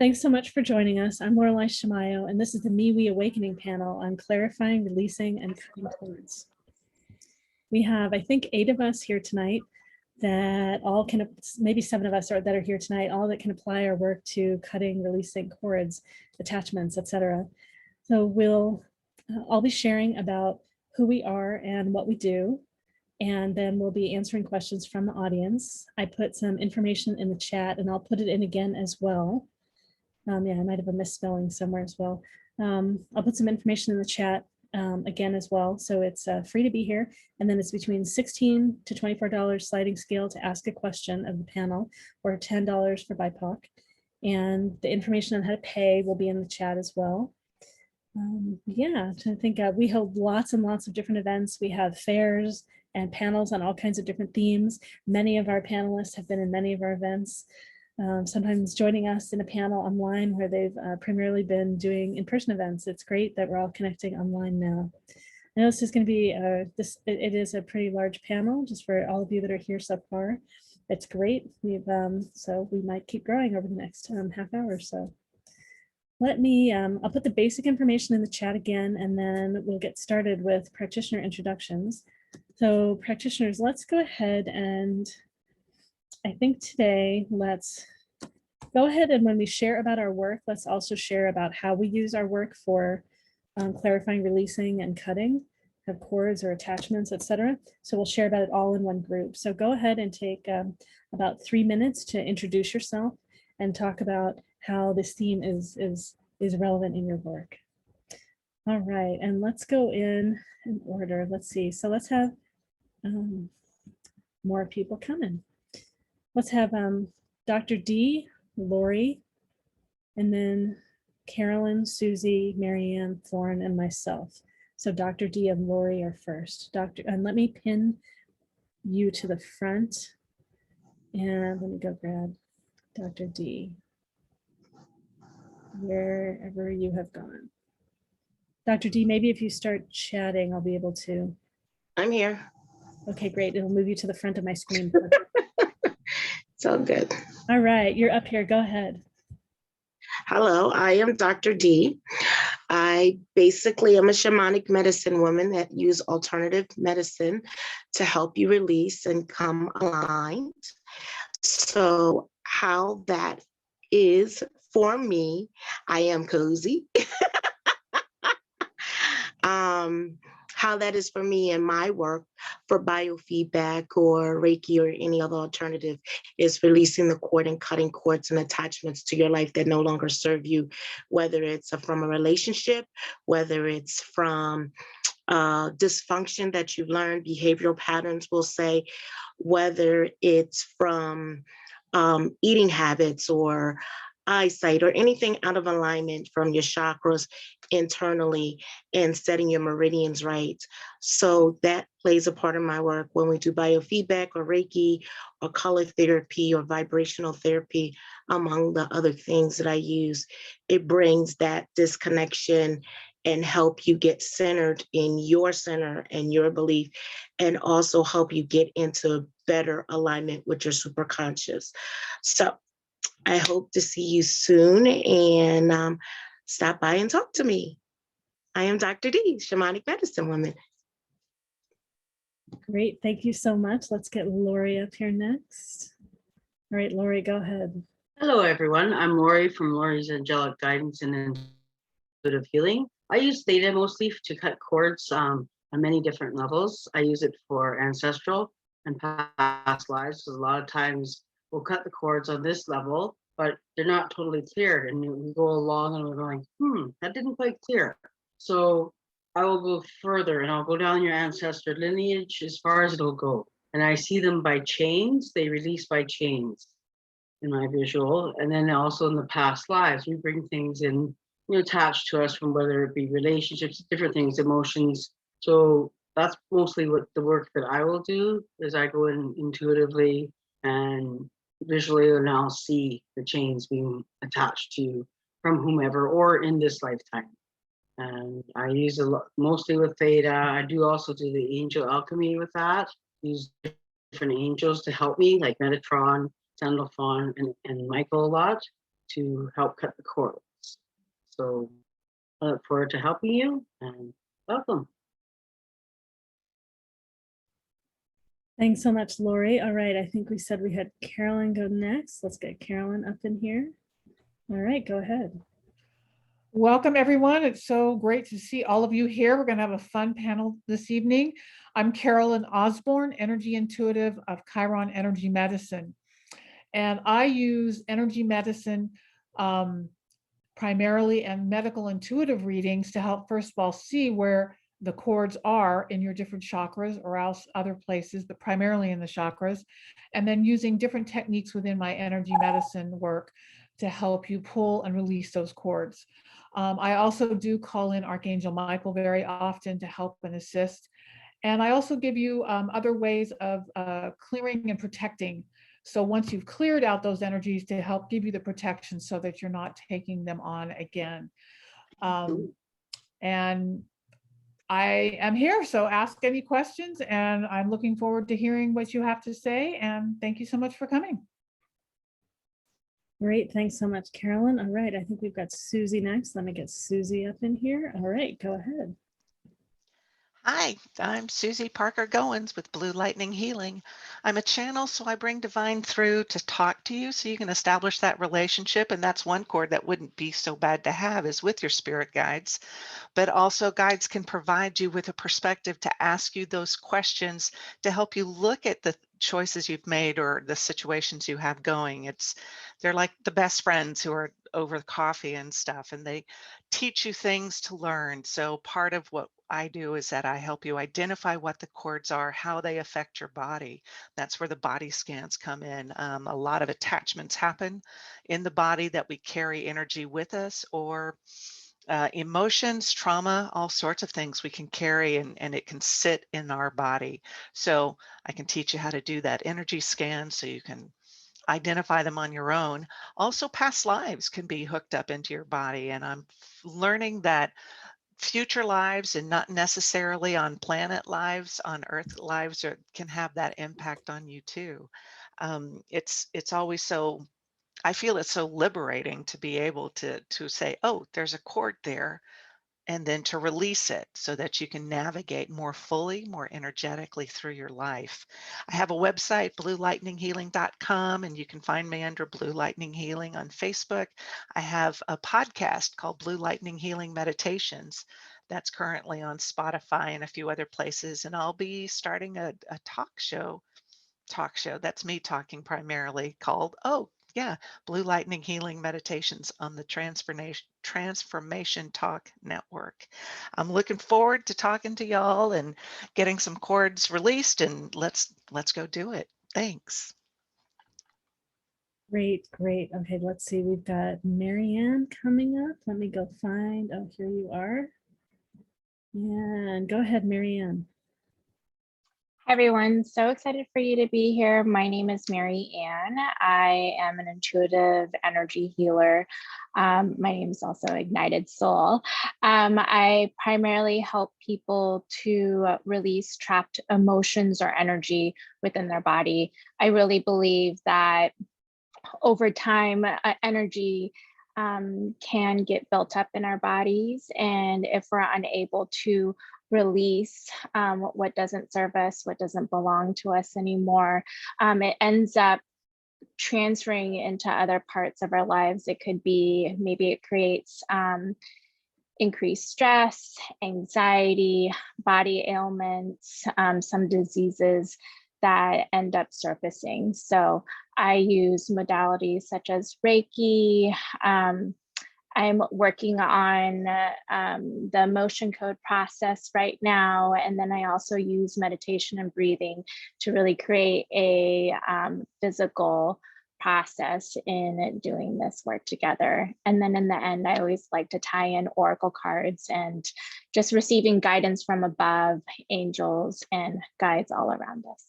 Thanks so much for joining us. I'm Laureli Shimayo, and this is the MeWe Awakening panel on clarifying, releasing, and cutting cords. We have, I think, 8 of us here tonight that all can, maybe 7 of us that are here tonight, all that can apply our work to cutting, releasing cords, attachments, etc. So we'll I'll be sharing about who we are and what we do, and then we'll be answering questions from the audience. I put some information in the chat, and I'll put it in again as well. Yeah, I might have a misspelling somewhere as well. I'll put some information in the chat again as well. So it's free to be here. And then it's between $16 to $24 sliding scale to ask a question of the panel, or $10 for BIPOC. And the information on how to pay will be in the chat as well. Yeah, I think we hold lots and lots of different events. We have fairs and panels on all kinds of different themes. Many of our panelists have been in many of our events. Sometimes joining us in a panel online where they've primarily been doing in-person events. It's great that we're all connecting online now. I know this is going to be, it is a pretty large panel just for all of you that are here so far. It's great. So we might keep growing over the next half hour or so. Let me, I'll put the basic information in the chat again, and then we'll get started with practitioner introductions. So practitioners, let's go ahead and I think today, let's go ahead and when we share about our work, let's also share about how we use our work for clarifying, releasing, and cutting of cords or attachments, etc. So we'll share about it all in one group. So go ahead and take about 3 minutes to introduce yourself and talk about how this theme is relevant in your work. All right, and let's go in order. Let's see. So let's have more people coming. Let's have Dr. D, Laurie, and then Carolyn, Susy, Marianne, Thorne, and myself. So Dr. D and Laurie are first. And let me pin you to the front. And let me go grab Dr. D, wherever you have gone. Dr. D, maybe if you start chatting, I'll be able to. I'm here. Okay, great. It'll move you to the front of my screen. It's all good. All right, you're up here. Go ahead. Hello, I am Dr. D. I basically am a shamanic medicine woman that use alternative medicine to help you release and come aligned. So how that is for me, I am cozy. How that is for me in my work for biofeedback or Reiki or any other alternative is releasing the cord and cutting cords and attachments to your life that no longer serve you, whether it's from a relationship, whether it's from dysfunction that you've learned, behavioral patterns will say, whether it's from eating habits or eyesight or anything out of alignment from your chakras internally and setting your meridians right. So that plays a part of my work when we do biofeedback or Reiki or color therapy or vibrational therapy, among the other things that I use. It brings that disconnection and help you get centered in your center and your belief, and also help you get into better alignment with your superconscious. So I hope to see you soon and stop by and talk to me. I am Dr. D, shamanic medicine woman. Great, thank you so much. Let's get Laurie up here next. All right, Laurie, go ahead. Hello, everyone. I'm Laurie from Laurie's Angelic Guidance and Intuitive Healing. I use Theta mostly to cut cords on many different levels. I use it for ancestral and past lives. So a lot of times we'll cut the cords on this level, but they're not totally cleared. And we go along and we're going, that didn't quite clear. So I will go further and I'll go down your ancestor lineage as far as it'll go. And I see them by chains. They release by chains in my visual. And then also in the past lives, we bring things in, attached to us, from whether it be relationships, different things, emotions. So that's mostly what the work that I will do, is I go in intuitively and visually, and I'll see the chains being attached to you from whomever or in this lifetime. And I use a lot, mostly with Theta. I do also do the angel alchemy with that. Use different angels to help me, like Metatron, Sandalphon, and Michael a lot, to help cut the cords. So I look forward to helping you, and welcome. Thanks so much, Laurie. All right, I think we said we had Carolyn go next. Let's get Carolyn up in here. All right, go ahead. Welcome, everyone. It's so great to see all of you here. We're going to have a fun panel this evening. I'm Carolyn Osborn, Energy Intuitive of Chiron Energy Medicine. And I use energy medicine primarily and medical intuitive readings to help, first of all, see where the cords are in your different chakras or else other places, but primarily in the chakras. And then using different techniques within my energy medicine work to help you pull and release those cords. I also do call in Archangel Michael very often to help and assist. And I also give you other ways of clearing and protecting. So once you've cleared out those energies, to help give you the protection so that you're not taking them on again. And I am here, so ask any questions, and I'm looking forward to hearing what you have to say. And thank you so much for coming. Great, thanks so much, Carolyn. All right, I think we've got Susy next. Let me get Susy up in here. All right, go ahead. Hi, I'm Susy Parker Goins with Blue Lightning Healing. I'm a channel, so I bring divine through to talk to you so you can establish that relationship. And that's one cord that wouldn't be so bad to have, is with your spirit guides. But also guides can provide you with a perspective to ask you those questions to help you look at the choices you've made or the situations you have going. They're like the best friends who are over coffee and stuff, and they teach you things to learn. So part of what I do is that I help you identify what the cords are, how they affect your body. That's where the body scans come in. A lot of attachments happen in the body that we carry energy with us, or emotions, trauma, all sorts of things we can carry, and it can sit in our body. So I can teach you how to do that energy scan so you can identify them on your own. Also, past lives can be hooked up into your body, and I'm learning that future lives, and not necessarily on planet lives, on Earth lives, can have that impact on you too. It's always so, I feel it's so liberating to be able to say, oh, there's a cord there, and then to release it so that you can navigate more fully, more energetically through your life. I have a website, bluelightninghealing.com, and you can find me under Blue Lightning Healing on Facebook. I have a podcast called Blue Lightning Healing Meditations that's currently on Spotify and a few other places, and I'll be starting a talk show. That's me talking primarily, called, Blue Lightning Healing Meditations on the Transformation Talk Network. I'm looking forward to talking to y'all and getting some cords released, and let's go do it. Thanks. Great, great. Okay, let's see. We've got Marianne coming up. Let me go find. Oh, here you are. And go ahead, Marianne. Hi everyone, so excited for you to be here. My name is Mary Ann. I am an intuitive energy healer. My name is also Ignited Soul. I primarily help people to release trapped emotions or energy within their body. I really believe that over time, energy can get built up in our bodies, and if we're unable to release what doesn't serve us, what doesn't belong to us anymore, it ends up transferring into other parts of our lives. It could be, maybe it creates increased stress, anxiety, body ailments, some diseases that end up surfacing. So I use modalities such as Reiki. I'm working on the emotion code process right now. And then I also use meditation and breathing to really create a physical process in doing this work together. And then in the end, I always like to tie in oracle cards and just receiving guidance from above, angels and guides all around us.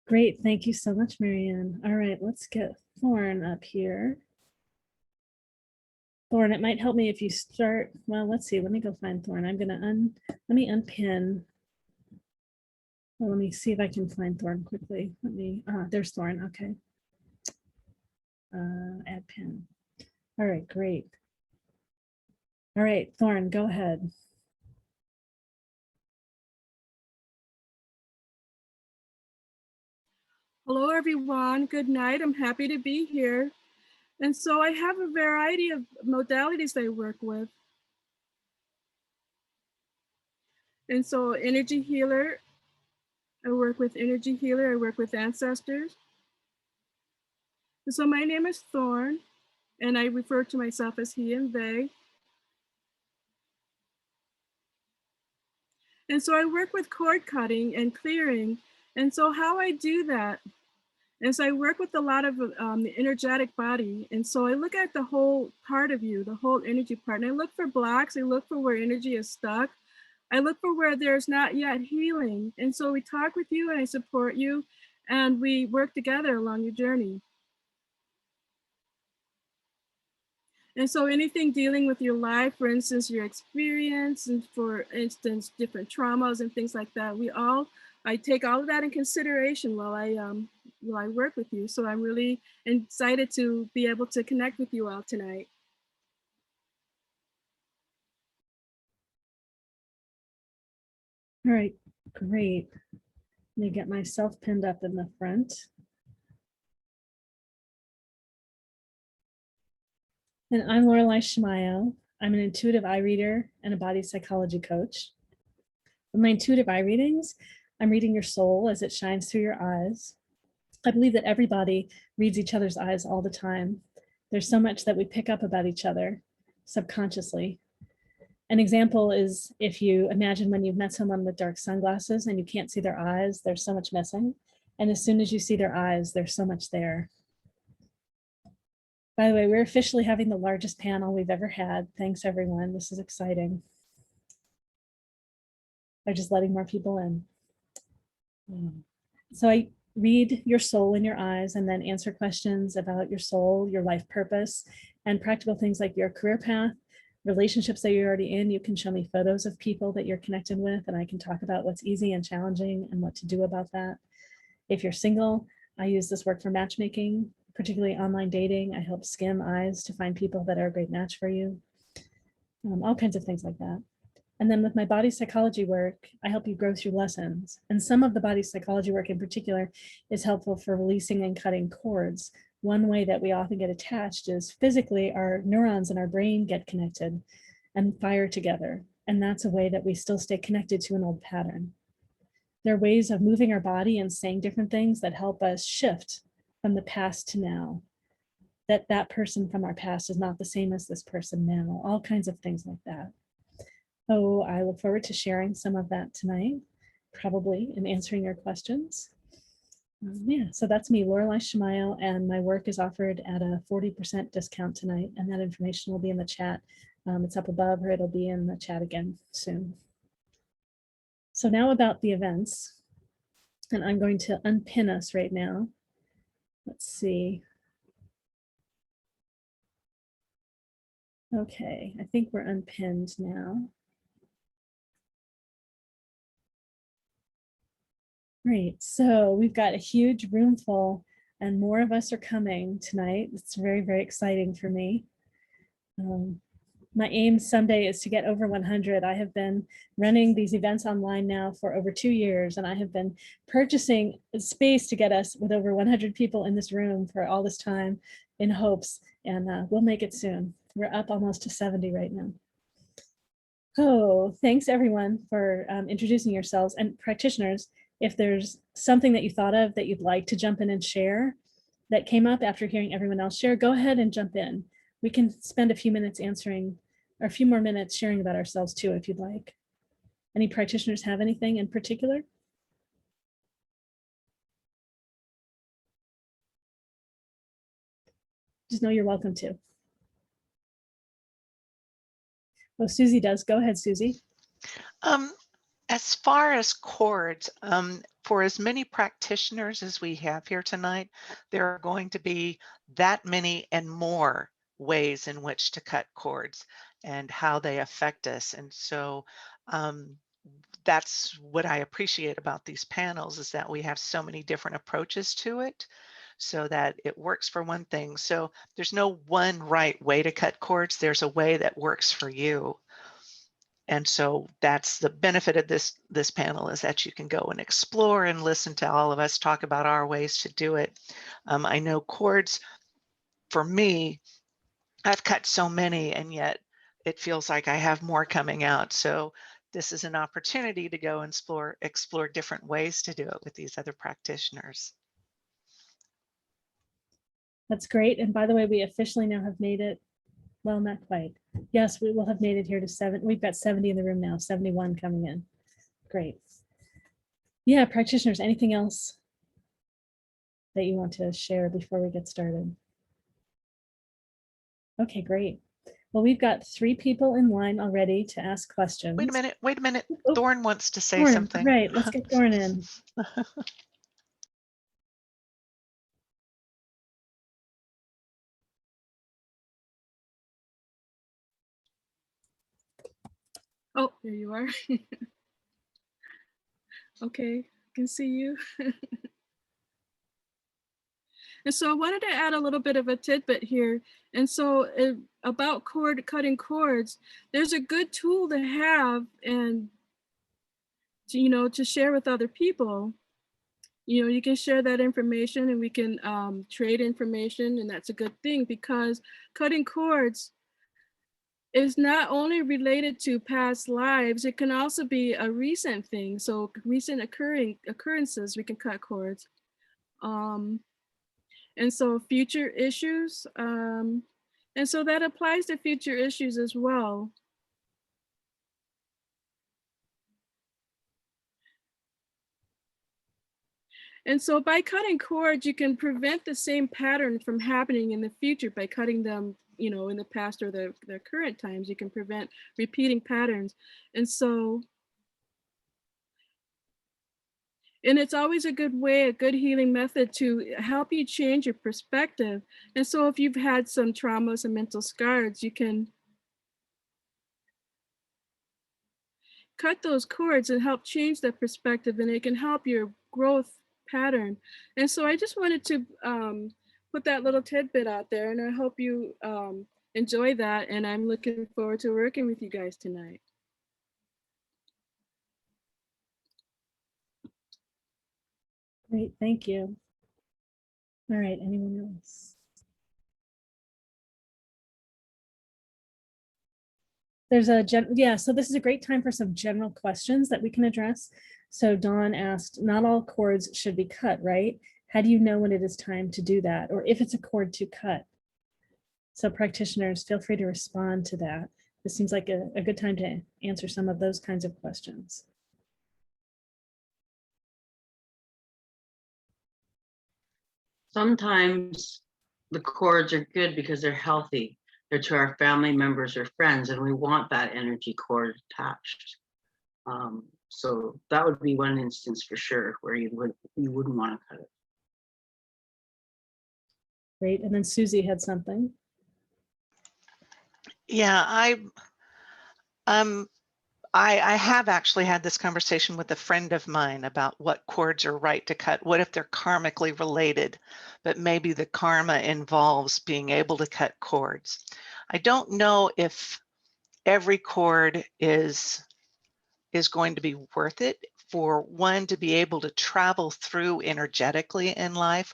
Great, thank you so much, Marianne. All right, let's get Thorne up here. Thorne, it might help me if you start, well, let's see, let me go find Thorne. I'm gonna let me unpin. Well, let me see if I can find Thorne quickly. There's Thorne, okay. Add pin. All right, great. All right, Thorne, go ahead. Hello, everyone. Good night. I'm happy to be here. And so I have a variety of modalities I work with. And so energy healer, I work with energy healer, I work with ancestors. And so my name is Thorne, and I refer to myself as he and they. And so I work with cord cutting and clearing. And so how I do that is I work with a lot of the energetic body. And so I look at the whole part of you, the whole energy part. And I look for blocks, I look for where energy is stuck. I look for where there's not yet healing. And so we talk with you and I support you and we work together along your journey. And so anything dealing with your life, for instance, your experience, and for instance, different traumas and things like that, I take all of that in consideration while I work with you. So I'm really excited to be able to connect with you all tonight. All right, great. Let me get myself pinned up in the front. And I'm Laureli Shimayo. I'm an intuitive eye reader and a body psychology coach. In my intuitive eye readings, I'm reading your soul as it shines through your eyes. I believe that everybody reads each other's eyes all the time. There's so much that we pick up about each other subconsciously. An example is if you imagine when you've met someone with dark sunglasses and you can't see their eyes, there's so much missing. And as soon as you see their eyes, there's so much there. By the way, we're officially having the largest panel we've ever had. Thanks, everyone. This is exciting. They're just letting more people in. So I read your soul in your eyes and then answer questions about your soul, your life purpose, and practical things like your career path, relationships that you're already in. You can show me photos of people that you're connected with, and I can talk about what's easy and challenging and what to do about that. If you're single, I use this work for matchmaking, particularly online dating. I help skim eyes to find people that are a great match for you. All kinds of things like that. And then with my body psychology work, I help you grow through lessons. And some of the body psychology work in particular is helpful for releasing and cutting cords. One way that we often get attached is physically our neurons in our brain get connected and fire together. And that's a way that we still stay connected to an old pattern. There are ways of moving our body and saying different things that help us shift from the past to now. That person from our past is not the same as this person now. All kinds of things like that. So I look forward to sharing some of that tonight, probably in answering your questions. Yeah, so that's me, Laureli Shimayo, and my work is offered at a 40% discount tonight, and that information will be in the chat. It's up above, or it'll be in the chat again soon. So now about the events, and I'm going to unpin us right now. Let's see. Okay, I think we're unpinned now. Great, so we've got a huge room full and more of us are coming tonight. It's very, very exciting for me. My aim someday is to get over 100. I have been running these events online now for over 2 years, and I have been purchasing space to get us with over 100 people in this room for all this time in hopes, and we'll make it soon. We're up almost to 70 right now. Oh, thanks everyone for introducing yourselves, and practitioners. If there's something that you thought of that you'd like to jump in and share that came up after hearing everyone else share, go ahead and jump in. We can spend a few minutes answering, or a few more minutes sharing about ourselves too, if you'd like. Any practitioners have anything in particular? Just know you're welcome to. Oh, Susy does. Go ahead, Susy. As far as cords, for as many practitioners as we have here tonight, there are going to be that many and more ways in which to cut cords and how they affect us. And so that's what I appreciate about these panels, is that we have so many different approaches to it, so that it works for one thing. So there's no one right way to cut cords. There's a way that works for you. And so that's the benefit of this panel, is that you can go and explore and listen to all of us talk about our ways to do it. I know cords, for me, I've cut so many, and yet it feels like I have more coming out. So this is an opportunity to go and explore different ways to do it with these other practitioners. That's great. And by the way, we officially now have made it. Well, not quite. Yes, we will have made it here to 7. We've got 70 in the room now, 71 coming in. Great. Yeah, practitioners, anything else that you want to share before we get started? Okay, great. Well, we've got 3 people in line already to ask questions. Wait a minute. Oh, Thorne wants to say Thorne, something. right, let's get Thorne in. Oh, there you are. Okay, can see you. And so I wanted to add a little bit of a tidbit here. And so about cutting cords, there's a good tool to have and to share with other people. You can share that information and we can trade information, and that's a good thing, because cutting cords is not only related to past lives, it can also be a recent thing. So recent occurrences, we can cut cords. And so future issues, and so that applies to future issues as well. And so by cutting cords, you can prevent the same pattern from happening in the future by cutting them, in the past or the current times. You can prevent repeating patterns. And it's always a good way, a good healing method to help you change your perspective. And so if you've had some traumas and mental scars, you can cut those cords and help change that perspective, and it can help your growth pattern. And so I just wanted to put that little tidbit out there, and I hope you enjoy that. And I'm looking forward to working with you guys tonight. Great, thank you. All right, anyone else? There's so this is a great time for some general questions that we can address. So Dawn asked, not all cords should be cut, right? How do you know when it is time to do that, or if it's a cord to cut? So practitioners, feel free to respond to that. This seems like a good time to answer some of those kinds of questions. Sometimes the cords are good because they're healthy. They're to our family members or friends, and we want that energy cord attached. So that would be one instance for sure where you wouldn't want to cut it. Great, and then Susy had something. Yeah, I have actually had this conversation with a friend of mine about what cords are right to cut. What if they're karmically related, but maybe the karma involves being able to cut cords? I don't know if every cord is going to be worth it for one to be able to travel through energetically in life.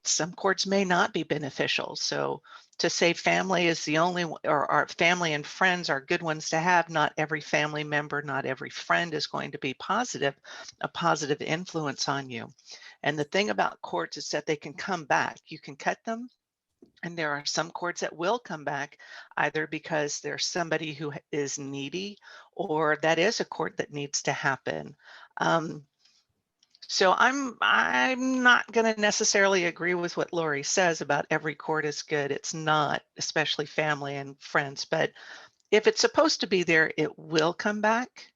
Some cords may not be beneficial. So to say family is the only, or our family and friends are good ones to have, not every family member, not every friend is going to be a positive influence on you. And the thing about cords is that they can come back. You can cut them, and there are some cords that will come back, either because there's somebody who is needy, or that is a cord that needs to happen. So I'm not going to necessarily agree with what Laurie says about every cord is good. It's not, especially family and friends. But if it's supposed to be there, it will come back.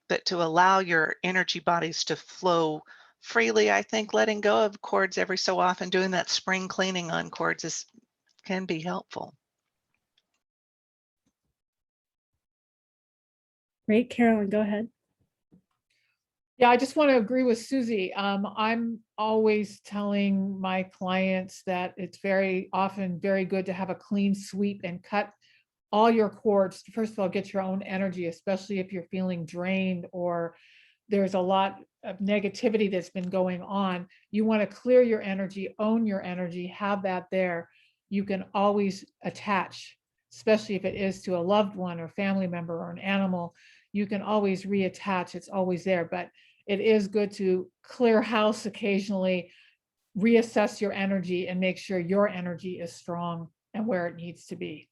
But to allow your energy bodies to flow freely, I think letting go of cords every so often, doing that spring cleaning on cords can be helpful. Great, Carolyn, go ahead. Yeah, I just want to agree with Susie. I'm always telling my clients that it's very often very good to have a clean sweep and cut all your cords. First of all, get your own energy, especially if you're feeling drained or there's a lot of negativity that's been going on. You want to clear your energy, own your energy, have that there. You can always attach, especially if it is to a loved one or family member or an animal. You can always reattach, it's always there. But it is good to clear house occasionally, reassess your energy and make sure your energy is strong and where it needs to be.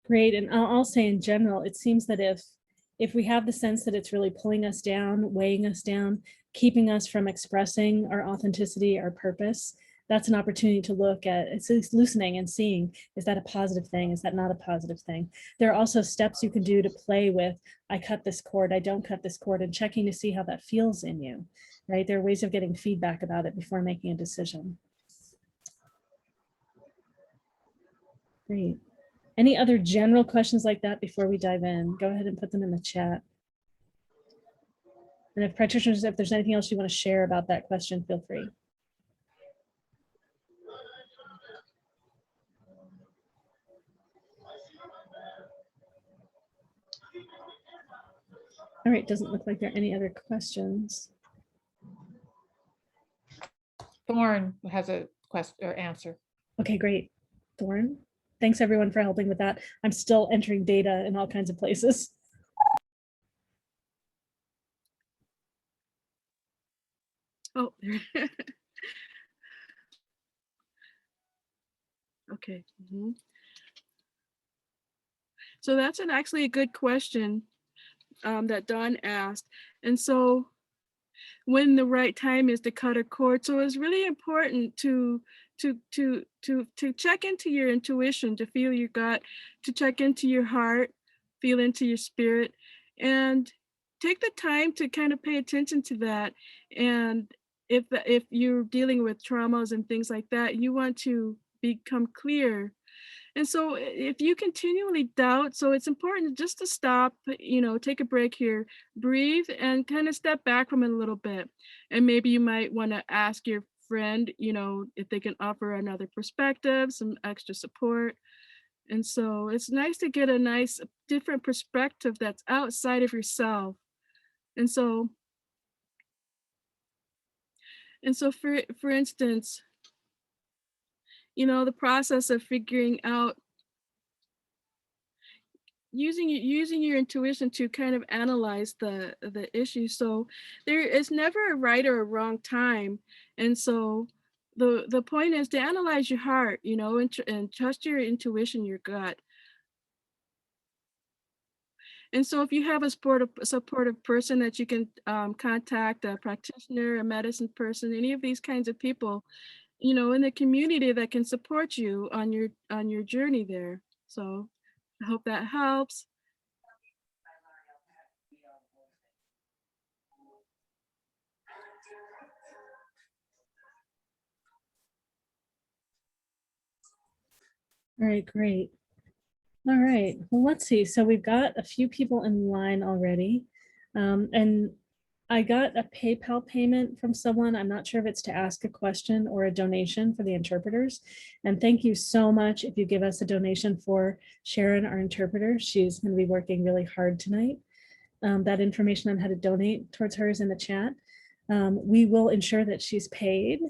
Great. And I'll say in general, it seems that if we have the sense that it's really pulling us down, weighing us down, keeping us from expressing our authenticity, our purpose, that's an opportunity to look at, it's loosening and seeing, is that a positive thing? Is that not a positive thing? There are also steps you can do to play with, I cut this cord, I don't cut this cord, and checking to see how that feels in you, right? There are ways of getting feedback about it before making a decision. Great. Any other general questions like that before we dive in? Go ahead and put them in the chat. And if practitioners, if there's anything else you want to share about that question, feel free. All right, doesn't look like there are any other questions. Thorne has a question or answer. Okay, great. Thorne, thanks everyone for helping with that. I'm still entering data in all kinds of places. Oh, okay. So that's actually a good question that Dawn asked. And so when the right time is to cut a cord. So it's really important to check into your intuition, to feel your gut, to check into your heart, feel into your spirit, and take the time to kind of pay attention to that. And if you're dealing with traumas and things like that, you want to become clear. And so if you continually doubt, so it's important just to stop, take a break here, breathe, and kind of step back from it a little bit. And maybe you might want to ask your friend, if they can offer another perspective, some extra support. And so it's nice to get a nice different perspective that's outside of yourself. And so for instance, the process of figuring out, using your intuition to kind of analyze the issue. So there is never a right or a wrong time. And so the point is to analyze your heart, and trust your intuition, your gut. And so if you have a supportive person that you can contact, a practitioner, a medicine person, any of these kinds of people, in the community that can support you on your journey there. So I hope that helps. All right, great. All right, well, let's see. So we've got a few people in line already. And I got a PayPal payment from someone. I'm not sure if it's to ask a question or a donation for the interpreters. And thank you so much if you give us a donation for Sharon, our interpreter. She's going to be working really hard tonight. That information on how to donate towards her is in the chat. We will ensure that she's paid.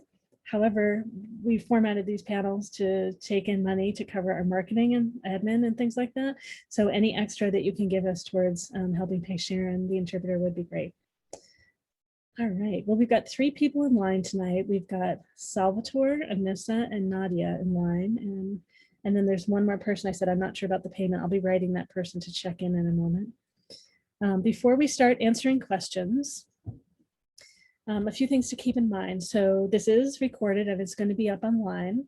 However, we formatted these panels to take in money to cover our marketing and admin and things like that. So any extra that you can give us towards helping pay Sharon, the interpreter, would be great. All right, well, we've got 3 people in line tonight. We've got Salvatore, Anissa, and Nadia in line. And then there's one more person. I said, I'm not sure about the payment. I'll be writing that person to check in a moment. Before we start answering questions, a few things to keep in mind. So this is recorded and it's going to be up online.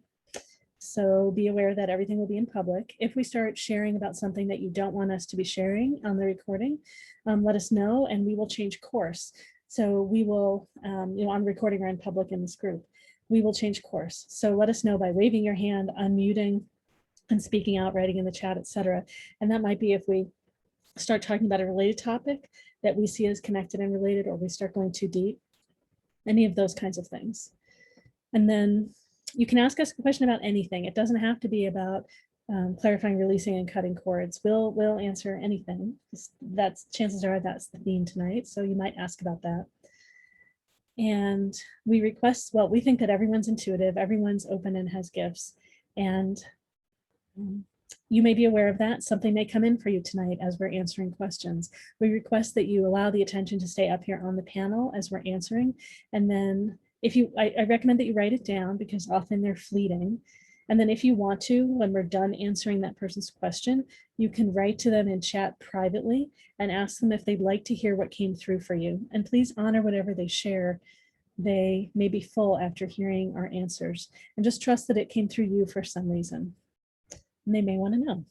So be aware that everything will be in public. If we start sharing about something that you don't want us to be sharing on the recording, let us know and we will change course. So we will, on recording or in public in this group, we will change course. So let us know by waving your hand, unmuting, and speaking out, writing in the chat, etc. And that might be if we start talking about a related topic that we see as connected and related, or we start going too deep, any of those kinds of things. And then you can ask us a question about anything. It doesn't have to be about clarifying, releasing, and cutting cords. We'll answer anything. That's, chances are that's the theme tonight, so you might ask about that. And we request, well, we think that everyone's intuitive, everyone's open and has gifts, and you may be aware of that. Something may come in for you tonight as we're answering questions. We request that you allow the attention to stay up here on the panel as we're answering. And then if you, I recommend that you write it down, because often they're fleeting. And then if you want to, when we're done answering that person's question, you can write to them in chat privately and ask them if they'd like to hear what came through for you. And please honor whatever they share. They may be full after hearing our answers, and just trust that it came through you for some reason. And they may want to know.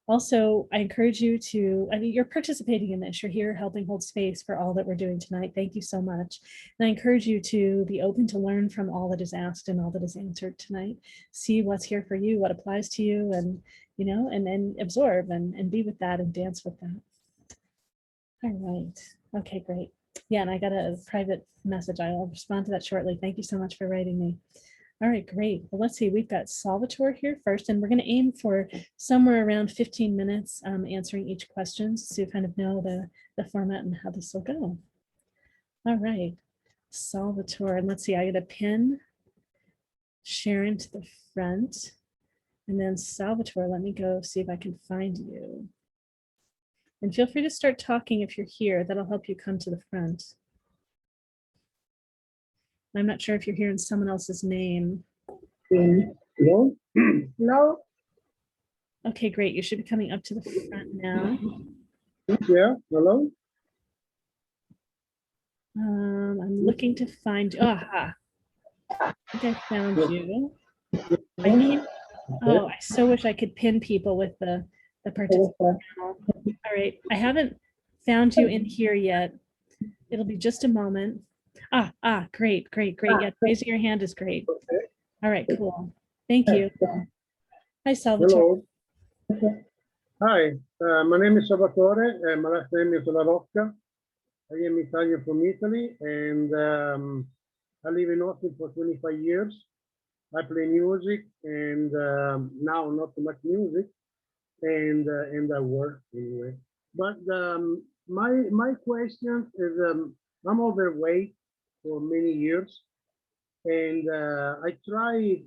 Also, I encourage you to, I mean, you're participating in this. You're here helping hold space for all that we're doing tonight. Thank you so much. And I encourage you to be open to learn from all that is asked and all that is answered tonight. See what's here for you, what applies to you, and, you know, and then absorb and be with that and dance with that. All right. Okay, great. Yeah, and I got a private message. I'll respond to that shortly. Thank you so much for writing me. All right, great. Well, let's see, we've got Salvatore here first, and we're going to aim for somewhere around 15 minutes answering each question, so you kind of know the format and how this will go. All right, Salvatore, and let's see, I got to pin Sharon to the front, and then Salvatore, let me go see if I can find you. And feel free to start talking if you're here. That'll help you come to the front. I'm not sure if you're hearing someone else's name. Hello? Hello? Okay, great. You should be coming up to the front now. Yeah, hello? I'm looking to find you. Aha. I think I found you. I can't, oh, I so wish I could pin people with the participant panel. All right, I haven't found you in here yet. It'll be just a moment. Great. Yeah, raising your hand is great. All right, cool. Thank you. Hi, Salvatore. Hello. Hi, my name is Salvatore. My last name is La Rocca. I am Italian from Italy, and I live in Austin for 25 years. I play music, and now not too much music, and I work anyway. But my question is, I'm overweight for many years, and I tried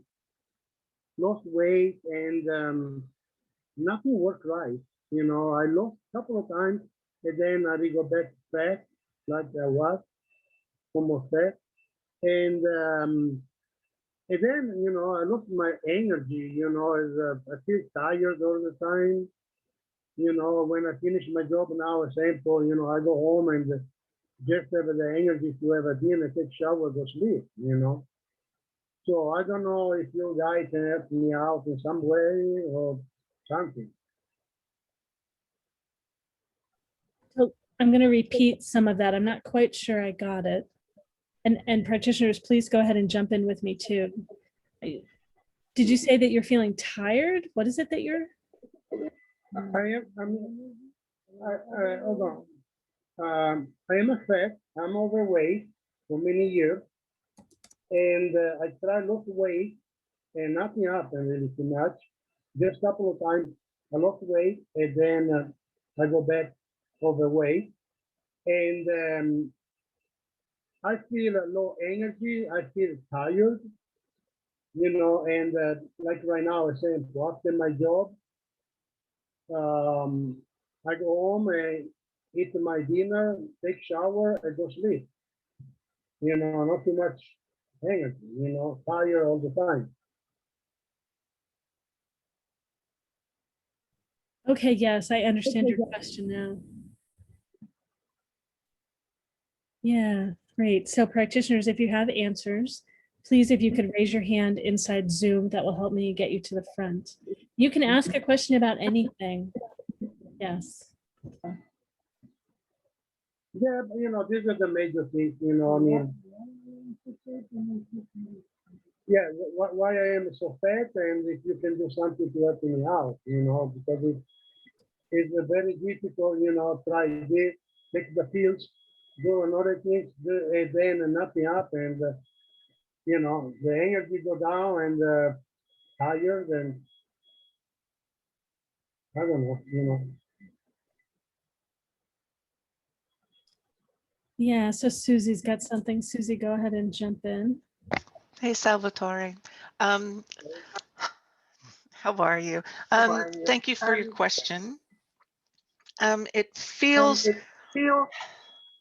lost weight, and nothing worked right. You know, I lost a couple of times, and then I go back fat, like I was, almost fat, and then, you know, I lost my energy. You know, as I feel tired all the time. You know, when I finish my job now, example, you know, I go home and just have the energy to have a dinner, take shower, go sleep, you know. So I don't know if you guys can help me out in some way or something. So I'm going to repeat some of that. I'm not quite sure I got it. And practitioners, please go ahead and jump in with me too. Did you say that you're feeling tired? What is it that you're? Hold on. I am a fat, I'm overweight for many years, and I tried lost weight and nothing happened really too much. Just a couple of times I lost weight, and then I go back overweight, and I feel low energy, I feel tired, you know, and like right now I say, after my job, I go home and eat my dinner, take shower, and go sleep. You know, not too much energy, you know, tired all the time. Okay, yes, I understand your question now. Yeah, great. So practitioners, if you have answers, please, if you could raise your hand inside Zoom, that will help me get you to the front. You can ask a question about anything. Yes. Yeah, but, you know, these are the major things, you know, I mean, yeah, why I am so fat, and if you can do something to help me out, you know, because it's very difficult, you know, try this, take the pills, do another things, and then nothing happened. You know, the energy go down and tired and I don't know, you know. Yeah, so Susie's got something. Susie, go ahead and jump in. Hey, Salvatore. Um, how are you? Thank you for your question. It feels,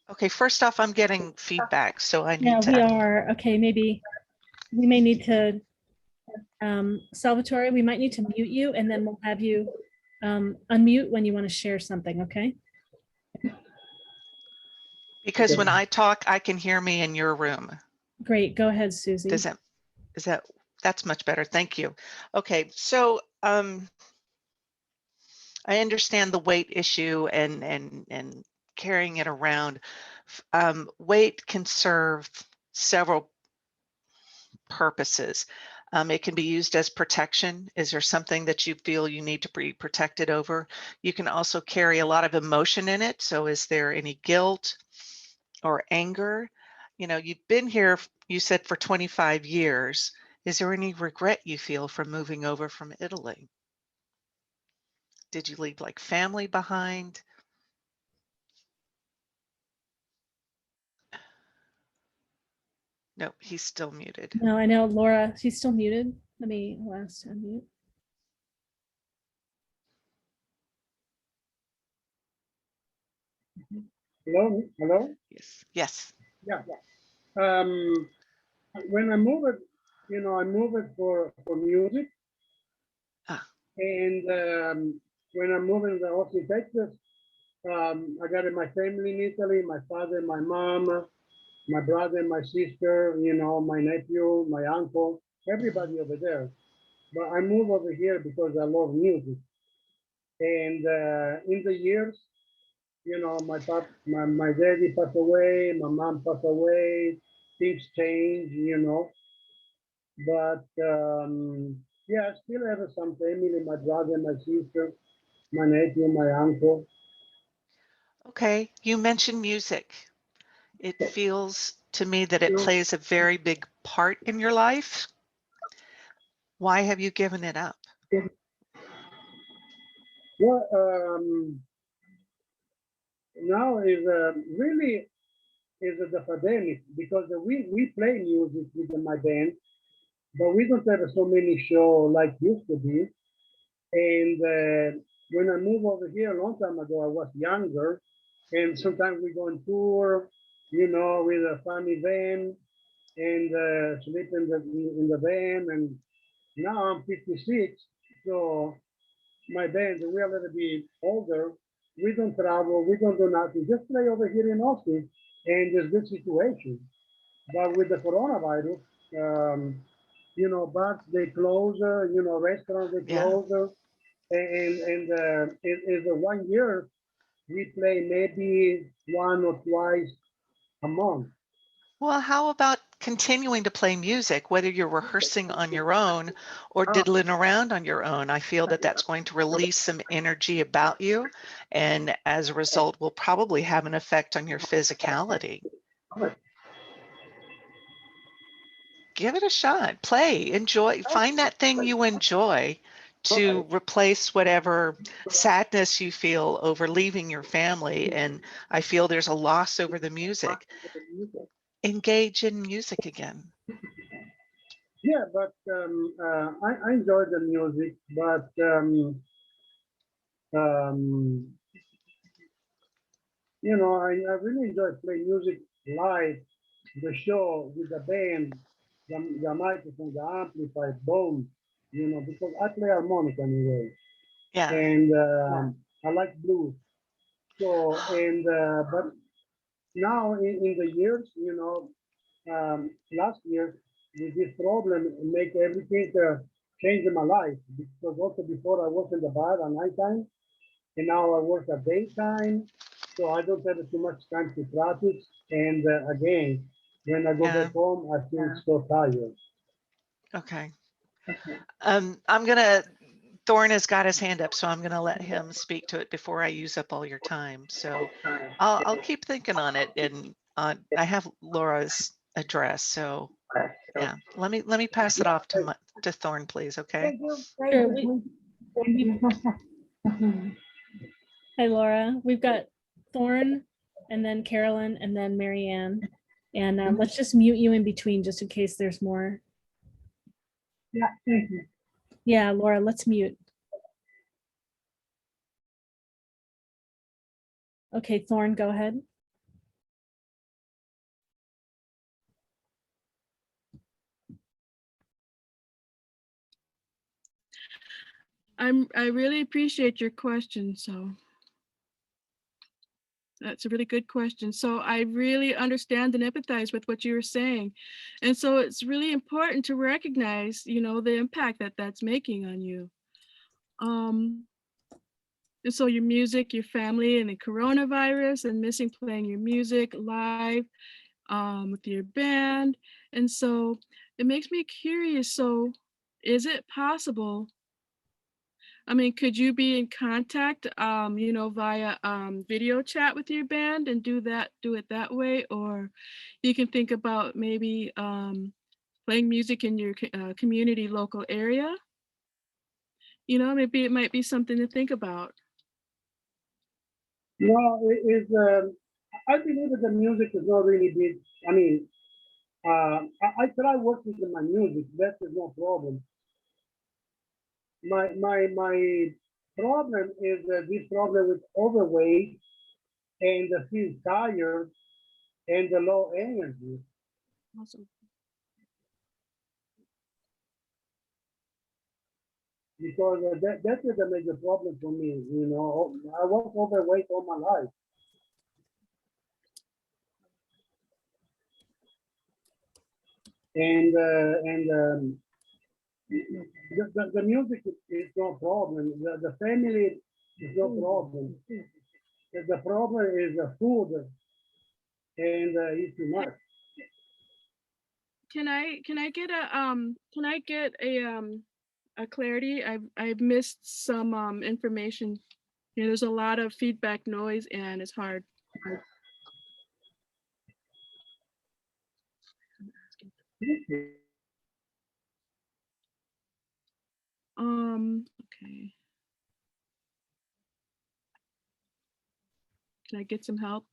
okay, first off, I'm getting feedback, so I Yeah, need we to, are. Okay, maybe we may need to, Salvatore, we might need to mute you and then we'll have you unmute when you want to share something, okay? because when I talk, I can hear me in your room. Great, go ahead, Susie. That's much better, thank you. Okay, so I understand the weight issue and carrying it around. Weight can serve several purposes. It can be used as protection. Is there something that you feel you need to be protected over? You can also carry a lot of emotion in it. So is there any guilt or anger? You know, you've been here, you said, for 25 years. Is there any regret you feel from moving over from Italy? Did you leave like family behind? No, he's still muted. No, I know Laura, she's still muted. Let me last unmute. Hello, hello? Yes, yes. Yeah. When I moved, you know, I moved for music. Ah. And when I moved to Austin, Texas, I got my family in Italy, my father, my mom, my brother, my sister, you know, my nephew, my uncle, everybody over there. But I moved over here because I love music. And in the years, you know, my daddy passed away, my mom passed away, things change, you know. But yeah, I still have some family, my brother, my sister, my nephew, my uncle. Okay, you mentioned music. It feels to me that it plays a very big part in your life. Why have you given it up? Well, now is really is the pandemic because we play music with my band, but we don't have so many shows like used to be. And when I moved over here a long time ago, I was younger, and sometimes we go on tour, you know, with a funny van and sleep in the van. And now I'm 56, so my band, we're a little bit older. We don't travel, we don't do nothing, just play over here in Austin, and it's good situation. But with the coronavirus, you know, bars they close, you know, restaurants they Yeah. close, and it is 1 year we play maybe one or twice a month. Well, how about continuing to play music, whether you're rehearsing on your own or diddling around on your own? I feel that that's going to release some energy about you, and as a result, will probably have an effect on your physicality. Give it a shot. Play, enjoy, find that thing you enjoy to replace whatever sadness you feel over leaving your family. And I feel there's a loss over the music. Engage in music again. Yeah, but I enjoy the music, but you know, I really enjoy playing music live, the show with the band, the microphone, the amplifier, boom, you know, because I play harmonica anyway, Yeah. and I like blues. So, and but now in the years, you know, last year with this problem make everything change in my life because also before I was in the bar at nighttime and now I work at daytime, so I don't have too much time to practice. And again, when I go Yeah. back home, I feel so tired. Okay. I'm gonna Thorne has got his hand up, so I'm going to let him speak to it before I use up all your time. So I'll keep thinking on it, and I have Laura's address. So yeah, let me pass it off to Thorne, please. Okay. Sure, Hi, Laura. We've got Thorne, and then Carolyn, and then Marianne. And let's just mute you in between, just in case there's more. Yeah, thank you. Yeah, Laura, let's mute. Okay, Thorne, go ahead. I really appreciate your question. So that's a really good question. So I really understand and empathize with what you were saying. And so it's really important to recognize, you know, the impact that that's making on you. And so your music, your family, and the coronavirus, and missing playing your music live with your band. And so it makes me curious. So is it possible? I mean, could you be in contact, you know, via video chat with your band and do it that way? Or you can think about maybe playing music in your community local area. You know, maybe it might be something to think about. No, I believe that the music is not really big. I mean, I try working with my music. That is no problem. My problem is this problem with overweight and the feel tired and the low energy. Awesome. Because that is a major problem for me. You know, I was overweight all my life. And the music is no problem. The family is no problem. The problem is the food and it's too much. Can I get a clarity? I've missed some information. You know, there's a lot of feedback noise and it's hard. Okay. Can I get some help?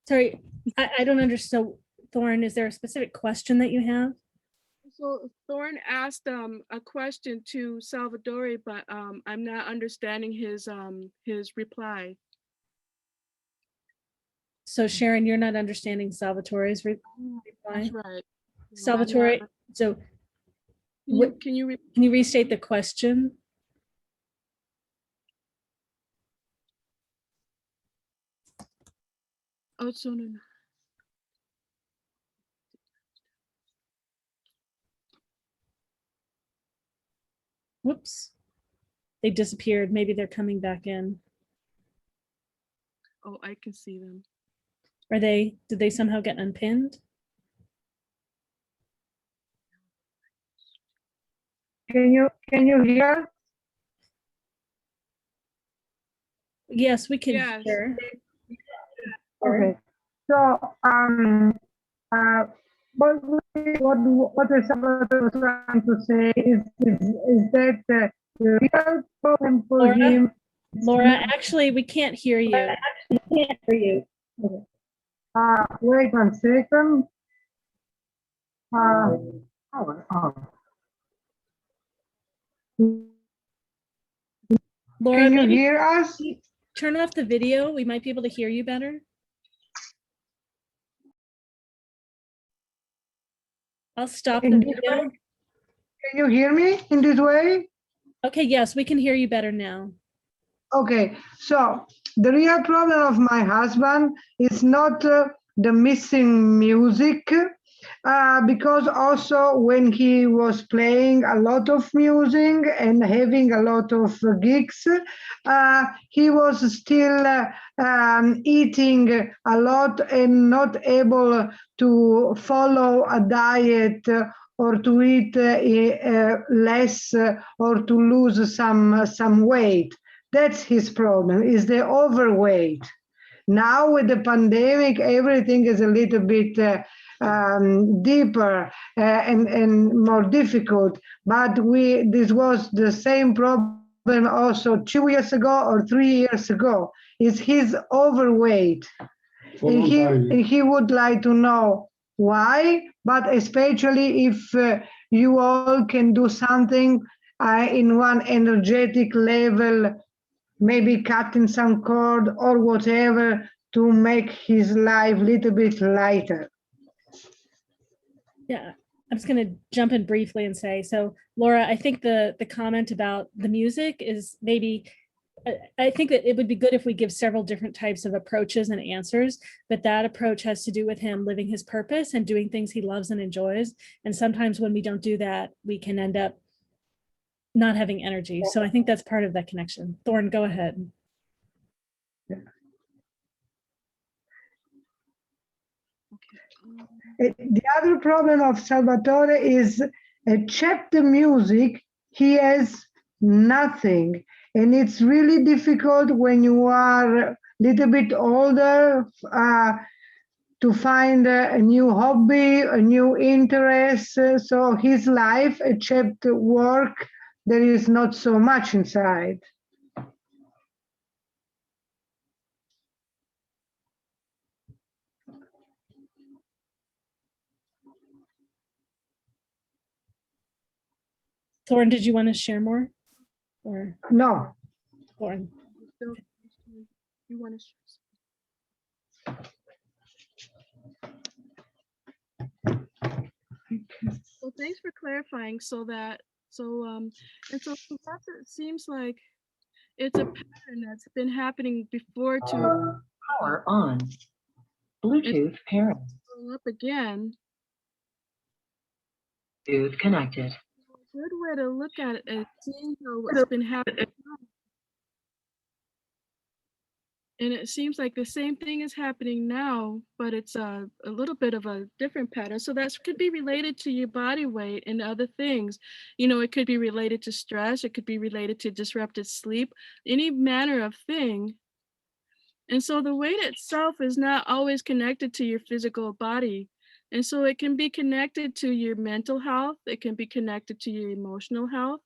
Sorry, I don't understand. Thorne, is there a specific question that you have? So Thorne asked a question to Salvatore, but I'm not understanding his reply. So Sharon, you're not understanding Salvatore's reply? That's right. Salvatore, so Can you can you restate the question? Oh, so no. Whoops. They disappeared. Maybe they're coming back in. Oh, I can see them. Did they somehow get unpinned? Can you hear? Yes, we can Yes. hear. Okay. So what the Salvatore was trying to say is that the real problem for him. Laura, actually, we can't hear you. Okay. Wait 1 second. Laura, Can you maybe hear us? turn off the video. We might be able to hear you better. I'll stop the In this video. way? Can you hear me in this way? Okay, yes, we can hear you better now. Okay, so the real problem of my husband is not the missing music, because also when he was playing a lot of music and having a lot of gigs, he was still eating a lot and not able to follow a diet or to eat less or to lose some weight. That's his problem, is the overweight. Now with the pandemic, everything is a little bit deeper and more difficult. But this was the same problem also 2 years ago or 3 years ago. Is his overweight, and he would like to know why. But especially if you all can do something in one energetic level, maybe cutting some cord or whatever to make his life a little bit lighter. Yeah, I'm just going to jump in briefly and say, so Laura, I think the comment about the music is maybe, I think that it would be good if we give several different types of approaches and answers, but that approach has to do with him living his purpose and doing things he loves and enjoys. And sometimes when we don't do that, we can end up not having energy. So I think that's part of that connection. Thorne, go ahead. The other problem of Salvatore is except the music, he has nothing. And it's really difficult when you are a little bit older to find a new hobby, a new interest. So his life, except work, there is not so much inside. Thorne, did you want to share more? Or no? Thorne. You want to share? Well, thanks for clarifying. And so Professor, it seems like it's a pattern that's been happening before to power on. Bluetooth pairing. Up again. Bluetooth connected. A good way to look at it is seeing how what's been happening. And it seems like the same thing is happening now, but it's a little bit of a different pattern. So that could be related to your body weight and other things. You know, it could be related to stress. It could be related to disrupted sleep, any manner of thing. And so the weight itself is not always connected to your physical body. And so it can be connected to your mental health. It can be connected to your emotional health.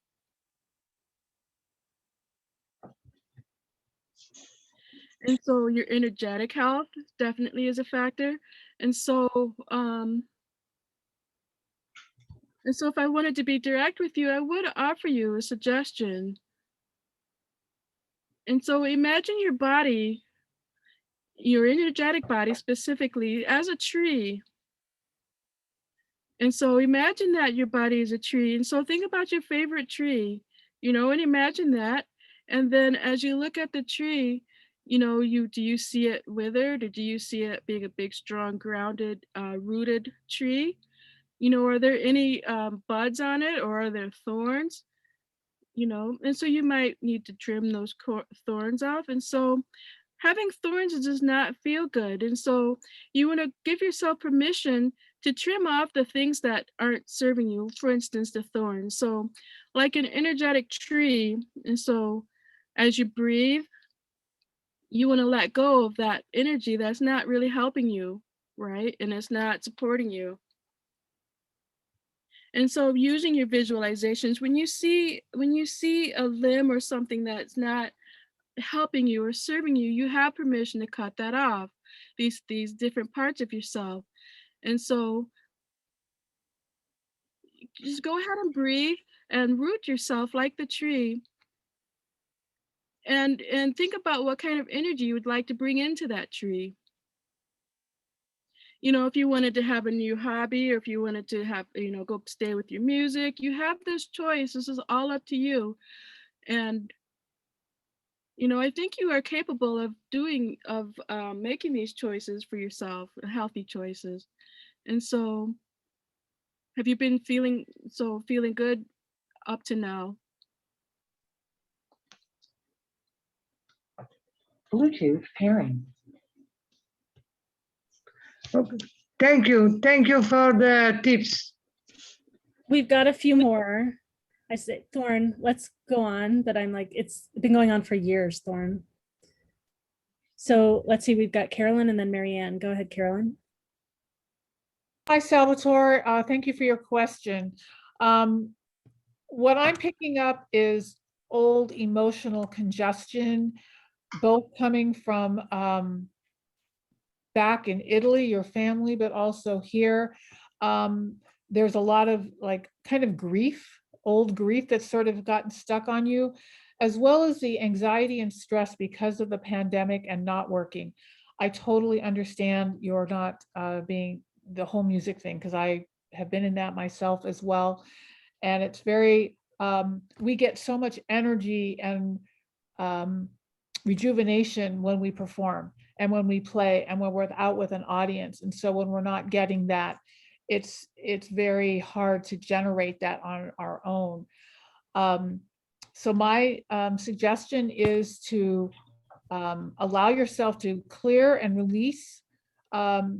And so your energetic health definitely is a factor. And so if I wanted to be direct with you, I would offer you a suggestion. And so imagine your body, your energetic body specifically, as a tree. And so imagine that your body is a tree. And so think about your favorite tree, you know, and imagine that. And then as you look at the tree, you know, do you see it withered, or do you see it being a big, strong, grounded, rooted tree? You know, are there any buds on it, or are there thorns? You know, and so you might need to trim those thorns off. And so having thorns does not feel good. And so you want to give yourself permission to trim off the things that aren't serving you, for instance, the thorns. So like an energetic tree. And so as you breathe, you want to let go of that energy that's not really helping you, right? And it's not supporting you. And so using your visualizations, when you see a limb or something that's not helping you or serving you, you have permission to cut that off, these different parts of yourself. And so just go ahead and breathe and root yourself like the tree. And think about what kind of energy you would like to bring into that tree. You know, if you wanted to have a new hobby, or if you wanted to have, you know, go stay with your music, you have this choice. This is all up to you. And, you know, I think you are capable of making these choices for yourself, healthy choices. And so have you been feeling good up to now? Bluetooth pairing. Okay. Thank you for the tips. We've got a few more. I say, Thorne, let's go on, but I'm like, it's been going on for years, Thorne. So let's see, we've got Carolyn and then Marianne. Go ahead, Carolyn. Hi, Salvatore. Thank you for your question. What I'm picking up is old emotional congestion, both coming from back in Italy, your family, but also here. There's a lot of like kind of grief, old grief that's sort of gotten stuck on you, as well as the anxiety and stress because of the pandemic and not working. I totally understand you're not being the whole music thing, because I have been in that myself as well. And it's very, we get so much energy and rejuvenation when we perform and when we play and when we're out with an audience. And so when we're not getting that, it's very hard to generate that on our own. So my suggestion is to allow yourself to clear and release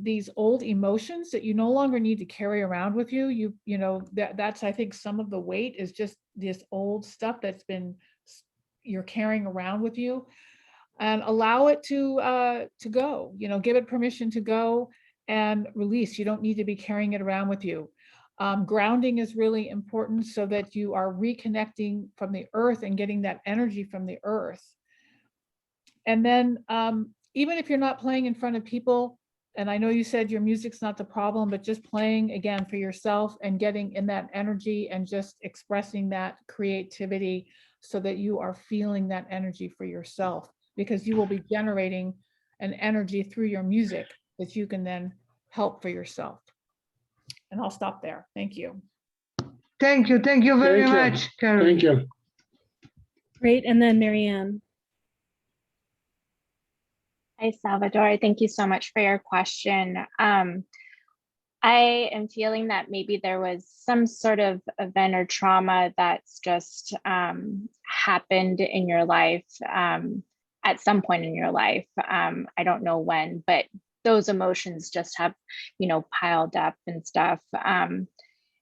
these old emotions that you no longer need to carry around with you. You know, that's, I think some of the weight is just this old stuff that's been, you're carrying around with you, and allow it to go, you know, give it permission to go and release. You don't need to be carrying it around with you. Grounding is really important so that you are reconnecting from the earth and getting that energy from the earth. And then even if you're not playing in front of people, and I know you said your music's not the problem, but just playing again for yourself and getting in that energy and just expressing that creativity so that you are feeling that energy for yourself, because you will be generating an energy through your music that you can then help for yourself. And I'll stop there. Thank you. Thank you very much, Carolyn. Thank you. Great, and then Marianne. Hi, Salvatore. Thank you so much for your question. I am feeling that maybe there was some sort of event or trauma that's just happened in your life at some point in your life. I don't know when, but those emotions just have, you know, piled up and stuff. And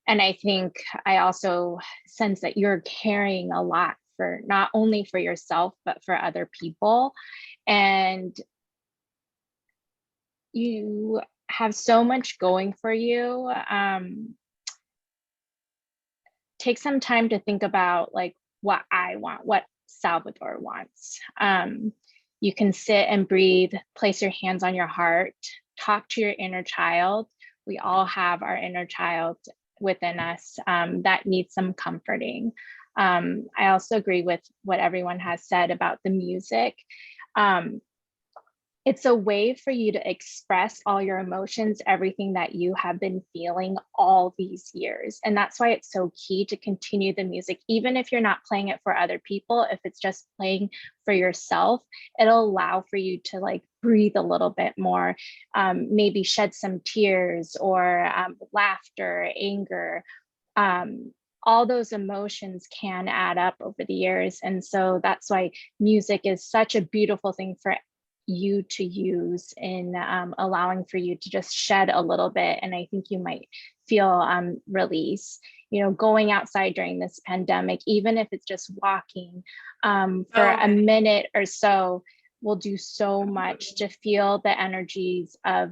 I think I also sense that you're carrying a lot for not only for yourself, but for other people. And you have so much going for you. Take some time to think about like what I want, what Salvatore wants. You can sit and breathe, place your hands on your heart, talk to your inner child. We all have our inner child within us that needs some comforting. I also agree with what everyone has said about the music. It's a way for you to express all your emotions, everything that you have been feeling all these years. And that's why it's so key to continue the music, even if you're not playing it for other people. If it's just playing for yourself, it'll allow for you to like breathe a little bit more, maybe shed some tears or laughter, anger. All those emotions can add up over the years. And so that's why music is such a beautiful thing for you to use in allowing for you to just shed a little bit. And I think you might feel release, you know, going outside during this pandemic, even if it's just walking for a minute or so, will do so much to feel the energies of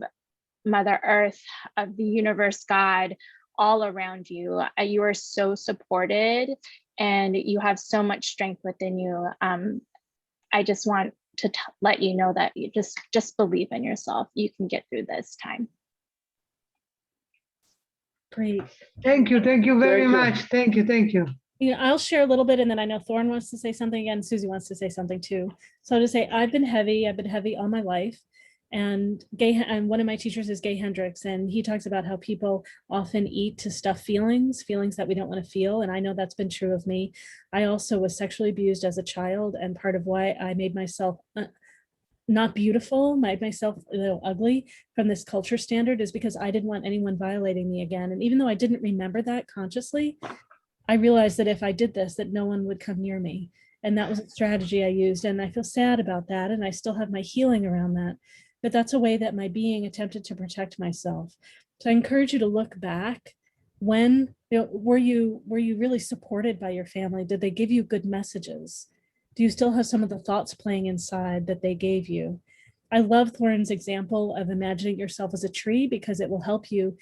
Mother Earth, of the universe, God, all around you. You are so supported and you have so much strength within you. I just want to let you know that you just believe in yourself. You can get through this time. Great. Thank you very much. Thank you. You know, I'll share a little bit, and then I know Thorne wants to say something again. Susy wants to say something too. So to say, I've been heavy all my life. And one of my teachers is Gay Hendricks, and he talks about how people often eat to stuff feelings that we don't want to feel. And I know that's been true of me. I also was sexually abused as a child, and part of why I made myself not beautiful, made myself a little ugly from this culture standard, is because I didn't want anyone violating me again. And even though I didn't remember that consciously, I realized that if I did this, that no one would come near me. And that was a strategy I used. And I feel sad about that. And I still have my healing around that. But that's a way that my being attempted to protect myself. So I encourage you to look back when, were you really supported by your family? Did they give you good messages? Do you still have some of the thoughts playing inside that they gave you? I love Thorne's example of imagining yourself as a tree, because it will help you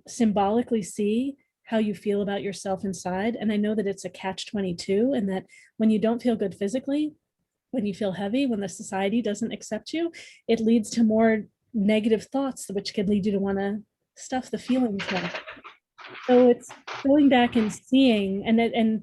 symbolically see how you feel about yourself inside. And I know that it's a catch-22, and that when you don't feel good physically, when you feel heavy, when the society doesn't accept you, it leads to more negative thoughts, which can lead you to want to stuff the feelings more. So it's going back and seeing, and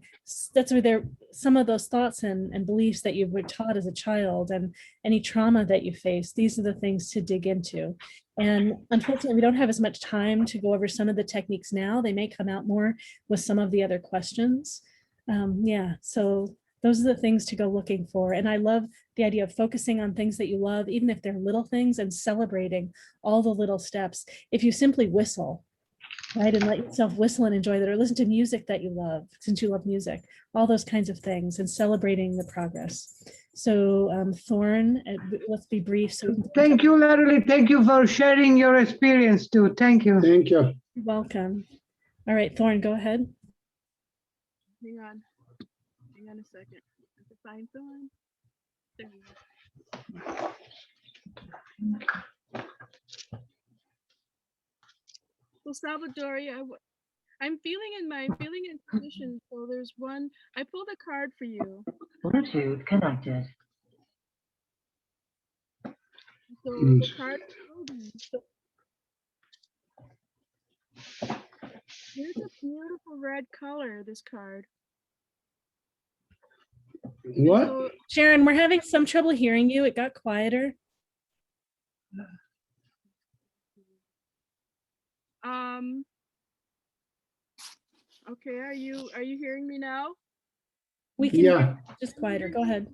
that's where there, some of those thoughts and beliefs that you were taught as a child, and any trauma that you face, these are the things to dig into. And unfortunately, we don't have as much time to go over some of the techniques now. They may come out more with some of the other questions. Yeah, so those are the things to go looking for. And I love the idea of focusing on things that you love, even if they're little things, and celebrating all the little steps. If you simply whistle, right, and let yourself whistle and enjoy that, or listen to music that you love, since you love music, all those kinds of things, and celebrating the progress. So Thorne, let's be brief. So Thank you, Laureli. Thank you for sharing your experience too. Thank you. Thank you. You're welcome. All right, Thorne, go ahead. Hang on a second. I have to find Thorne. There we go. So Salvador, I'm feeling intuition. So there's one, I pulled a card for you. Bluetooth connected. So the card, here's a beautiful red color, this card. What? So, Sharon, we're having some trouble hearing you. It got quieter. okay, are you hearing me now? We can hear you, just quieter. Go ahead.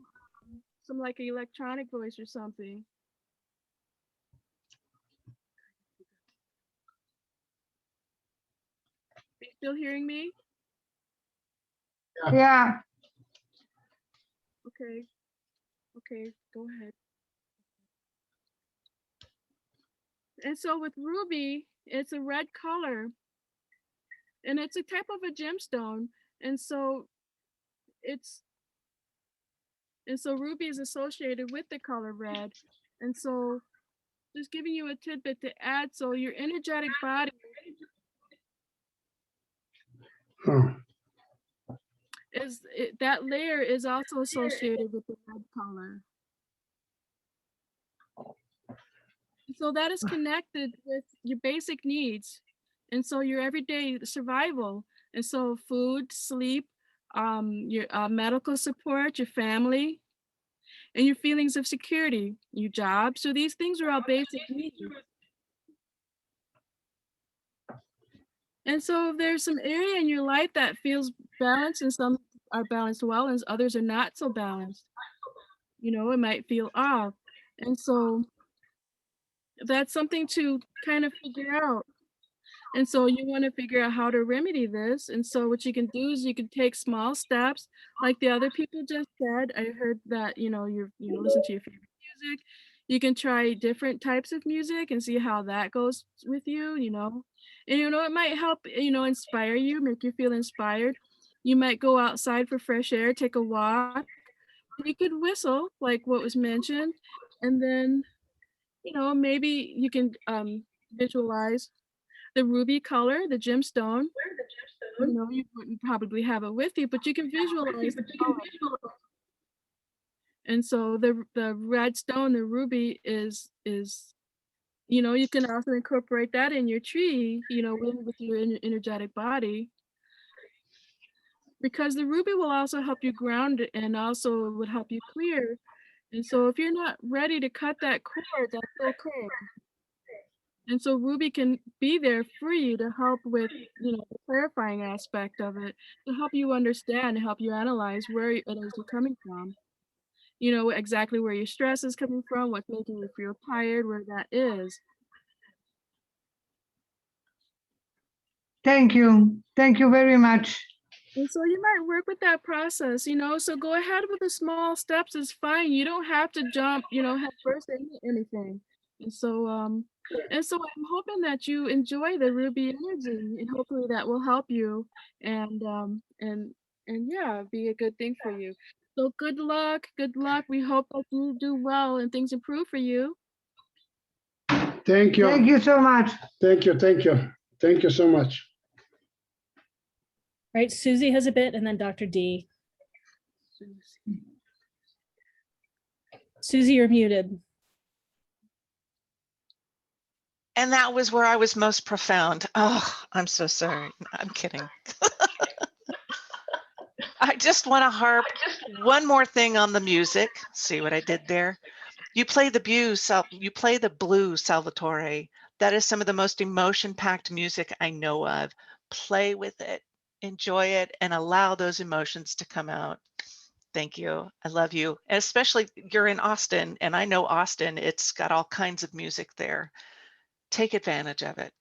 Some like an electronic voice or something. Are you still hearing me? Yeah. Okay, go ahead. And so with ruby, it's a red color, and it's a type of a gemstone. And so ruby is associated with the color red. And so just giving you a tidbit to add. So your energetic body that layer is also associated with the red color. So that is connected with your basic needs. And so your everyday survival. And so food, sleep, your medical support, your family, and your feelings of security, your job. So these things are all basic needs. And so if there's some area in your life that feels balanced, and some are balanced well, and others are not so balanced, it might feel off. And so that's something to kind of figure out. And so you want to figure out how to remedy this. And so what you can do is you can take small steps, like the other people just said. I heard that, you listen to your favorite music. You can try different types of music and see how that goes with you, And it might help, inspire you, make you feel inspired. You might go outside for fresh air, take a walk. You could whistle, like what was mentioned. And then, maybe you can visualize the ruby color, the gemstone. You wouldn't probably have it with you, but you can visualize the color. And so the red stone, the ruby is you can also incorporate that in your tree, with your energetic body. Because the ruby will also help you ground and also would help you clear. And so if you're not ready to cut that cord, that's okay. And so ruby can be there for you to help with, the clarifying aspect of it, to help you understand, to help you analyze where it is you're coming from. Exactly where your stress is coming from, what's making you feel tired, where that is. Thank you. Thank you very much. And so you might work with that process, so go ahead with the small steps. It's fine. You don't have to jump, head first into anything. And so And so I'm hoping that you enjoy the ruby energy, and hopefully that will help you and yeah, be a good thing for you. So good luck, good luck. We hope that you do well and things improve for you. Thank you. Thank you so much. Thank you. Thank you. Thank you so much. Right, Susie has a bit, and then Dr. D. Susie, you're muted. And that was where I was most profound. Oh, I'm so sorry. I'm kidding. I just want to harp one more thing on the music. See what I did there? You play the blue, Salvatore. That is some of the most emotion-packed music I know of. Play with it, enjoy it, and allow those emotions to come out. Thank you. I love you. And especially you're in Austin, and I know Austin, it's got all kinds of music there. Take advantage of it.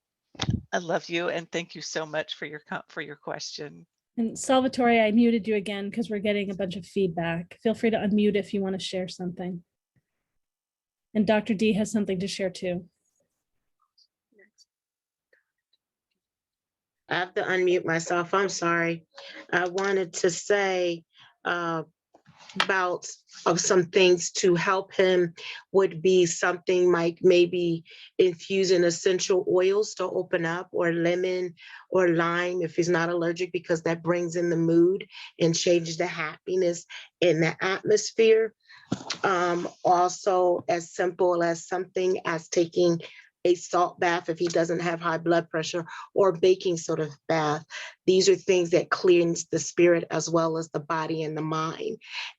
I love you, and thank you so much for your question. And Salvatore, I muted you again because we're getting a bunch of feedback. Feel free to unmute if you want to share something. And Dr. D has something to share too. I have to unmute myself. I'm sorry. I wanted to say about some things to help him would be something like maybe infusing essential oils to open up, or lemon or lime if he's not allergic, because that brings in the mood and changes the happiness in the atmosphere. Also, as simple as something as taking a salt bath if he doesn't have high blood pressure, or baking soda bath. These are things that cleanse the spirit as well as the body and the mind,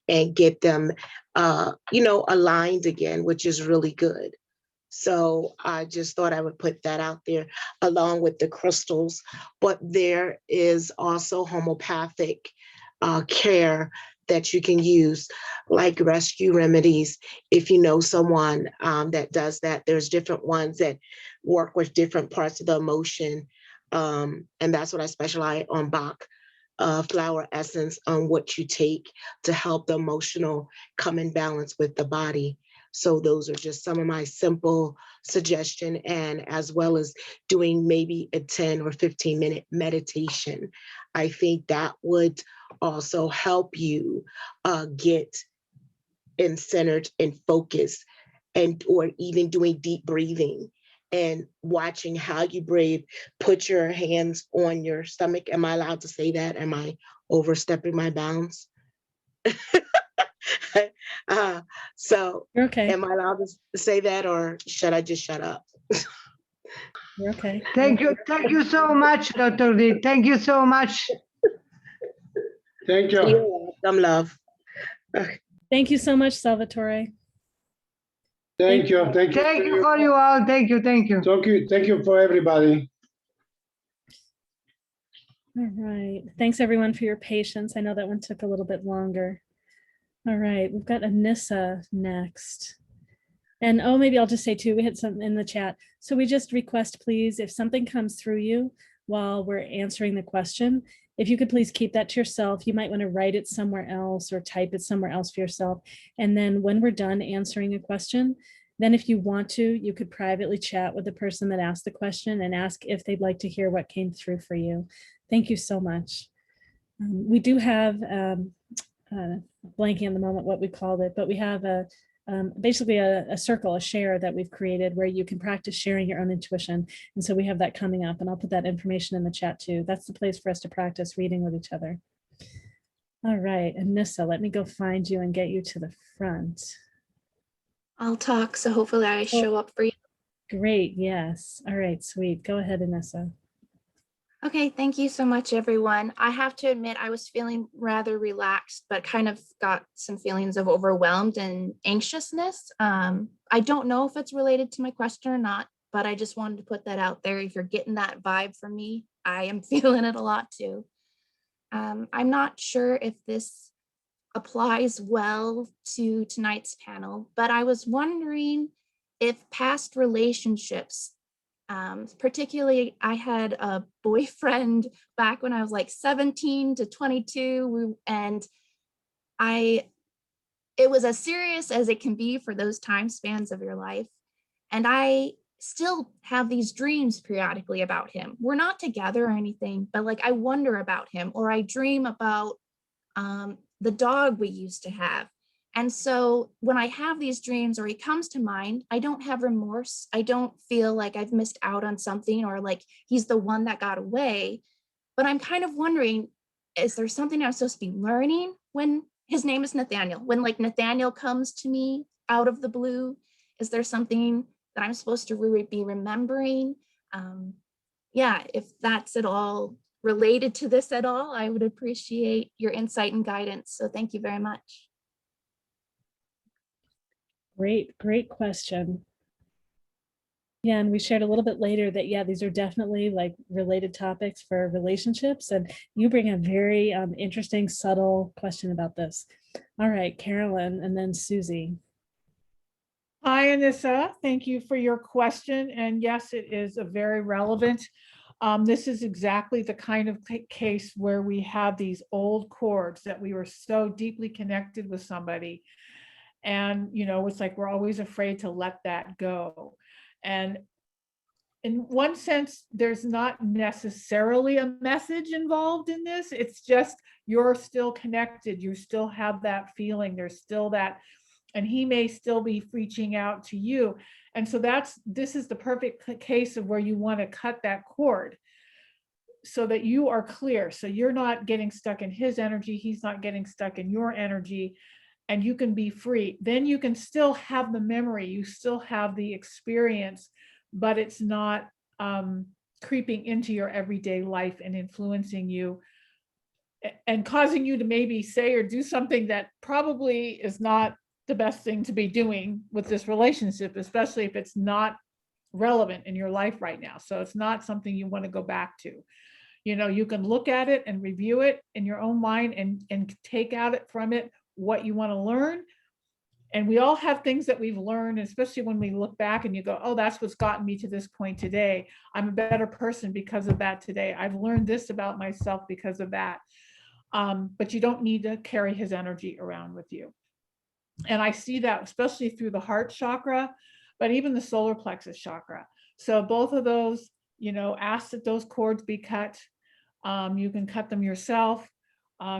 and get them, aligned again, which is really good. So I just thought I would put that out there along with the crystals. But there is also homeopathic care that you can use, like rescue remedies. If you know someone that does that, there's different ones that work with different parts of the emotion. And that's what I specialize on, Bach flower essence, on what you take to help the emotional come in balance with the body. So those are just some of my simple suggestion, and as well as doing maybe a 10 or 15-minute meditation. I think that would also help you get in centered and focused, and or even doing deep breathing and watching how you breathe. Put your hands on your stomach. Am I allowed to say that? Am I overstepping my bounds? So You're okay. am I allowed to say that, or should I just shut up? You're okay. Thank you so much, Dr. D. Thank you so much. Thank You're you. welcome, love. Thank you so much, Salvatore. Thank you. Thank you. Thank you for you all. Thank you. Thank you. Thank you. Thank you for everybody. All right. Thanks everyone for your patience. I know that one took a little bit longer. All right, we've got Anissa next. And maybe I'll just say too, we had something in the chat. So we just request, please, if something comes through you while we're answering the question, if you could please keep that to yourself. You might want to write it somewhere else or type it somewhere else for yourself. And then when we're done answering a question, then if you want to, you could privately chat with the person that asked the question and ask if they'd like to hear what came through for you. Thank you so much. We do have, blanking on the moment what we called it, but we have basically a circle, a share that we've created where you can practice sharing your own intuition. And so we have that coming up, and I'll put that information in the chat too. That's the place for us to practice reading with each other. All right, Anissa, let me go find you and get you to the front. I'll talk, so hopefully I show up for you. Great, yes. All right, sweet. Go ahead, Anissa. Okay, thank you so much, everyone. I have to admit I was feeling rather relaxed, but kind of got some feelings of overwhelmed and anxiousness. I don't know if it's related to my question or not, but I just wanted to put that out there. If you're getting that vibe from me, I am feeling it a lot too. I'm not sure if this applies well to tonight's panel, but I was wondering if past relationships, particularly I had a boyfriend back when I was like 17 to 22, and it was as serious as it can be for those time spans of your life. And I still have these dreams periodically about him. We're not together or anything, but like I wonder about him, or I dream about the dog we used to have. And so when I have these dreams or he comes to mind, I don't have remorse. I don't feel like I've missed out on something or like he's the one that got away. But I'm kind of wondering, is there something I'm supposed to be learning when his name is Nathaniel? When like Nathaniel comes to me out of the blue, is there something that I'm supposed to be remembering? Yeah, if that's at all related to this at all, I would appreciate your insight and guidance. So thank you very much. Great question. Yeah, and we shared a little bit later that, yeah, these are definitely like related topics for relationships. And you bring a very interesting, subtle question about this. All right, Carolyn, and then Susy. Hi, Anissa. Thank you for your question. And yes, it is a very relevant. This is exactly the kind of case where we have these old cords that we were so deeply connected with somebody. And, you know, it's like we're always afraid to let that go. And in one sense, there's not necessarily a message involved in this. It's just you're still connected. You still have that feeling. There's still that, and he may still be reaching out to you. And so this is the perfect case of where you want to cut that cord so that you are clear. So you're not getting stuck in his energy. He's not getting stuck in your energy, and you can be free. Then you can still have the memory. You still have the experience, but it's not creeping into your everyday life and influencing you and causing you to maybe say or do something that probably is not the best thing to be doing with this relationship, especially if it's not relevant in your life right now. So it's not something you want to go back to. You know, you can look at it and review it in your own mind and take out it from it what you want to learn. And we all have things that we've learned, especially when we look back and you go, oh, that's what's gotten me to this point today. I'm a better person because of that today. I've learned this about myself because of that. But you don't need to carry his energy around with you. And I see that especially through the heart chakra, but even the solar plexus chakra. So both of those, you know, ask that those cords be cut. You can cut them yourself,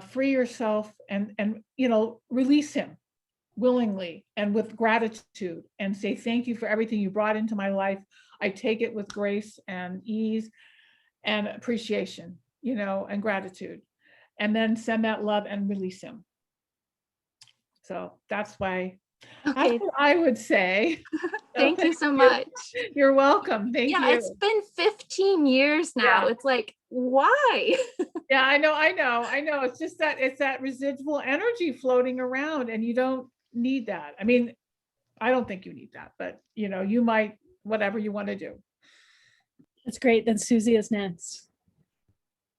free yourself, and you know, release him willingly and with gratitude and say, thank you for everything you brought into my life. I take it with grace and ease and appreciation, you know, and gratitude. And then send that love and release him. So that's why, Okay. that's what I would say. Thank you so much. You're welcome. Thank you. It's been 15 years now. Yeah. It's like, why? Yeah, I know. It's just that it's that residual energy floating around, and you don't need that. I mean, I don't think you need that, but you know, you might, whatever you want to do. That's great. Then Susy is next.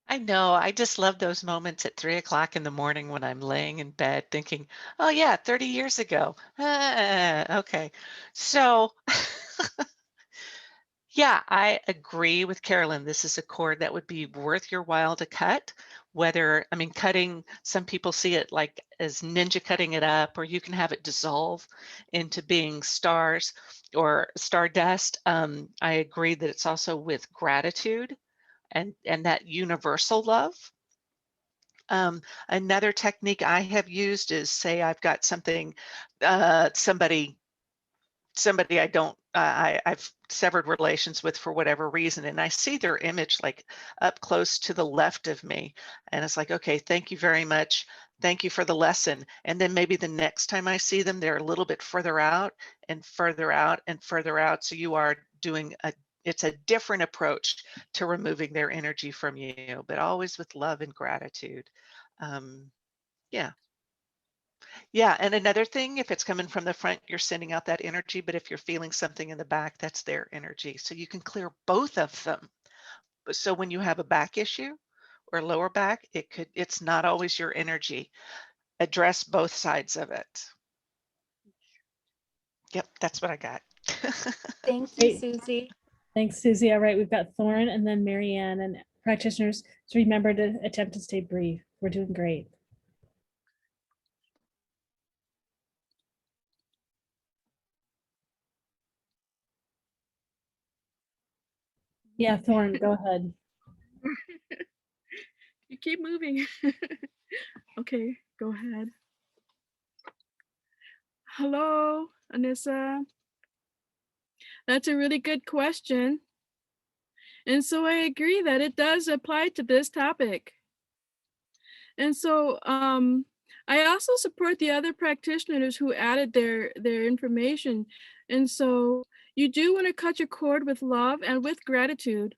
I know. I just love those moments at 3 o'clock in the morning when I'm laying in bed thinking, oh yeah, 30 years ago. Okay. So yeah, I agree with Carolyn. This is a cord that would be worth your while to cut. Whether, I mean, cutting, some people see it like as ninja cutting it up, or you can have it dissolve into being stars or stardust. I agree that it's also with gratitude and that universal love. Another technique I have used is, say I've got something, somebody I don't, I've severed relations with for whatever reason, and I see their image like up close to the left of me, and it's like, okay, thank you very much. Thank you for the lesson. And then maybe the next time I see them, they're a little bit further out and further out and further out. So you are doing it's a different approach to removing their energy from you, but always with love and gratitude. Yeah. Yeah, and another thing, if it's coming from the front, you're sending out that energy, but if you're feeling something in the back, that's their energy. So you can clear both of them. So when you have a back issue or lower back, it's not always your energy. Address both sides of it. Yep, that's what I got. Thank you, Great. Susy. Thanks, Susy. All right, we've got Thorne and then Marianne, and practitioners, so remember to attempt to stay brief. We're doing great. Yeah, Thorne, go ahead. You keep moving. Okay, go ahead. Hello, Anissa. That's a really good question. And so I agree that it does apply to this topic. And so I also support the other practitioners who added their information. And so you do want to cut your cord with love and with gratitude.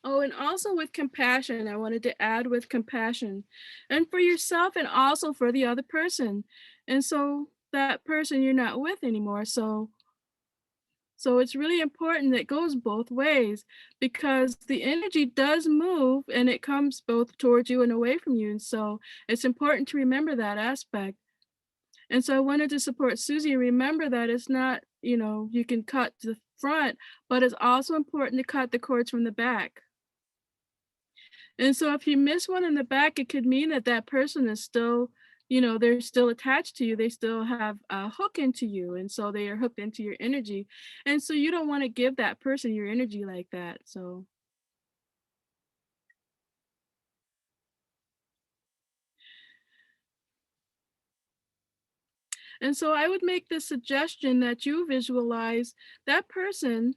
Oh, and also with compassion. I wanted to add with compassion, and for yourself and also for the other person. And so that person you're not with anymore. So it's really important that it goes both ways, because the energy does move and it comes both towards you and away from you. And so it's important to remember that aspect. And so I wanted to support Susy. Remember that it's not, you can cut the front, but it's also important to cut the cords from the back. And so if you miss one in the back, it could mean that that person is still, they're still attached to you. They still have a hook into you. And so they are hooked into your energy. And so you don't want to give that person your energy like that. So. And so I would make the suggestion that you visualize that person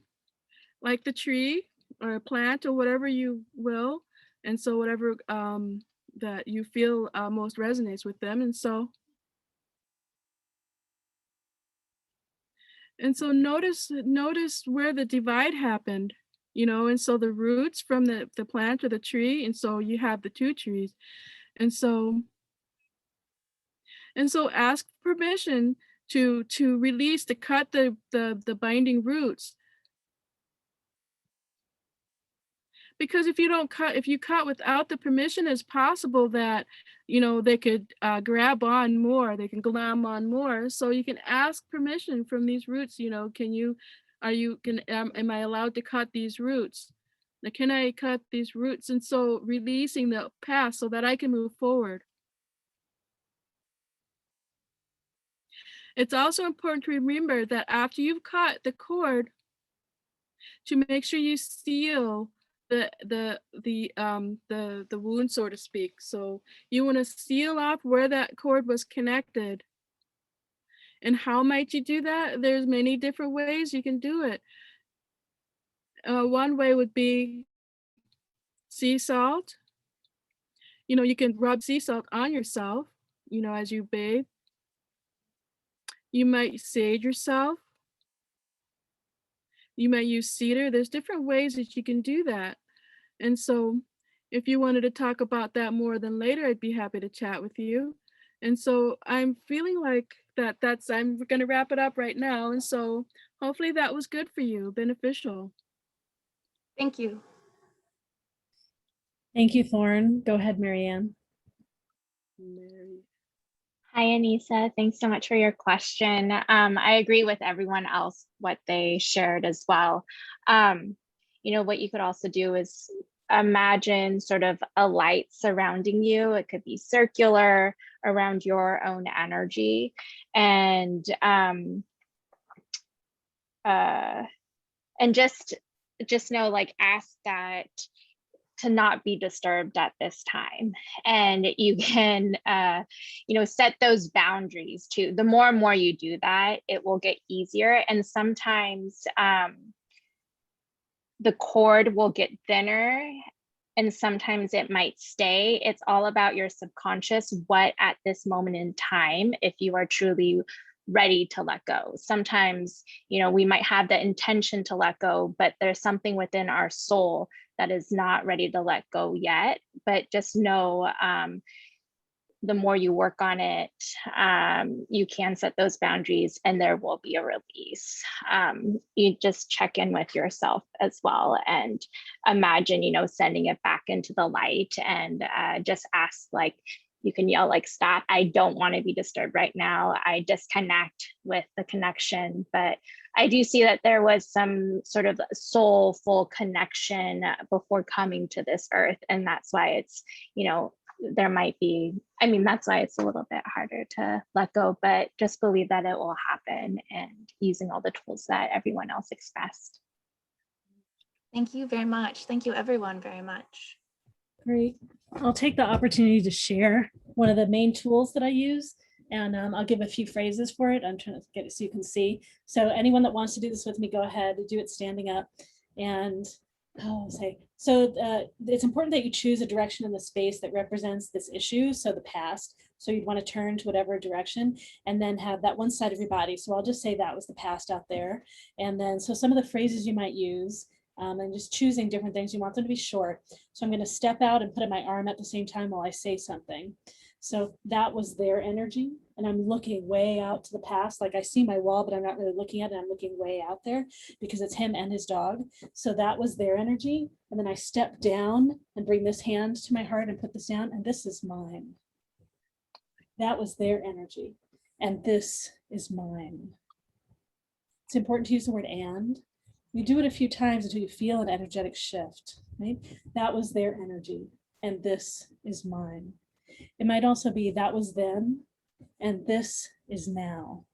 like the tree or a plant or whatever you will. And so whatever that you feel most resonates with them. And so notice where the divide happened, and so the roots from the plant or the tree, and so you have the two trees. And so ask permission to release, to cut the binding roots. Because if you cut without the permission, it's possible that, they could grab on more, they can glom on more. So you can ask permission from these roots, am I allowed to cut these roots? Now, can I cut these roots? And so releasing the past so that I can move forward. It's also important to remember that after you've cut the cord, to make sure you seal the wound, so to speak. So you want to seal off where that cord was connected. And how might you do that? There's many different ways you can do it. One way would be sea salt. You can rub sea salt on yourself, as you bathe. You might sage yourself. You might use cedar. There's different ways that you can do that. And so if you wanted to talk about that more than later, I'd be happy to chat with you. And so I'm feeling like I'm going to wrap it up right now. And so hopefully that was good for you, beneficial. Thank you. Thank you, Thorne. Go ahead, Marianne. Hi, Anissa. Thanks so much for your question. I agree with everyone else, what they shared as well. What you could also do is imagine sort of a light surrounding you. It could be circular around your own energy. And just know, like, ask that to not be disturbed at this time. And you can, set those boundaries too. The more and more you do that, it will get easier. And sometimes the cord will get thinner and sometimes it might stay. It's all about your subconscious, what at this moment in time, if you are truly ready to let go. Sometimes, we might have the intention to let go, but there's something within our soul that is not ready to let go yet. But just know, the more you work on it, you can set those boundaries and there will be a release. You just check in with yourself as well and imagine, sending it back into the light, and just ask, like, you can yell, like, stop, I don't want to be disturbed right now. I disconnect with the connection. But I do see that there was some sort of soulful connection before coming to this earth. And that's why it's, there might be, I mean, that's why it's a little bit harder to let go, but just believe that it will happen and using all the tools that everyone else expressed. Thank you very much. Thank you everyone very much. Great. I'll take the opportunity to share one of the main tools that I use, and I'll give a few phrases for it. I'm trying to get it so you can see. So anyone that wants to do this with me, go ahead, do it standing up. And it's important that you choose a direction in the space that represents this issue, so the past. So you'd want to turn to whatever direction and then have that one side of your body. So I'll just say that was the past out there. And then, so some of the phrases you might use, and just choosing different things, you want them to be short. So I'm going to step out and put my arm at the same time while I say something. So that was their energy. And I'm looking way out to the past. Like I see my wall, but I'm not really looking at it. I'm looking way out there because it's him and his dog. So that was their energy. And then I step down and bring this hand to my heart and put this down. And this is mine. That was their energy. And this is mine. It's important to use the word and. You do it a few times until you feel an energetic shift, right? That was their energy. And this is mine. It might also be that was then, and this is now.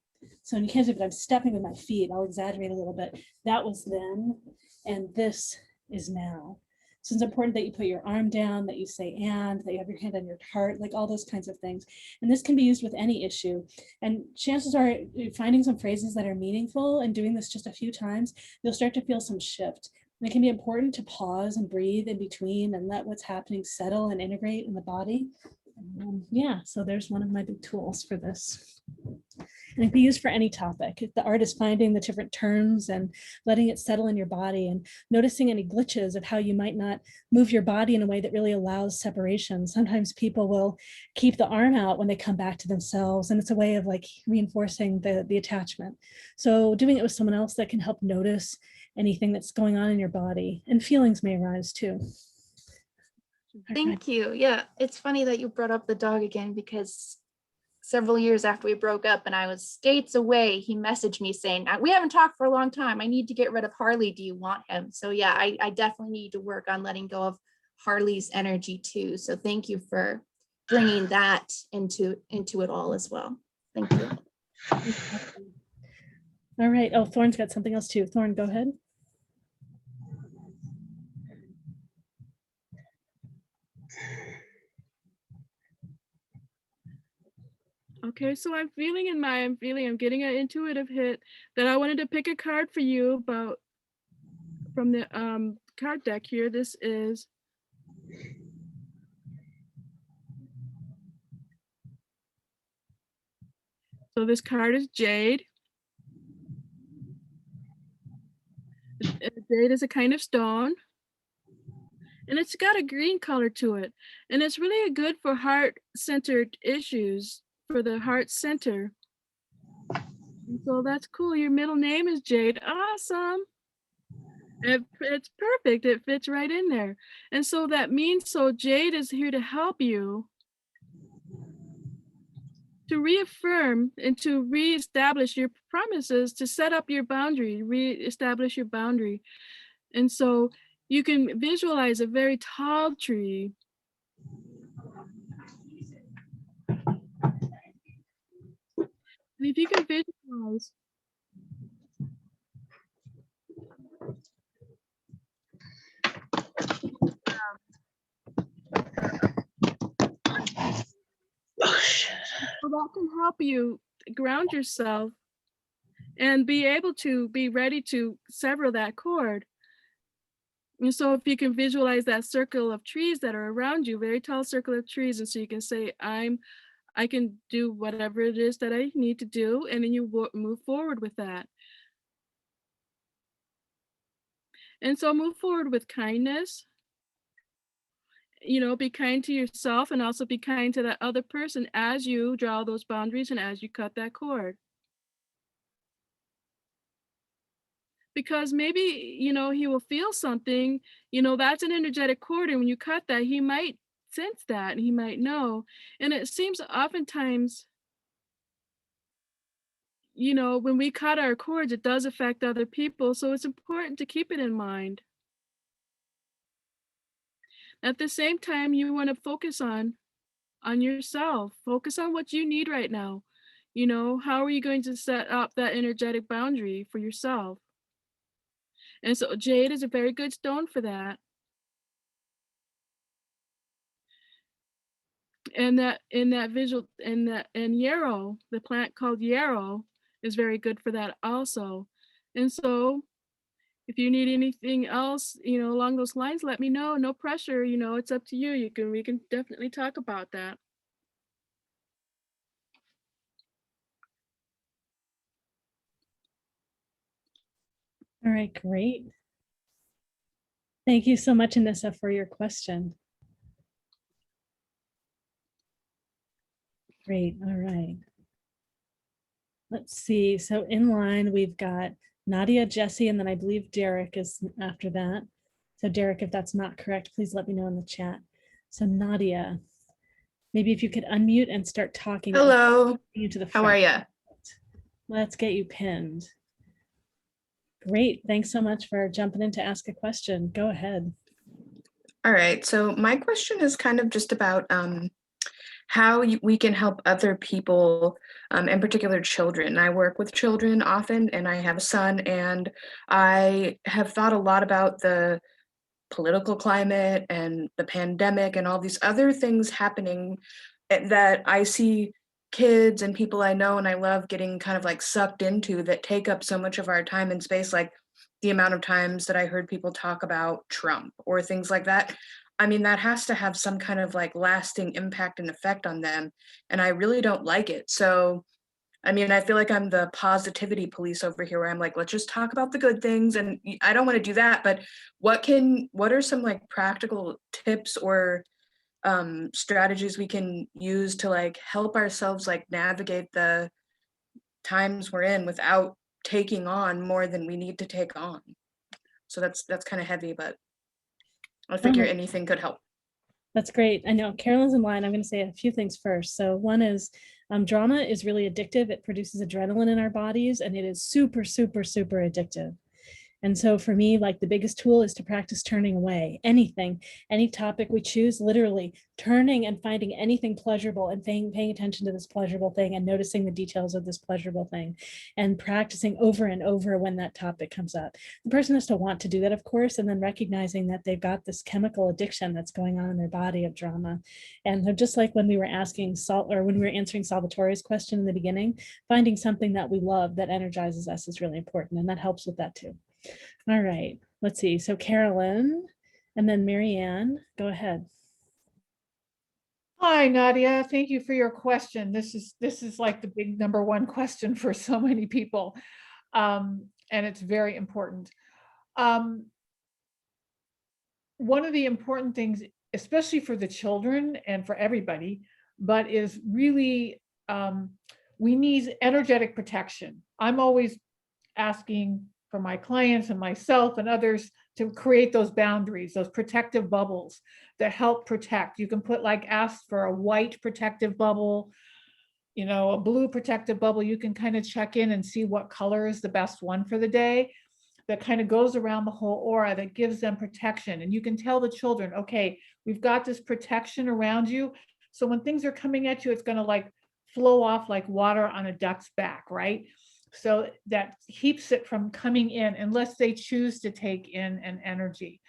So you can't do it, but I'm stepping with my feet. I'll exaggerate a little bit. That was then, and this is now. So it's important that you put your arm down, that you say and, that you have your hand on your heart, like all those kinds of things. And this can be used with any issue. And chances are, finding some phrases that are meaningful and doing this just a few times, you'll start to feel some shift. And it can be important to pause and breathe in between and let what's happening settle and integrate in the body. Yeah, so there's one of my big tools for this. And it can be used for any topic. The art is finding the different terms and letting it settle in your body and noticing any glitches of how you might not move your body in a way that really allows separation. Sometimes people will keep the arm out when they come back to themselves, and it's a way of like reinforcing the attachment. So doing it with someone else that can help notice anything that's going on in your body, and feelings may arise too. Thank you. Yeah, it's funny that you brought up the dog again, because several years after we broke up and I was states away, he messaged me saying, we haven't talked for a long time. I need to get rid of Harley. Do you want him? So yeah, I definitely need to work on letting go of Harley's energy too. So thank you for bringing that into it all as well. Thank you. All right. Oh, Thorne's got something else too. Thorne, go ahead. Okay, so I'm getting an intuitive hit that I wanted to pick a card for you about from the card deck here. This is so this card is Jade. Jade is a kind of stone, and it's got a green color to it, and it's really good for heart-centered issues, for the heart center. And so that's cool. Your middle name is Jade. Awesome. It's perfect. It fits right in there. And so that means, so Jade is here to help you to reaffirm and to reestablish your promises, to set up your boundary, reestablish your boundary. And so you can visualize a very tall tree. And if you can visualize so that can help you ground yourself and be able to be ready to sever that cord. And so if you can visualize that circle of trees that are around you, very tall circle of trees, and so you can say, I can do whatever it is that I need to do, and then you move forward with that. And so move forward with kindness. You know, be kind to yourself and also be kind to that other person as you draw those boundaries and as you cut that cord. Because maybe, you know, he will feel something, you know, that's an energetic cord. And when you cut that, he might sense that and he might know. And it seems oftentimes, you know, when we cut our cords, it does affect other people. So it's important to keep it in mind. At the same time, you want to focus on on yourself. Focus on what you need right now. You know, how are you going to set up that energetic boundary for yourself? And so jade is a very good stone for that. And that in that visual and yarrow, the plant called yarrow is very good for that also. And so if you need anything else, you know, along those lines, let me know. No pressure, you know, it's up to you. We can definitely talk about that. All right, great. Thank you so much, Anissa, for your question. Great, all right. Let's see, so in line, we've got Nadia, Jesse, and then I believe Derek is after that. So Derek, if that's not correct, please let me know in the chat. So Nadia, maybe if you could unmute and start talking. Hello, You to the how front. are you? Let's get you pinned. Great, thanks so much for jumping in to ask a question. Go ahead. All right, so my question is kind of just about how we can help other people, in particular children. I work with children often, and I have a son, and I have thought a lot about the political climate and the pandemic and all these other things happening that I see kids and people I know and I love getting kind of like sucked into that take up so much of our time and space, like the amount of times that I heard people talk about Trump or things like that. I mean, that has to have some kind of like lasting impact and effect on them. And I really don't like it. So, I mean, I feel like I'm the positivity police over here where I'm like, let's just talk about the good things. And I don't want to do that, but what are some like practical tips or strategies we can use to like help ourselves like navigate the times we're in without taking on more than we need to take on? So that's kind of heavy, but I figure anything could help. That's great. I know Carolyn's in line. I'm going to say a few things first. So one is drama is really addictive. It produces adrenaline in our bodies, and it is super, super, super addictive. And so for me, like the biggest tool is to practice turning away anything, any topic we choose, literally turning and finding anything pleasurable and paying attention to this pleasurable thing and noticing the details of this pleasurable thing and practicing over and over when that topic comes up. The person has to want to do that, of course, and then recognizing that they've got this chemical addiction that's going on in their body of drama. And just like when we were answering Salvatore's question in the beginning, finding something that we love that energizes us is really important, and that helps with that too. All right, let's see. So Carolyn and then Marianne, go ahead. Hi, Nadia. Thank you for your question. This is like the big number one question for so many people. And it's very important. One of the important things, especially for the children and for everybody, but is really, we need energetic protection. I'm always asking for my clients and myself and others to create those boundaries, those protective bubbles that help protect. You can ask for a white protective bubble, you know, a blue protective bubble. You can kind of check in and see what color is the best one for the day that kind of goes around the whole aura that gives them protection. And you can tell the children, okay, we've got this protection around you. So when things are coming at you, it's going to like flow off like water on a duck's back, right? So that keeps it from coming in unless they choose to take in an energy.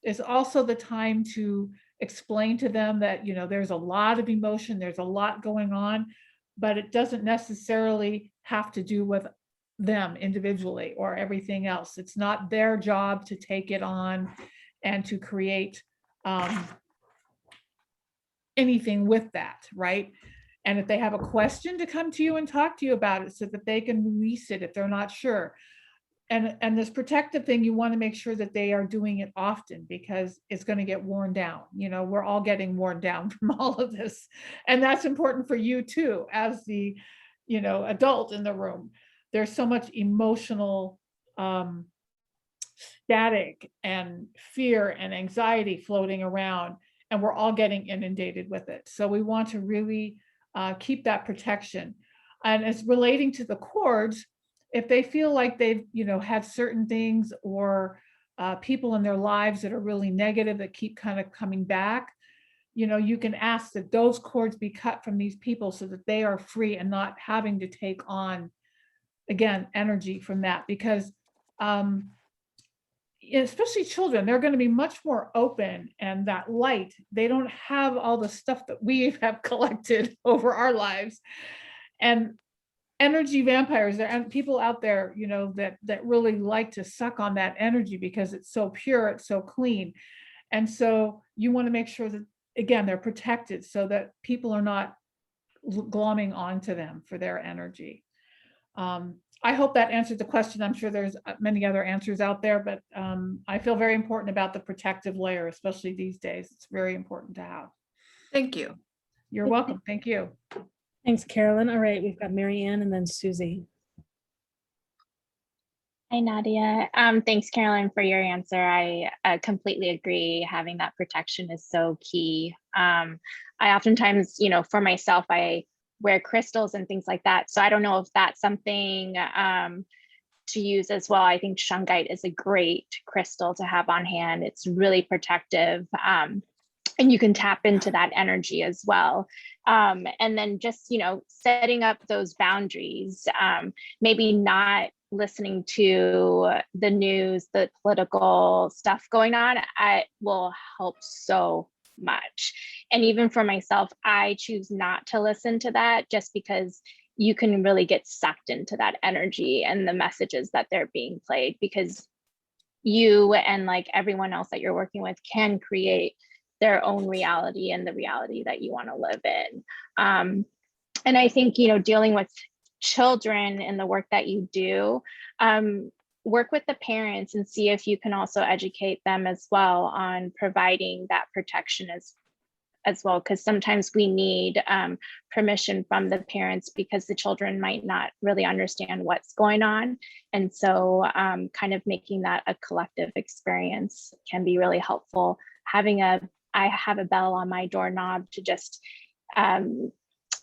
It's also the time to explain to them that, you know, there's a lot of emotion, there's a lot going on, but it doesn't necessarily have to do with them individually or everything else. It's not their job to take it on and to create anything with that, right? And if they have a question, to come to you and talk to you about it so that they can release it if they're not sure. And this protective thing, you want to make sure that they are doing it often because it's going to get worn down. You know, we're all getting worn down from all of this. And that's important for you too, as the, you know, adult in the room. There's so much emotional static and fear and anxiety floating around, and we're all getting inundated with it. So we want to really keep that protection. And it's relating to the cords, if they feel like they've, you know, had certain things or people in their lives that are really negative that keep kind of coming back, you can ask that those cords be cut from these people so that they are free and not having to take on, again, energy from that, because especially children, they're going to be much more open, and that light, they don't have all the stuff that we have collected over our lives. And energy vampires, there are people out there, that really like to suck on that energy because it's so pure, it's so clean. And so you want to make sure that, again, they're protected so that people are not glomming onto them for their energy. I hope that answered the question. I'm sure there's many other answers out there, but I feel very important about the protective layer, especially these days. It's very important to have. Thank you. You're welcome. Thank you. Thanks, Carolyn. All right, we've got Mary Ann and then Susy. Hi, Nadia. Thanks, Carolyn, for your answer. I completely agree. Having that protection is so key. I oftentimes, for myself, I wear crystals and things like that. So I don't know if that's something to use as well. I think shungite is a great crystal to have on hand. It's really protective. And you can tap into that energy as well. And then just, setting up those boundaries, maybe not listening to the news, the political stuff going on, will help so much. And even for myself, I choose not to listen to that, just because you can really get sucked into that energy and the messages that they're being played, because you and like everyone else that you're working with can create their own reality and the reality that you want to live in. And I think, dealing with children and the work that you do, work with the parents and see if you can also educate them as well on providing that protection as well, because sometimes we need permission from the parents, because the children might not really understand what's going on. And so kind of making that a collective experience can be really helpful. I have a bell on my doorknob to just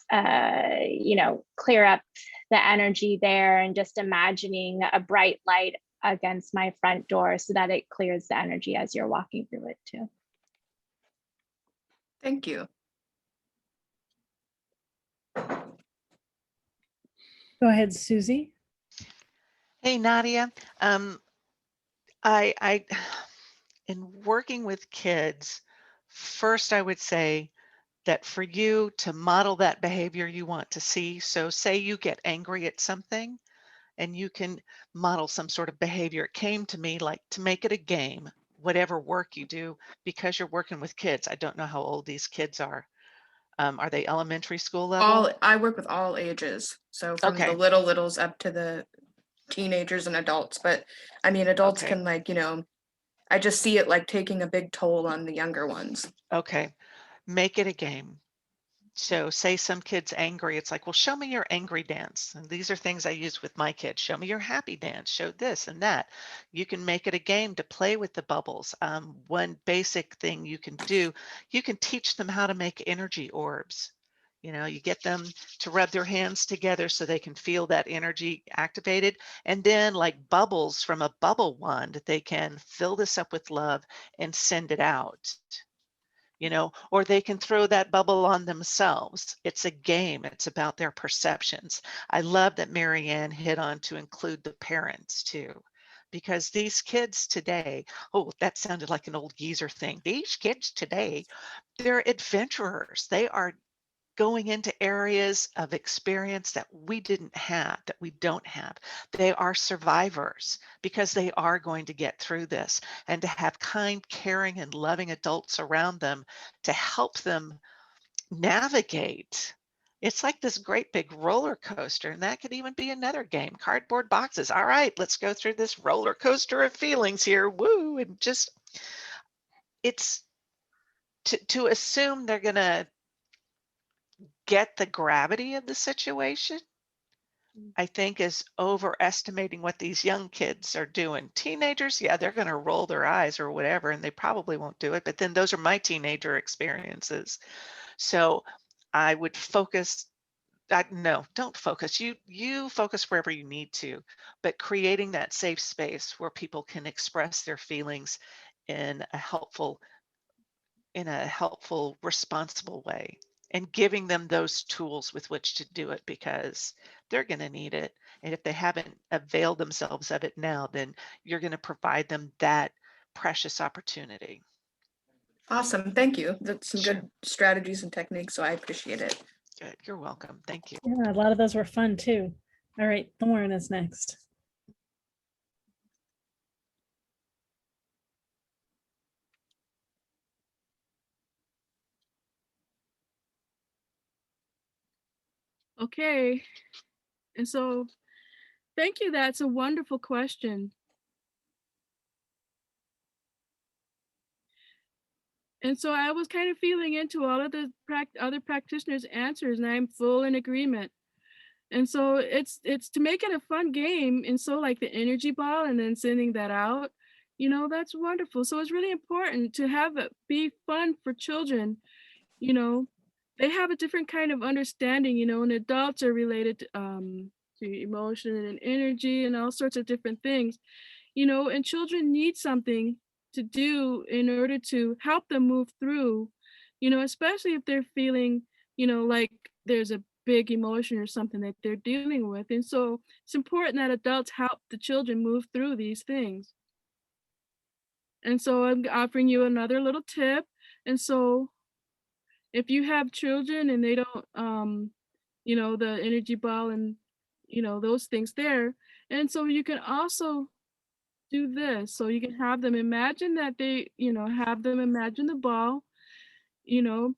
clear up the energy there, and just imagining a bright light against my front door so that it clears the energy as you're walking through it too. Thank you. Go ahead, Susy. Hey, Nadia. I in working with kids, first I would say that for you to model that behavior you want to see. So say you get angry at something and you can model some sort of behavior. It came to me like to make it a game, whatever work you do, because you're working with kids. I don't know how old these kids are. Are they elementary school level? I work with all ages. So from the littles up to the teenagers and adults. But I mean, adults can I just see it like taking a big toll on the younger ones. Okay. Make it a game. So say some kid's angry, it's like, well, show me your angry dance. And these are things I use with my kids. Show me your happy dance, show this and that. You can make it a game to play with the bubbles. One basic thing you can do, you can teach them how to make energy orbs. You get them to rub their hands together so they can feel that energy activated. And then like bubbles from a bubble wand, they can fill this up with love and send it out. Or they can throw that bubble on themselves. It's a game. It's about their perceptions. I love that Mary Ann hit on to include the parents too, because these kids today, that sounded like an old geezer thing. These kids today, they're adventurers. They are going into areas of experience that we didn't have, that we don't have. They are survivors because they are going to get through this, and to have kind, caring, and loving adults around them to help them navigate. It's like this great big roller coaster, and that could even be another game. Cardboard boxes. All right, let's go through this roller coaster of feelings here. Woo! And just, it's to assume they're going to get the gravity of the situation, I think, is overestimating what these young kids are doing. Teenagers, yeah, they're going to roll their eyes or whatever, and they probably won't do it. But then those are my teenager experiences. So I would focus. No, don't focus. You focus wherever you need to, but creating that safe space where people can express their feelings in a helpful in a helpful, responsible way, and giving them those tools with which to do it, because they're going to need it. And if they haven't availed themselves of it now, then you're going to provide them that precious opportunity. Awesome. Thank you. That's some Sure. good strategies and techniques, so I appreciate it. Good. You're welcome. Thank you. Yeah, a lot of those were fun too. All right, Thorne is next. Okay. And so thank you. That's a wonderful question. And so I was kind of feeling into all of the other practitioners' answers, and I'm full in agreement. And so it's to make it a fun game. And so like the energy ball and then sending that out, you know, that's wonderful. So it's really important to have it be fun for children. You know, they have a different kind of understanding, you know, and adults are related to emotion and energy and all sorts of different things, you know, and children need something to do in order to help them move through, you know, especially if they're feeling, you know, like there's a big emotion or something that they're dealing with. And so it's important that adults help the children move through these things. And so I'm offering you another little tip. And so if you have children and they don't, you know, the energy ball and, you know, those things there. And so you can also do this. So you can have them imagine that they, you know, have them imagine the ball, you know,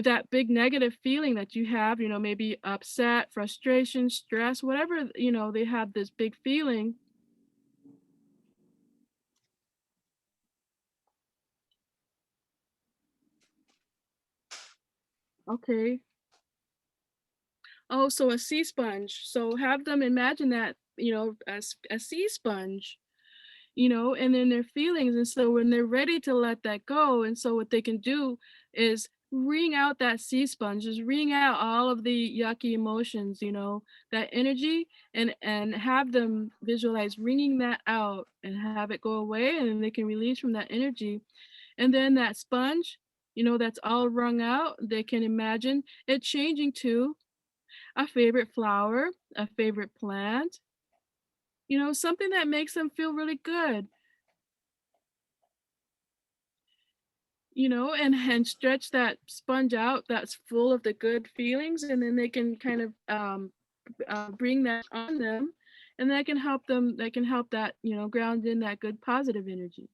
that big negative feeling that you have, you know, maybe upset, frustration, stress, whatever, you know, they have this big feeling. Okay. Oh, so a sea sponge. So have them imagine that, you know, as a sea sponge, you know, and then their feelings. And so when they're ready to let that go, and so what they can do is wring out that sea sponge, just wring out all of the yucky emotions, you know, that energy, and have them visualize wringing that out and have it go away, and then they can release from that energy. And then that sponge, you know, that's all wrung out, they can imagine it changing to a favorite flower, a favorite plant, you know, something that makes them feel really good, you know, and stretch that sponge out that's full of the good feelings, and then they can kind of bring that on them, and that can help them, that can help that, you know, ground in that good positive energy.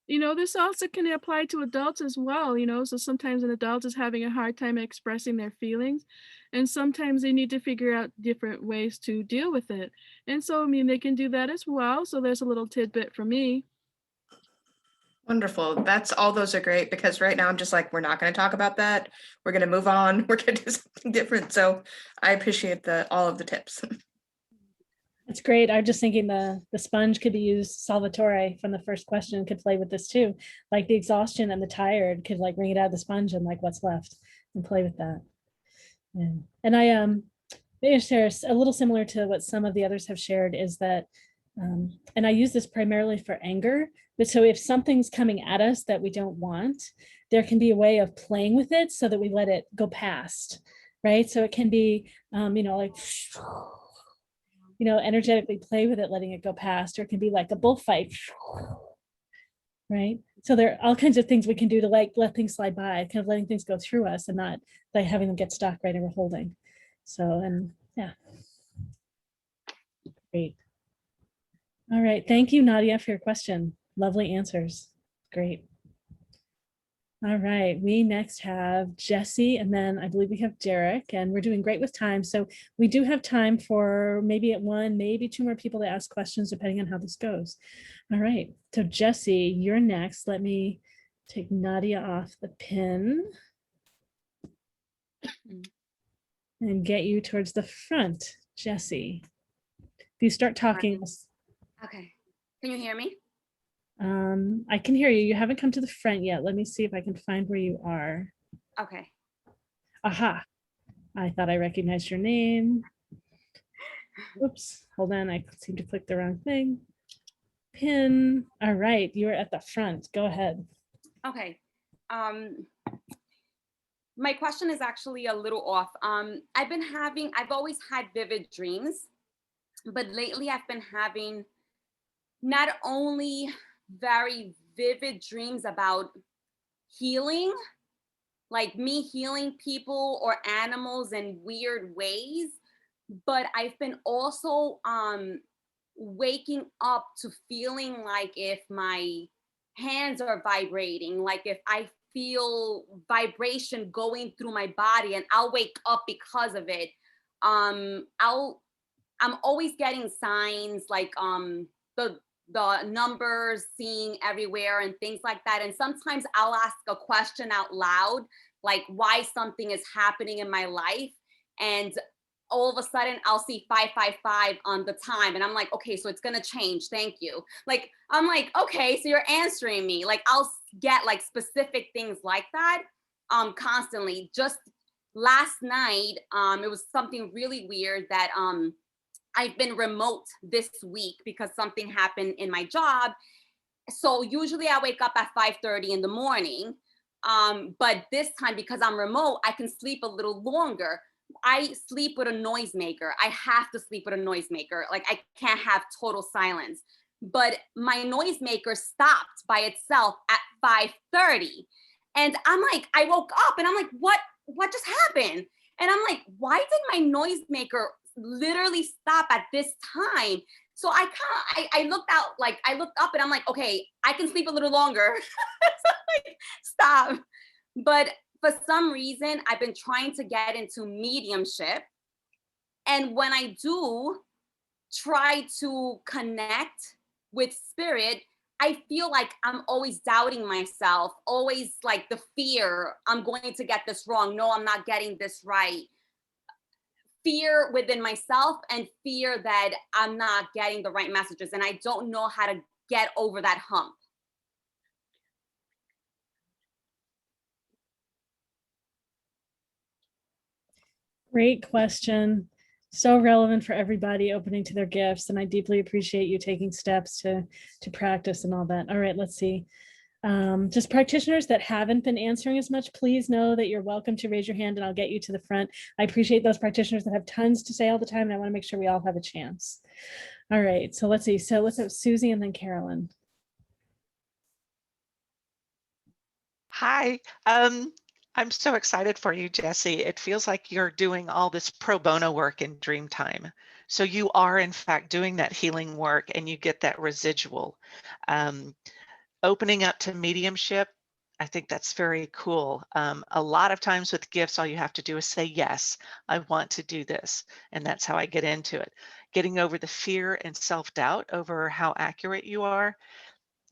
You know, this also can apply to adults as well, you know, so sometimes an adult is having a hard time expressing their feelings, and sometimes they need to figure out different ways to deal with it. And so, I mean, they can do that as well. So there's a little tidbit for me. Wonderful. That's all those are great, because right now I'm just like, we're not going to talk about that. We're going to move on. We're going to do something different. So I appreciate all of the tips. It's great. I'm just thinking the sponge could be used. Salvatore from the first question could play with this too. Like the exhaustion and the tired could like wring it out of the sponge and like what's left and play with that. And I maybe share a little similar to what some of the others have shared is that, and I use this primarily for anger, but so if something's coming at us that we don't want, there can be a way of playing with it so that we let it go past, right? So it can be, you know, like, you know, energetically play with it, letting it go past, or it can be like a bullfight, right? So there are all kinds of things we can do to like let things slide by, kind of letting things go through us and not like having them get stuck right and we're holding. So, and yeah. Great. All right. Thank you, Nadia, for your question. Lovely answers. Great. All right, we next have Jesse, and then I believe we have Derek, and we're doing great with time. So we do have time for maybe at one, maybe two more people to ask questions, depending on how this goes. All right, so Jesse, you're next. Let me take Nadia off the pin and get you towards the front. Jesse, if you start talking. Okay, can you hear me? I can hear you. You haven't come to the front yet. Let me see if I can find where you are. Okay. Aha. I thought I recognized your name. Oops, hold on. I seem to click the wrong thing. Pin. All right, you're at the front. Go ahead. Okay. My question is actually a little off. I've always had vivid dreams, but lately I've been having not only very vivid dreams about healing, like me healing people or animals in weird ways, but I've been also waking up to feeling like if my hands are vibrating, like if I feel vibration going through my body, and I'll wake up because of it. I'm always getting signs like the numbers seeing everywhere and things like that. And sometimes I'll ask a question out loud, like why something is happening in my life. And all of a sudden I'll see 555 on the time. And I'm like, okay, so it's gonna change. Thank you. Like, I'm like, okay, so you're answering me. Like I'll get like specific things like that constantly. Just last night, it was something really weird that I've been remote this week because something happened in my job. So usually I wake up at 5:30 in the morning. But this time, because I'm remote, I can sleep a little longer. I sleep with a noisemaker. I have to sleep with a noisemaker. Like I can't have total silence. But my noisemaker stopped by itself at 5:30. And I'm like, I woke up and I'm like, what just happened? And I'm like, why did my noisemaker literally stop at this time? So I looked out, like I looked up and I'm like, okay, I can sleep a little longer. So like, stop. But for some reason, I've been trying to get into mediumship. And when I do try to connect with spirit, I feel like I'm always doubting myself, always like the fear, I'm going to get this wrong. No, I'm not getting this right. Fear within myself and fear that I'm not getting the right messages. And I don't know how to get over that hump. Great question. So relevant for everybody opening to their gifts. And I deeply appreciate you taking steps to practice and all that. All right, let's see. Just practitioners that haven't been answering as much, please know that you're welcome to raise your hand and I'll get you to the front. I appreciate those practitioners that have tons to say all the time, and I want to make sure we all have a chance. All right, so let's see. So let's have Susie and then Carolyn. Hi. I'm so excited for you, Jessie. It feels like you're doing all this pro bono work in dream time. So you are, in fact, doing that healing work and you get that residual. Opening up to mediumship, I think that's very cool. A lot of times with gifts, all you have to do is say, yes, I want to do this. And that's how I get into it. Getting over the fear and self-doubt over how accurate you are.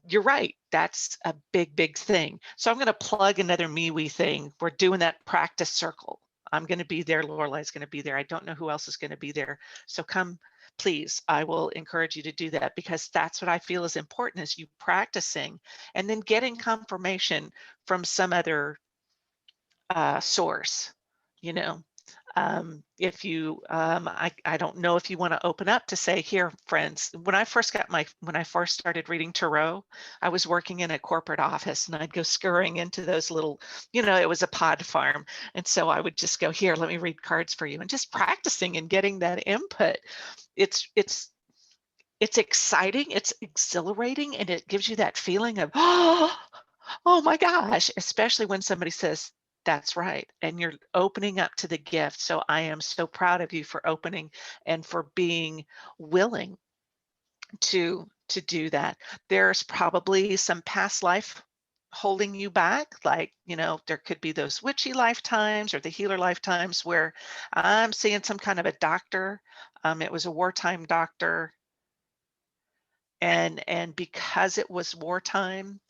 You're right. That's a big, big thing. So I'm going to plug another MeWe thing. We're doing that practice circle. I'm going to be there. Lorelai's going to be there. I don't know who else is going to be there. So come, please. I will encourage you to do that, because that's what I feel is important, is you practicing and then getting confirmation from some other source, you know. If you, I don't know if you want to open up to say, here, friends, when I first started reading tarot, I was working in a corporate office and I'd go scurrying into those little, you know, it was a pod farm. And so I would just go, here, let me read cards for you, and just practicing and getting that input. It's exciting, it's exhilarating, and it gives you that feeling of, oh my gosh, especially when somebody says, that's right, and you're opening up to the gift. So I am so proud of you for opening and for being willing to do that. There's probably some past life holding you back, like, you know, there could be those witchy lifetimes or the healer lifetimes where I'm seeing some kind of a doctor. It was a wartime doctor, and because it was wartime,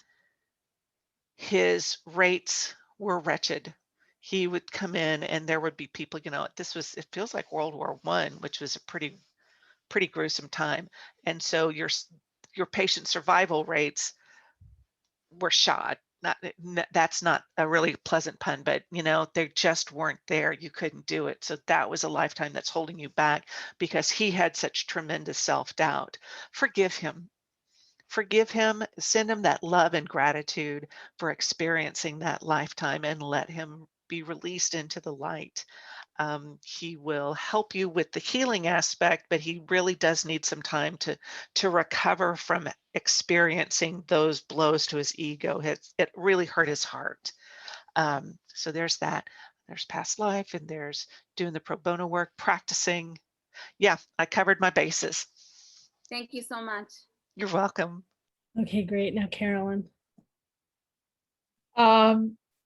his rates were wretched. He would come in and there would be people, you know, it feels like World War I, which was a pretty gruesome time. And so your patient survival rates were shot. That's not a really pleasant pun, but you know, they just weren't there. You couldn't do it. So that was a lifetime that's holding you back, because he had such tremendous self-doubt. Forgive him. forgive him, send him that love and gratitude for experiencing that lifetime, and let him be released into the light. He will help you with the healing aspect, but he really does need some time to recover from experiencing those blows to his ego. It really hurt his heart. So there's that. There's past life, and there's doing the pro bono work, practicing. Yeah, I covered my bases. Thank you so much. You're welcome. Okay, great. Now, Carolyn.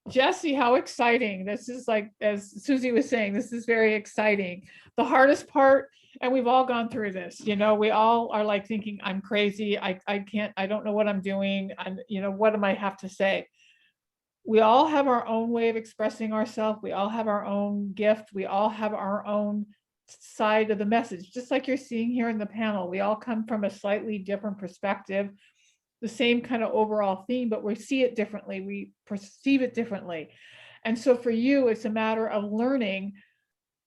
Jesse, how exciting. This is, like, as Susie was saying, this is very exciting. The hardest part, and we've all gone through this, you know, we all are like thinking, I'm crazy. I can't, I don't know what I'm doing. And, you know, what am I have to say? We all have our own way of expressing ourselves. We all have our own gift. We all have our own side of the message. Just like you're seeing here in the panel, we all come from a slightly different perspective, the same kind of overall theme, but we see it differently. We perceive it differently. And so for you, it's a matter of learning,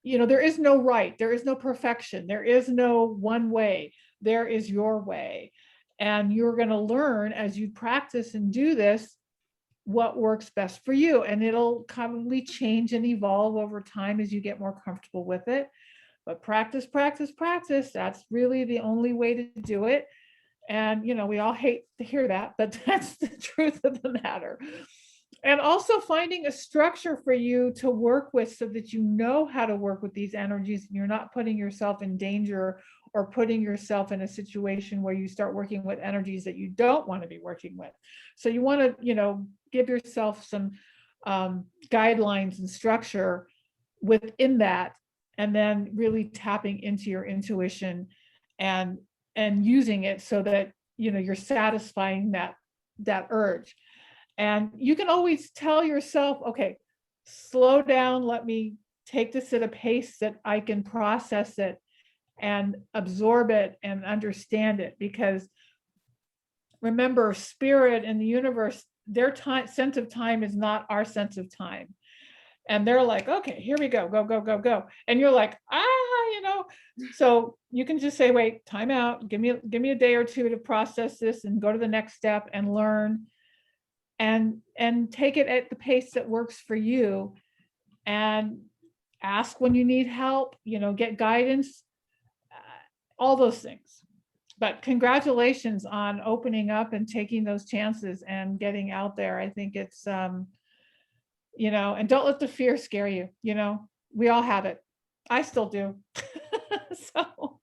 you know, there is no right, there is no perfection, there is no one way, there is your way. And you're going to learn as you practice and do this, what works best for you. And it'll probably change and evolve over time as you get more comfortable with it. But practice, practice, practice. That's really the only way to do it. And, you know, we all hate to hear that, but that's the truth of the matter. And also finding a structure for you to work with so that you know how to work with these energies and you're not putting yourself in danger or putting yourself in a situation where you start working with energies that you don't want to be working with. So you want to, you know, give yourself some guidelines and structure within that, and then really tapping into your intuition and using it so that, you know, you're satisfying that urge. And you can always tell yourself, okay, slow down, let me take this at a pace that I can process it and absorb it and understand it. Because remember, spirit and the universe, their time, sense of time is not our sense of time. And they're like, okay, here we go, go, go, go, go. And you're like, you know, so you can just say, wait, time out, give me a day or two to process this and go to the next step and learn and take it at the pace that works for you, and ask when you need help, you know, get guidance, all those things. But congratulations on opening up and taking those chances and getting out there. I think it's, you know, and don't let the fear scare you. You know, we all have it. I still do. So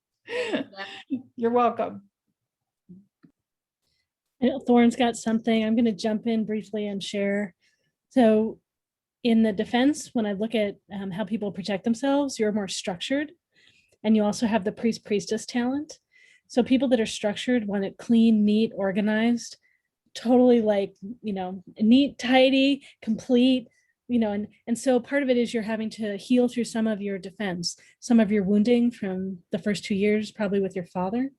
you're welcome. I know Thorne's got something. I'm going to jump in briefly and share. So in the defense, when I look at how people protect themselves, you're more structured, and you also have the priestess talent. So people that are structured want it clean, neat, organized, totally, like, you know, neat, tidy, complete, you know, and so part of it is you're having to heal through some of your defense, some of your wounding from the first 2 years, probably with your father.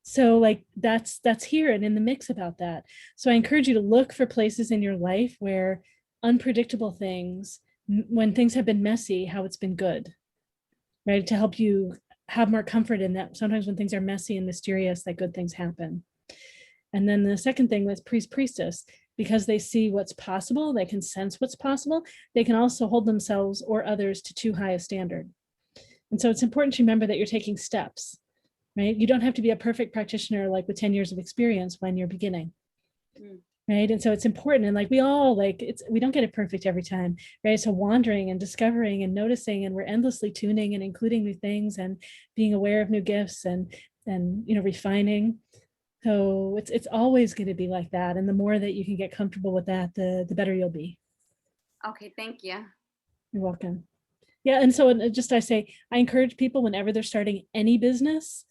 So like that's here and in the mix about that. So I encourage you to look for places in your life where unpredictable things, when things have been messy, how it's been good, right? To help you have more comfort in that. Sometimes when things are messy and mysterious, that good things happen. And then the second thing with priestess, because they see what's possible, they can sense what's possible, they can also hold themselves or others to too high a standard. And so it's important to remember that you're taking steps. Right? You don't have to be a perfect practitioner like with 10 years of experience when you're beginning. Right? And so it's important, and like we all, like, we don't get it perfect every time, right? So wandering and discovering and noticing, and we're endlessly tuning and including new things and being aware of new gifts and you know, refining. So it's always going to be like that. And the more that you can get comfortable with that, the better you'll be. Okay, thank you. You're welcome. Yeah, and so just I encourage people whenever they're starting any business,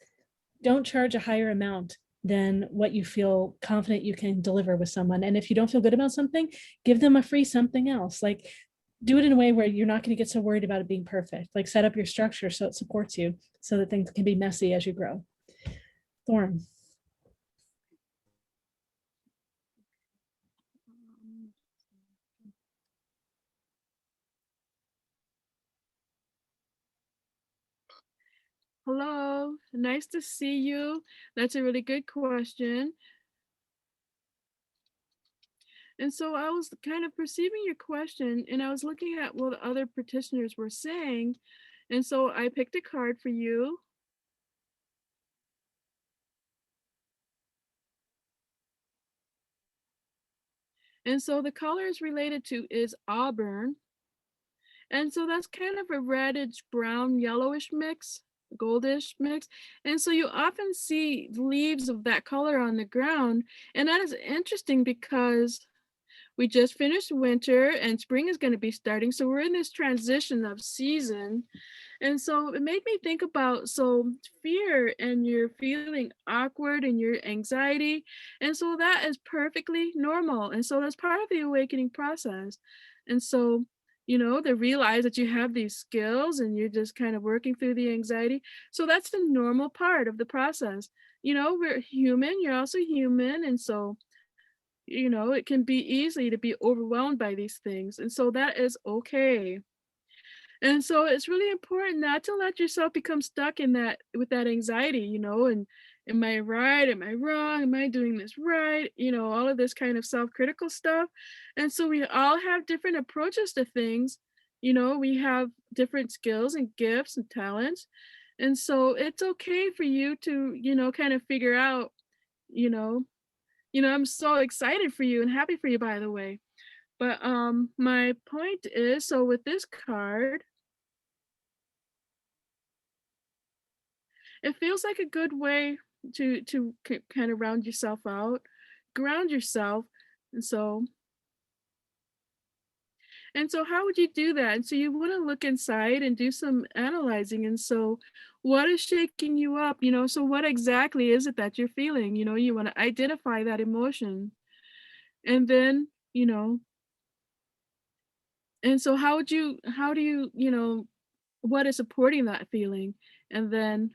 don't charge a higher amount than what you feel confident you can deliver with someone. And if you don't feel good about something, give them a free something else. Like, do it in a way where you're not going to get so worried about it being perfect. Like, set up your structure so it supports you, so that things can be messy as you grow. Thorne. Hello, nice to see you. That's a really good question. And so I was kind of perceiving your question and I was looking at what other petitioners were saying. And so I picked a card for you. And so the color is related to is auburn. And so that's kind of a reddish brown yellowish mix, goldish mix. And so you often see leaves of that color on the ground. And that is interesting because we just finished winter and spring is going to be starting. So we're in this transition of season. And so it made me think about fear and you're feeling awkward and your anxiety. And so that is perfectly normal. And so that's part of the awakening process. And so, to realize that you have these skills and you're just kind of working through the anxiety. So that's the normal part of the process. We're human, you're also human. And so, it can be easy to be overwhelmed by these things. And so that is okay. And so it's really important not to let yourself become stuck in that with that anxiety, and am I right? Am I wrong? Am I doing this right? All of this kind of self-critical stuff. And so we all have different approaches to things. We have different skills and gifts and talents. And so it's okay for you to, kind of figure out, you know, I'm so excited for you and happy for you, by the way. But my point is, so with this card, it feels like a good way to kind of round yourself out, ground yourself. And so how would you do that? And so you want to look inside and do some analyzing. And so what is shaking you up? So what exactly is it that you're feeling? You want to identify that emotion. And then, and so how do you, what is supporting that feeling? And then,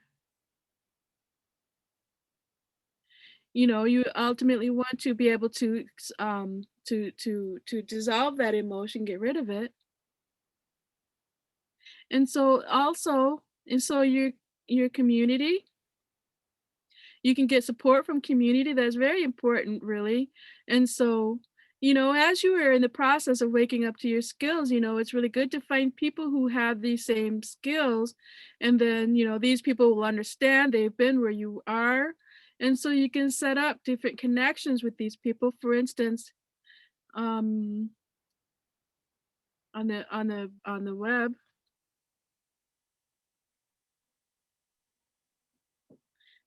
you ultimately want to be able to dissolve that emotion, get rid of it. And so your community, you can get support from community. That's very important, really. And so, as you are in the process of waking up to your skills, it's really good to find people who have these same skills. And then, these people will understand, they've been where you are. And so you can set up different connections with these people. For instance, on the web.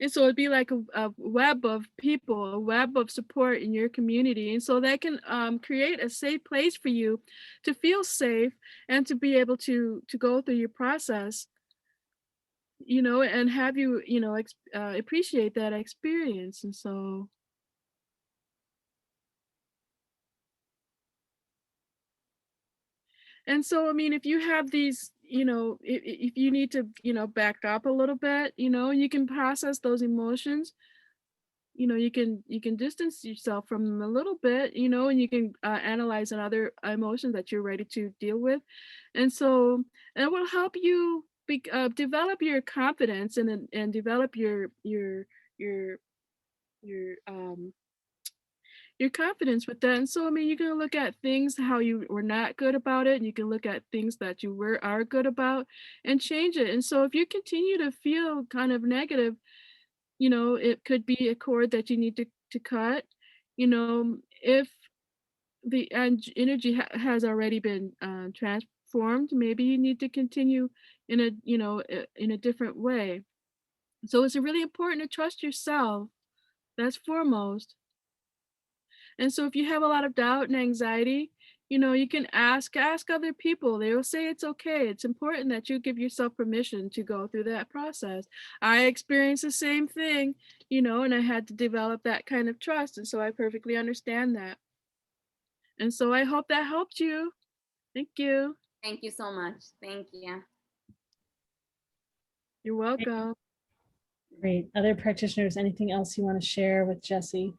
And so it'd be like a web of people, a web of support in your community. And so that can create a safe place for you to feel safe and to be able to go through your process, and have you, appreciate that experience. And so, I mean, if you have these, if you need to, back up a little bit, you can process those emotions. You can distance yourself from them a little bit, and you can analyze another emotions that you're ready to deal with. And so it will help you develop your confidence and develop your um your confidence with that. And so, I mean, you can look at things how you were not good about it, and you can look at things that you are good about and change it. And so if you continue to feel kind of negative, it could be a cord that you need to cut. If the energy has already been transformed, maybe you need to continue in a different way. So it's really important to trust yourself. That's foremost. And so if you have a lot of doubt and anxiety, you can ask other people. They will say it's okay. It's important that you give yourself permission to go through that process. I experienced the same thing, and I had to develop that kind of trust. And so I perfectly understand that. And so I hope that helped you. Thank you. Thank you so much. Thank you. You're welcome. Great. Other practitioners, anything else you want to share with Jessie?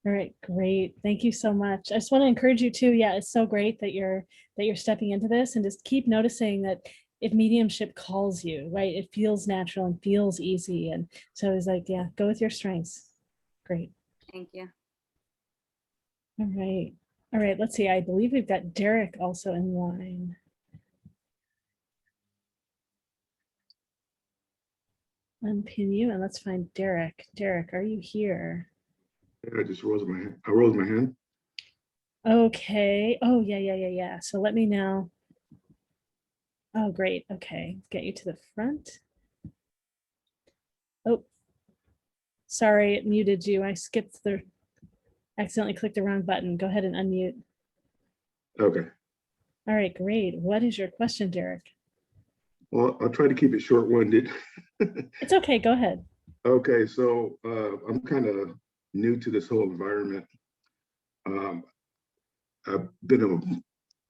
All right, great. Thank you so much. I just want to encourage you too. Yeah, it's so great that you're stepping into this, and just keep noticing that if mediumship calls you, right, it feels natural and feels easy. And so it's like, yeah, go with your strengths. Great. Thank you. All right. All right, let's see. I believe we've got Derek also in line. Unpin you and let's find Derek. Derek, are you here? I just rose my hand. I rose my hand. Okay. Oh, yeah. So let me now. Oh, great. Okay. Get you to the front. Oh, sorry, it muted you. I accidentally clicked the wrong button. Go ahead and unmute. Okay. All right, great. What is your question, Derek? Well, I'll try to keep it short-winded. It's okay. Go ahead. Okay, so I'm kind of new to this whole environment. I've been,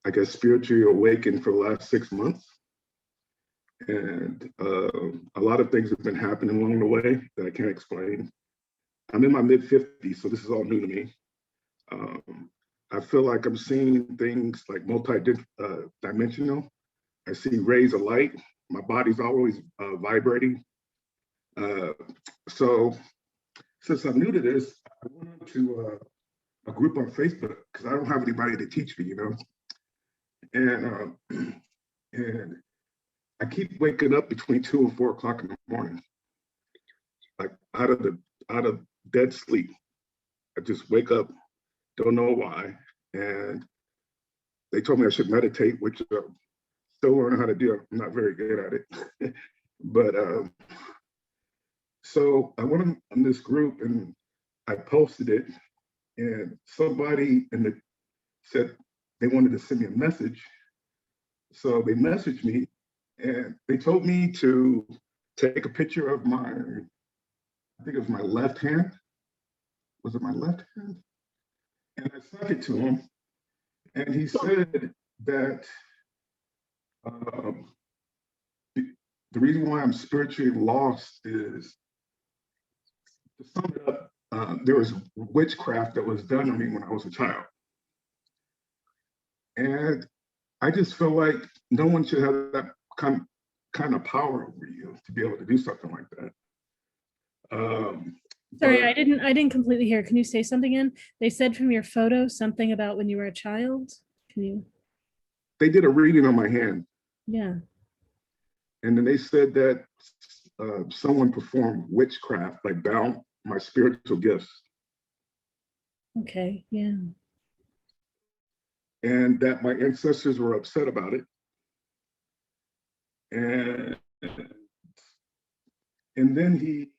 I guess, spiritually awakened for the last 6 months. And a lot of things have been happening along the way that I can't explain. I'm in my mid-50s, so this is all new to me. I feel like I'm seeing things like multi-dimensional. I see rays of light. My body's always vibrating. So since I'm new to this, I went into a group on Facebook because I don't have anybody to teach me, you know. And I keep waking up between 2 and 4 o'clock in the morning, like out of dead sleep. I just wake up, don't know why. And they told me I should meditate, which still learning how to do. I'm not very good at it. But so I went on this group and I posted it, and somebody said they wanted to send me a message. So they messaged me and they told me to take a picture of I think it was my left hand. Was it my left hand? And I sent it to him, and he said that the reason why I'm spiritually lost is, to sum it up, there was witchcraft that was done to me when I was a child. And I just feel like no one should have that kind of power over you to be able to do something like that. Sorry, I didn't completely hear. Can you say something again? They said from your photo something about when you were a child. Can you? They did a reading on my hand. Yeah. And then they said that someone performed witchcraft, like bound my spiritual gifts. Okay, yeah. And that my ancestors were upset about it. And then he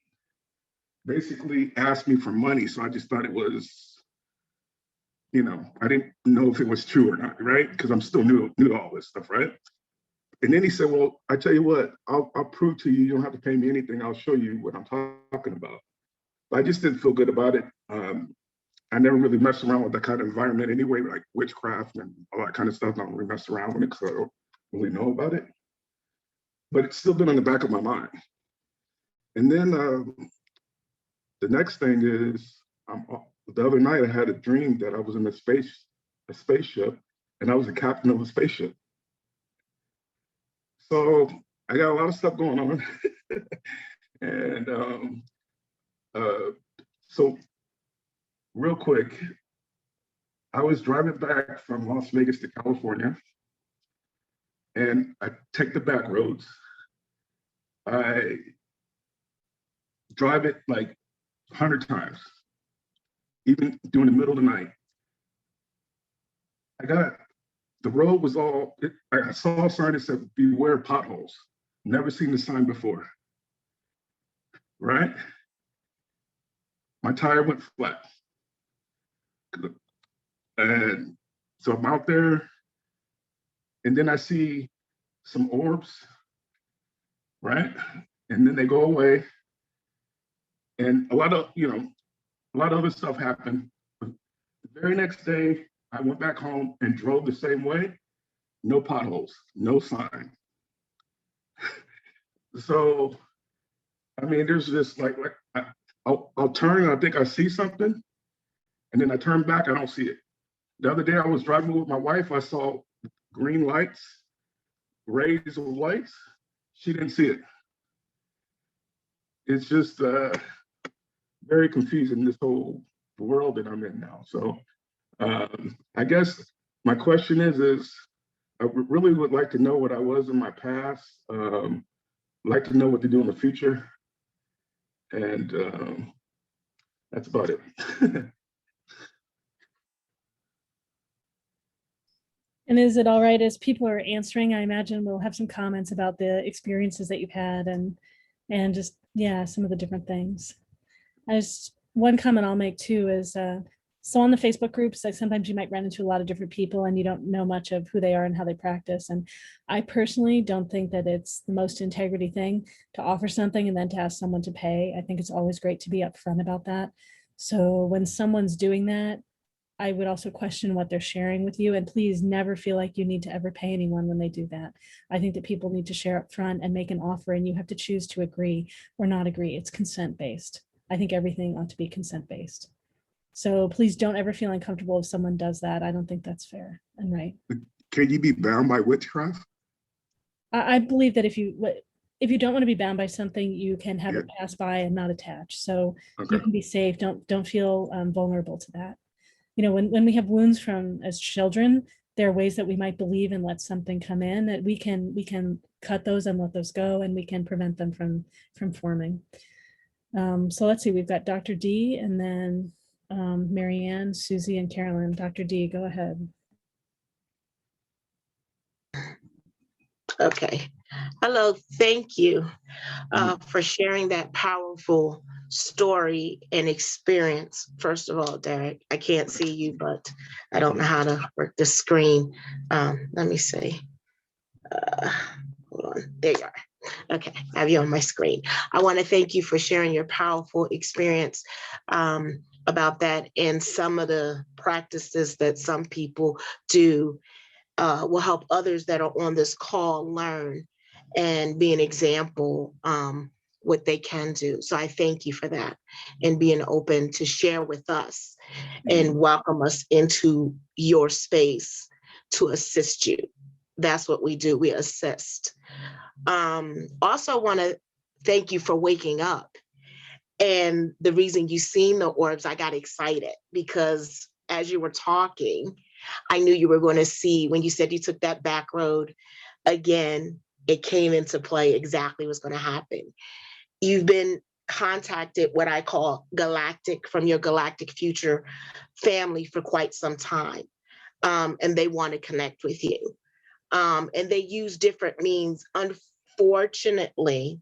basically asked me for money. So I just thought it was, you know, I didn't know if it was true or not, right? Because I'm still new to all this stuff, right? And then he said, well, I tell you what, I'll prove to you, you don't have to pay me anything. I'll show you what I'm talking about. But I just didn't feel good about it. I never really messed around with that kind of environment anyway, like witchcraft and all that kind of stuff. I don't really mess around with it because I don't really know about it. But it's still been on the back of my mind. And then the next thing is, the other night I had a dream that I was in a spaceship, and I was the captain of a spaceship. So I got a lot of stuff going on. And so real quick, I was driving back from Las Vegas to California, and I take the back roads. I drive it like 100 times, even during the middle of the night. The road was I saw a sign that said, beware potholes. Never seen the sign before, right? My tire went flat. And so I'm out there, and then I see some orbs, right? And then they go away. And a lot of other stuff happened. But the very next day, I went back home and drove the same way. No potholes, no sign. So, I mean, there's this I'll turn and I think I see something. And then I turn back, I don't see it. The other day I was driving with my wife, I saw green lights, rays of lights. She didn't see it. It's just very confusing, this whole world that I'm in now. So I guess my question is I really would like to know what I was in my past, like to know what to do in the future. And that's about it. And is it all right as people are answering? I imagine we'll have some comments about the experiences that you've had and just, yeah, some of the different things. One comment I'll make too is, so on the Facebook groups, like sometimes you might run into a lot of different people and you don't know much of who they are and how they practice. And I personally don't think that it's the most integrity thing to offer something and then to ask someone to pay. I think it's always great to be upfront about that. So when someone's doing that, I would also question what they're sharing with you, and please never feel like you need to ever pay anyone when they do that. I think that people need to share up front and make an offer, and you have to choose to agree or not agree. It's consent-based. I think everything ought to be consent-based. So please don't ever feel uncomfortable if someone does that. I don't think that's fair and right. Can you be bound by witchcraft? I believe that if you don't want to be bound by something, you can have it pass by and not attach. So you can be safe. Don't feel vulnerable to that. You know, when we have wounds from as children, there are ways that we might believe and let something come in that we can cut those and let those go, and we can prevent them from forming. So let's see, we've got Dr. D and then Marianne, Susie, and Carolyn. Dr. D, go ahead. Okay. Hello, thank you for sharing that powerful story and experience. First of all, Derek, I can't see you, but I don't know how to work the screen. Let me see. Hold on, there you are. Okay, I have you on my screen. I want to thank you for sharing your powerful experience about that, and some of the practices that some people do will help others that are on this call learn and be an example what they can do. So I thank you for that and being open to share with us and welcome us into your space to assist you. That's what we do, we assist. Also want to thank you for waking up. And the reason you seen the orbs, I got excited because as you were talking, I knew you were going to see, when you said you took that back road again, it came into play exactly what's going to happen. You've been contacted, what I call galactic, from your galactic future family for quite some time. And they want to connect with you. And they use different means. Unfortunately,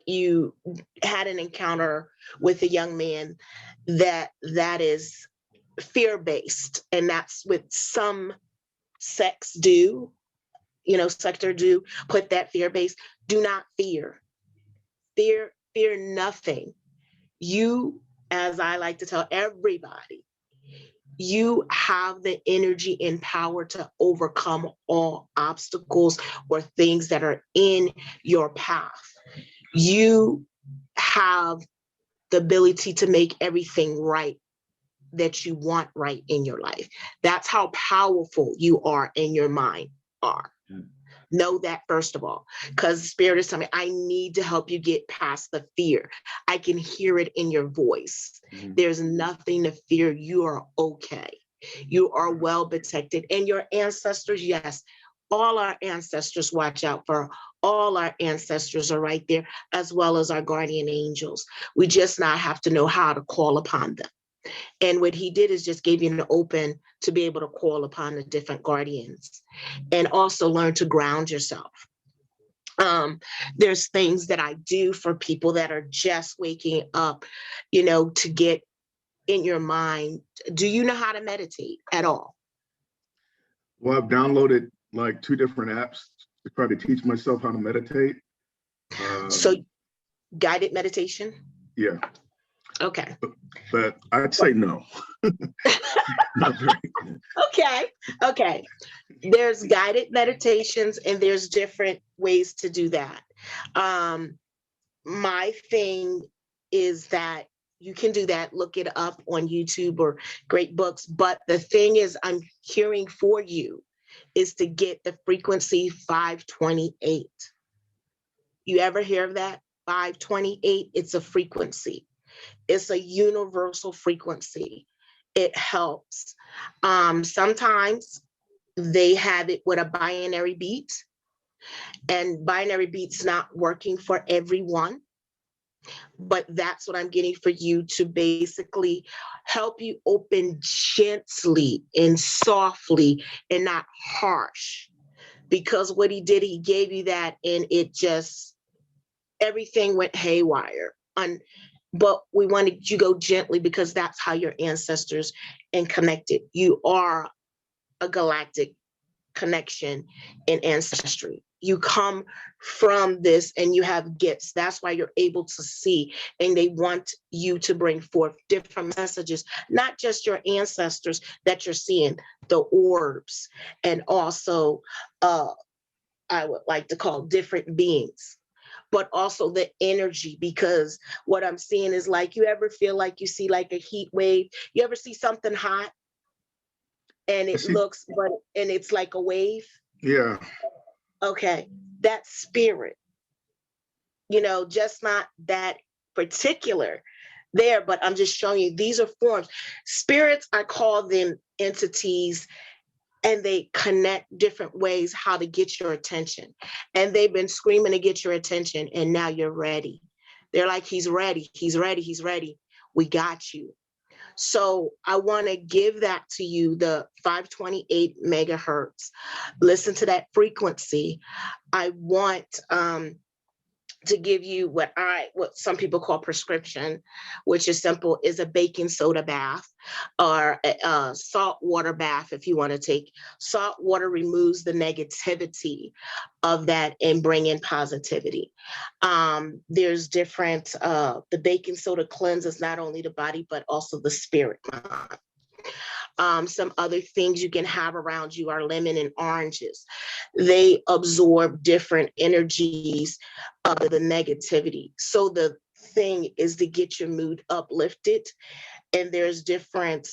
you had an encounter with a young man that is fear-based, and that's what some sects do, sector do, put that fear-based. Do not fear. Fear nothing. You, as I like to tell everybody, you have the energy and power to overcome all obstacles or things that are in your path. You have the ability to make everything right that you want right in your life. That's how powerful you are in your mind are. Know that first of all, because Spirit is telling me, I need to help you get past the fear. I can hear it in your voice. There's nothing to fear. You are okay. You are well protected. And your ancestors, yes, all our ancestors watch out for. All our ancestors are right there, as well as our guardian angels. We just not have to know how to call upon them. And what he did is just gave you an open to be able to call upon the different guardians and also learn to ground yourself. There's things that I do for people that are just waking up, to get in your mind. Do you know how to meditate at all? Well, I've downloaded like 2 different apps to try to teach myself how to meditate. So guided meditation? Yeah. Okay. But I'd say no. Not very. Okay. There's guided meditations and there's different ways to do that. My thing is that you can do that. Look it up on YouTube or great books. But the thing is, I'm hearing for you is to get the frequency 528. You ever hear of that? 528, it's a frequency. It's a universal frequency. It helps. Sometimes they have it with a binary beat, and binary beat's not working for everyone. But that's what I'm getting for you, to basically help you open gently and softly and not harsh. Because what he did, he gave you that, and it just, everything went haywire. But we wanted you to go gently, because that's how your ancestors and connected. You are a galactic connection in ancestry. You come from this and you have gifts. That's why you're able to see, and they want you to bring forth different messages, not just your ancestors that you're seeing, the orbs, and also I would like to call different beings, but also the energy. Because what I'm seeing is, like, you ever feel like you see like a heat wave? You ever see something hot and it looks, and it's like a wave? Yeah. Okay, that spirit, just not that particular there, but I'm just showing you these are forms. Spirits, I call them entities, and they connect different ways how to get your attention. And they've been screaming to get your attention, and now you're ready. They're like, he's ready, he's ready, he's ready. We got you. So I want to give that to you, the 528 megahertz. Listen to that frequency. I want to give you what some people call prescription, which is simple, is a baking soda bath or a salt water bath. If you want to take salt water, removes the negativity of that and bring in positivity. There's different, the baking soda cleanses not only the body, but also the spirit. Some other things you can have around you are lemon and oranges. They absorb different energies of the negativity. So the thing is to get your mood uplifted. And there's different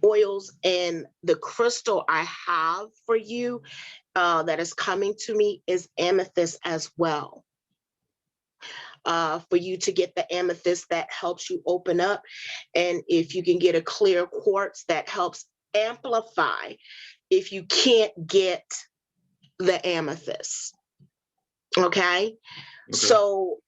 oils, and the crystal I have for you that is coming to me is amethyst as well. For you to get the amethyst, that helps you open up. And if you can get a clear quartz, that helps amplify if you can't get the amethyst. Okay? So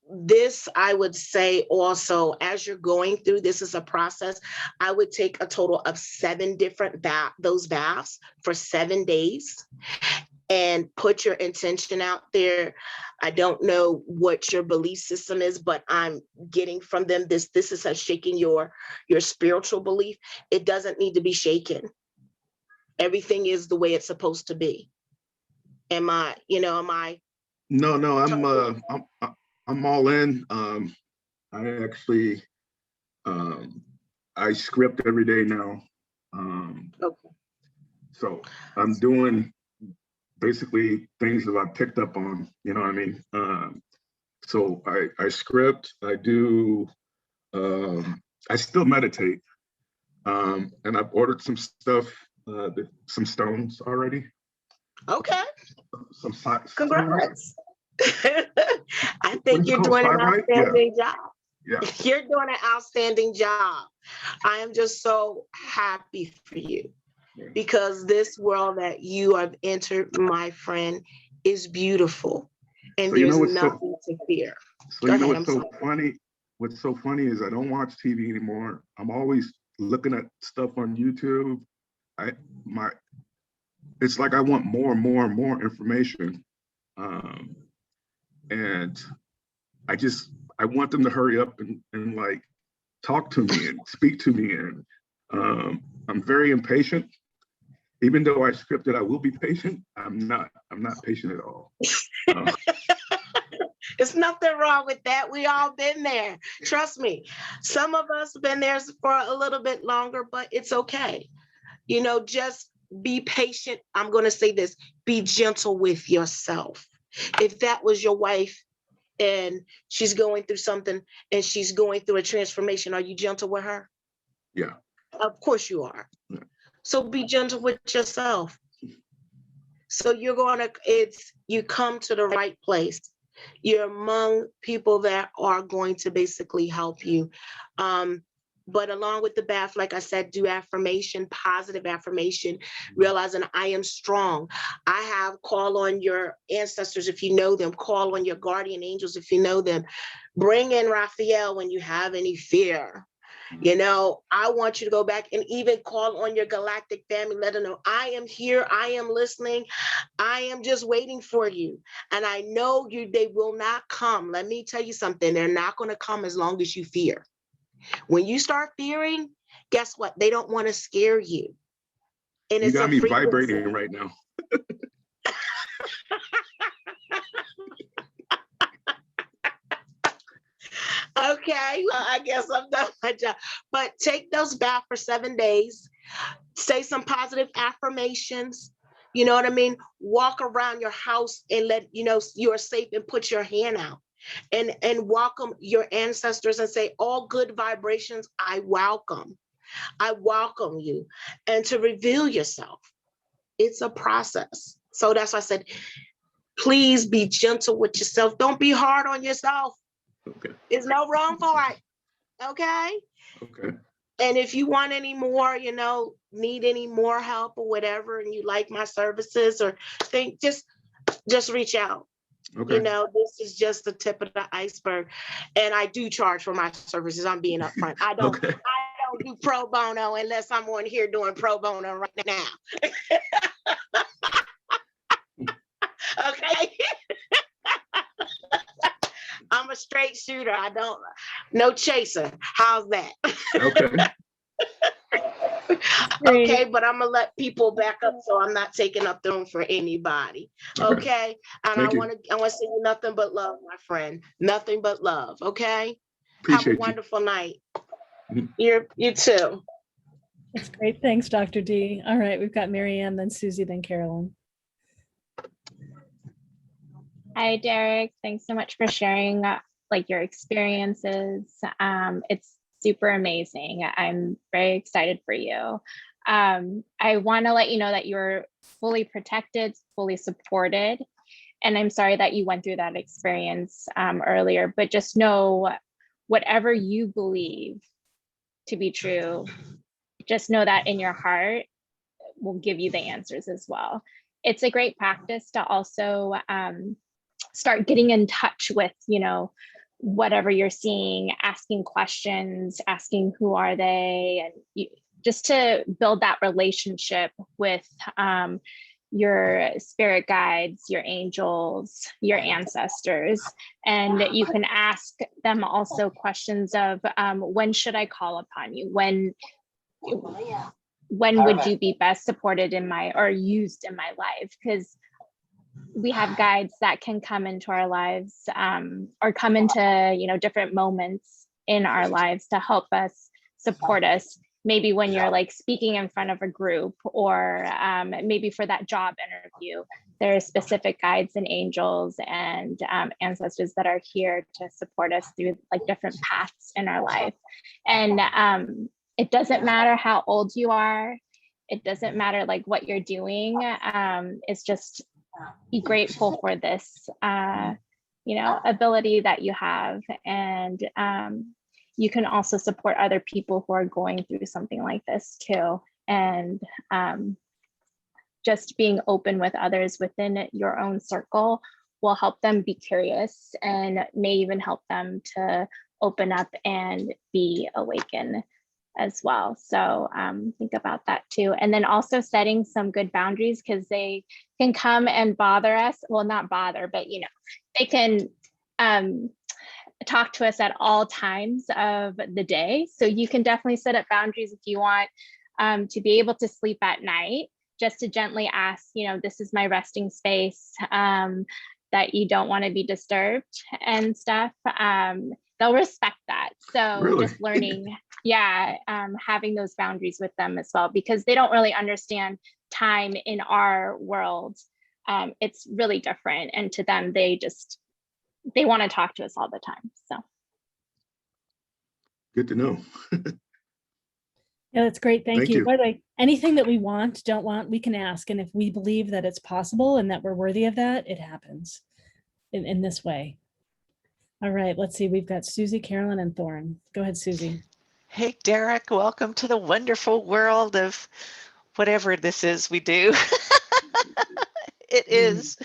this, I would say also, as you're going through, this is a process. I would take a total of 7 different those baths for 7 days and put your intention out there. I don't know what your belief system is, but I'm getting from them this is a shaking your spiritual belief. It doesn't need to be shaken. Everything is the way it's supposed to be. Am I? No, I'm all in. I actually I script every day now. Okay. So I'm doing basically things that I picked up on, you know what I mean? So I script, I do, I still meditate. And I've ordered some stuff, some stones already. Okay. Some Congrats. I think you're doing an outstanding job. Yeah. You're doing an outstanding job. I am just so happy for you, because this world that you have entered, my friend, is beautiful, and there's nothing to fear. So what's so funny? What's so funny is I don't watch TV anymore. I'm always looking at stuff on YouTube. It's like I want more and more and more information, and I want them to hurry up and like talk to me and speak to me. And I'm very impatient. Even though I scripted, I will be patient. I'm not patient at all. There's nothing wrong with that. We all been there. Trust me. Some of us have been there for a little bit longer, but it's okay. Just be patient. I'm going to say this, be gentle with yourself. If that was your wife and she's going through something and she's going through a transformation, are you gentle with her? Yeah. Of course you are. Yeah. So be gentle with yourself. So you come to the right place. You're among people that are going to basically help you. But along with the bath, like I said, do affirmation, positive affirmation, realizing I am strong. I have call on your ancestors if you know them, call on your guardian angels if you know them. Bring in Raphael when you have any fear. You know, I want you to go back and even call on your galactic family, let them know I am here, I am listening, I am just waiting for you. And I know they will not come. Let me tell you something, they're not going to come as long as you fear. When you start fearing, guess what? They don't want to scare you. And You it's got a me frequency. vibrating right now. Okay, well, I guess I'm done my job. But take those back for 7 days. Say some positive affirmations. You know what I mean? Walk around your house and let you know you're safe and put your hand out. And welcome your ancestors and say, all good vibrations, I welcome. I welcome you. And to reveal yourself. It's a process. So that's why I said, please be gentle with yourself. Don't be hard on yourself. Okay. There's no wrong for it. Okay. Okay. And if you want any more, you know, need any more help or whatever, and you like my services or think, just reach out. Okay. You know, this is just the tip of the iceberg. And I do charge for my services. I'm being upfront. I don't do pro bono unless I'm on here doing pro bono right now. Okay. I'm a straight shooter. No chaser. How's that? Okay. Okay, but I'm gonna let people back up so I'm not taking up the room for anybody. Okay. And I want to say you nothing but love, my friend. Nothing but love. Okay. Appreciate Have a wonderful night. You too. That's great. Thanks, Dr. D. All right, we've got Marianne, then Susie, then Carolyn. Hi, Derek. Thanks so much for sharing your experiences. It's super amazing. I'm very excited for you. I want to let you know that you're fully protected, fully supported. And I'm sorry that you went through that experience earlier, but just know whatever you believe to be true, just know that in your heart will give you the answers as well. It's a great practice to also start getting in touch with, whatever you're seeing, asking questions, asking who are they, and just to build that relationship with your spirit guides, your angels, your ancestors. And you can ask them also questions of when should I call upon you? When would you be best supported or used in my life? Because we have guides that can come into our lives or come into, different moments in our lives to help us, support us. Maybe when you're speaking in front of a group, or maybe for that job interview, there are specific guides and angels and ancestors that are here to support us through different paths in our life. And it doesn't matter how old you are. It doesn't matter what you're doing. It's just be grateful for this, ability that you have. And you can also support other people who are going through something like this too. And just being open with others within your own circle will help them be curious and may even help them to open up and be awakened as well. So think about that too. And then also setting some good boundaries, because they can come and bother us. Well, not bother, but they can talk to us at all times of the day. So you can definitely set up boundaries if you want to be able to sleep at night, just to gently ask, this is my resting space, that you don't want to be disturbed and stuff. They'll respect that. So Really? Just learning, having those boundaries with them as well, because they don't really understand time in our world. It's really different. And to them, they just they want to talk to us all the time. So Good to know. Yeah, that's great. Thank Thank you. you. By the way, anything that we want, don't want, we can ask. And if we believe that it's possible and that we're worthy of that, it happens in this way. All right, let's see. We've got Susy, Carolyn, and Thorne. Go ahead, Susy. Hey, Derek, welcome to the wonderful world of whatever this is we do. It is.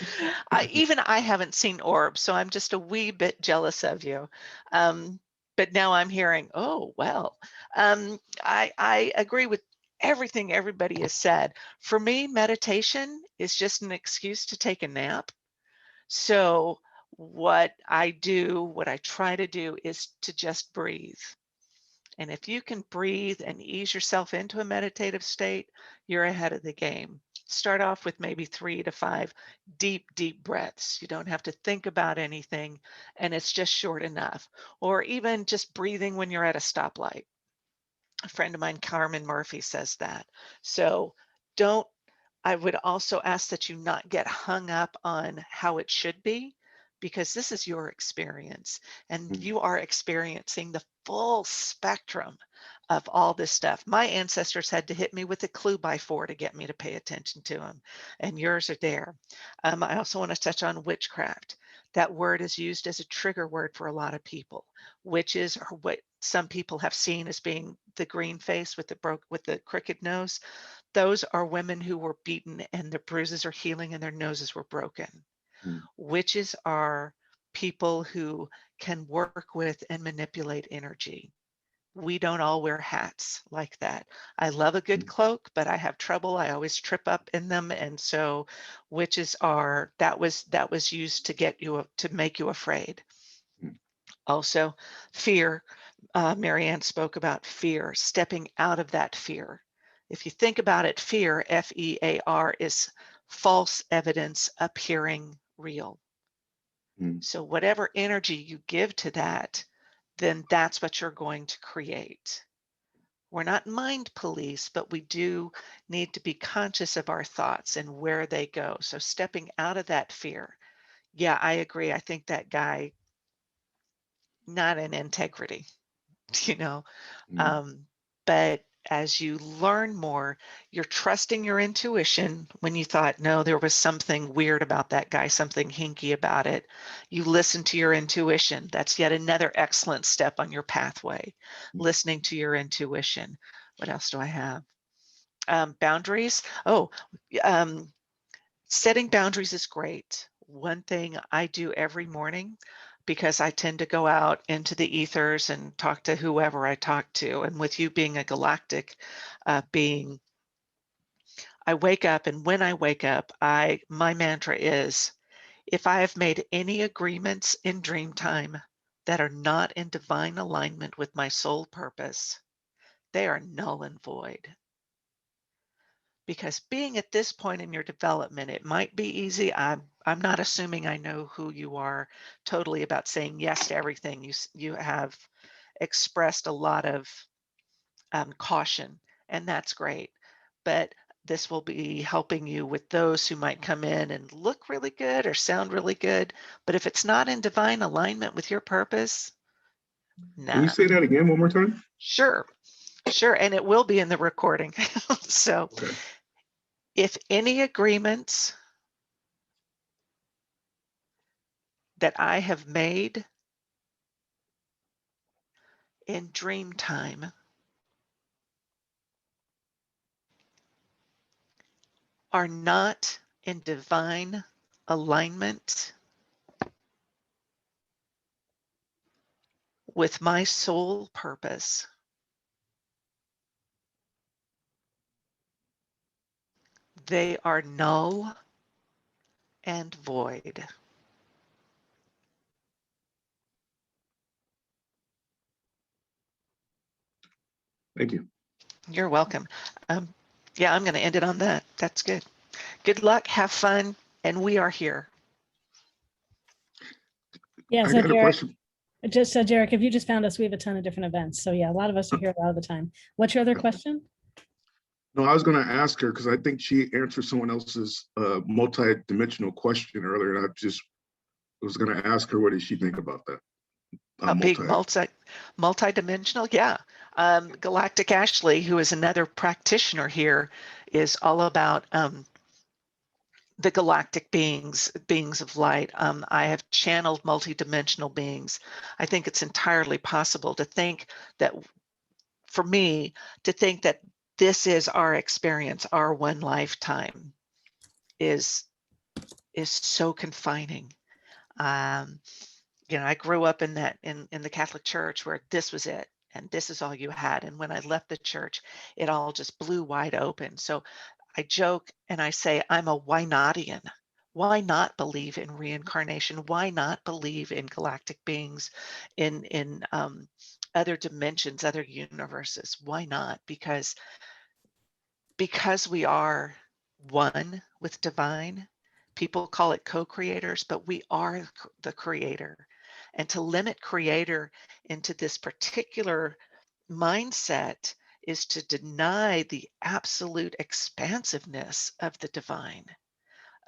Even I haven't seen orbs, so I'm just a wee bit jealous of you. But now I'm hearing, oh, well, I agree with everything everybody has said. For me, meditation is just an excuse to take a nap. So what I try to do is to just breathe. And if you can breathe and ease yourself into a meditative state, you're ahead of the game. Start off with maybe 3 to 5 deep, deep breaths. You don't have to think about anything, and it's just short enough. Or even just breathing when you're at a stoplight. A friend of mine, Carmen Murphy, says that. So I would also ask that you not get hung up on how it should be, because this is your experience and you are experiencing the full spectrum of all this stuff. My ancestors had to hit me with a clue by 4 to get me to pay attention to them, and yours are there. I also want to touch on witchcraft. That word is used as a trigger word for a lot of people. Witches are what some people have seen as being the green face with the crooked nose. Those are women who were beaten and their bruises are healing and their noses were broken. Witches are people who can work with and manipulate energy. We don't all wear hats like that. I love a good cloak, but I have trouble. I always trip up in them. And so witches that was used to get you, to make you afraid. Also, fear. Marianne spoke about fear, stepping out of that fear. If you think about it, fear, F-E-A-R, is false evidence appearing real. So whatever energy you give to that, then that's what you're going to create. We're not mind police, but we do need to be conscious of our thoughts and where they go. So stepping out of that fear. Yeah, I agree. I think that guy, not in integrity, you know, but as you learn more, you're trusting your intuition. When you thought, no, there was something weird about that guy, something hinky about it, you listen to your intuition. That's yet another excellent step on your pathway, listening to your intuition. What else do I have? Boundaries. Setting boundaries is great. One thing I do every morning, because I tend to go out into the ethers and talk to whoever I talk to. And with you being a galactic being, I wake up, and when I wake up, my mantra is, if I have made any agreements in dream time that are not in divine alignment with my soul purpose, they are null and void. Because being at this point in your development, it might be easy. I'm not assuming I know who you are totally about saying yes to everything. You have expressed a lot of caution, and that's great. But this will be helping you with those who might come in and look really good or sound really good. But if it's not in divine alignment with your purpose, Can you say that again one more time? Sure. And it will be in the recording. So if any agreements that I have made in dream time are not in divine alignment with my soul purpose, they are null and void. Thank you. You're welcome. Yeah, I'm going to end it on that. That's good. Good luck. Have fun. And we are here. Yeah, I so got a question. Just so Derek, if you just found us, we have a ton of different events. So yeah, a lot of us are here a lot of the time. What's your other question? No, I was going to ask her because I think she answered someone else's multi-dimensional question earlier, and I just was going to ask her, what does she think about that? Being multi-dimensional, yeah. Galactic Ashley, who is another practitioner here, is all about the galactic beings of light. I have channeled multi-dimensional beings. I think it's entirely possible to think that, for me, to think that this is our experience, our one lifetime, is so confining. You know, I grew up in the Catholic Church where this was it, and this is all you had. And when I left the church, it all just blew wide open. So I joke and I say, I'm a why notian. Why not believe in reincarnation? Why not believe in galactic beings, in other dimensions, other universes? Why not? Because we are one with divine. People call it co-creators, but we are the creator. And to limit creator into this particular mindset is to deny the absolute expansiveness of the divine,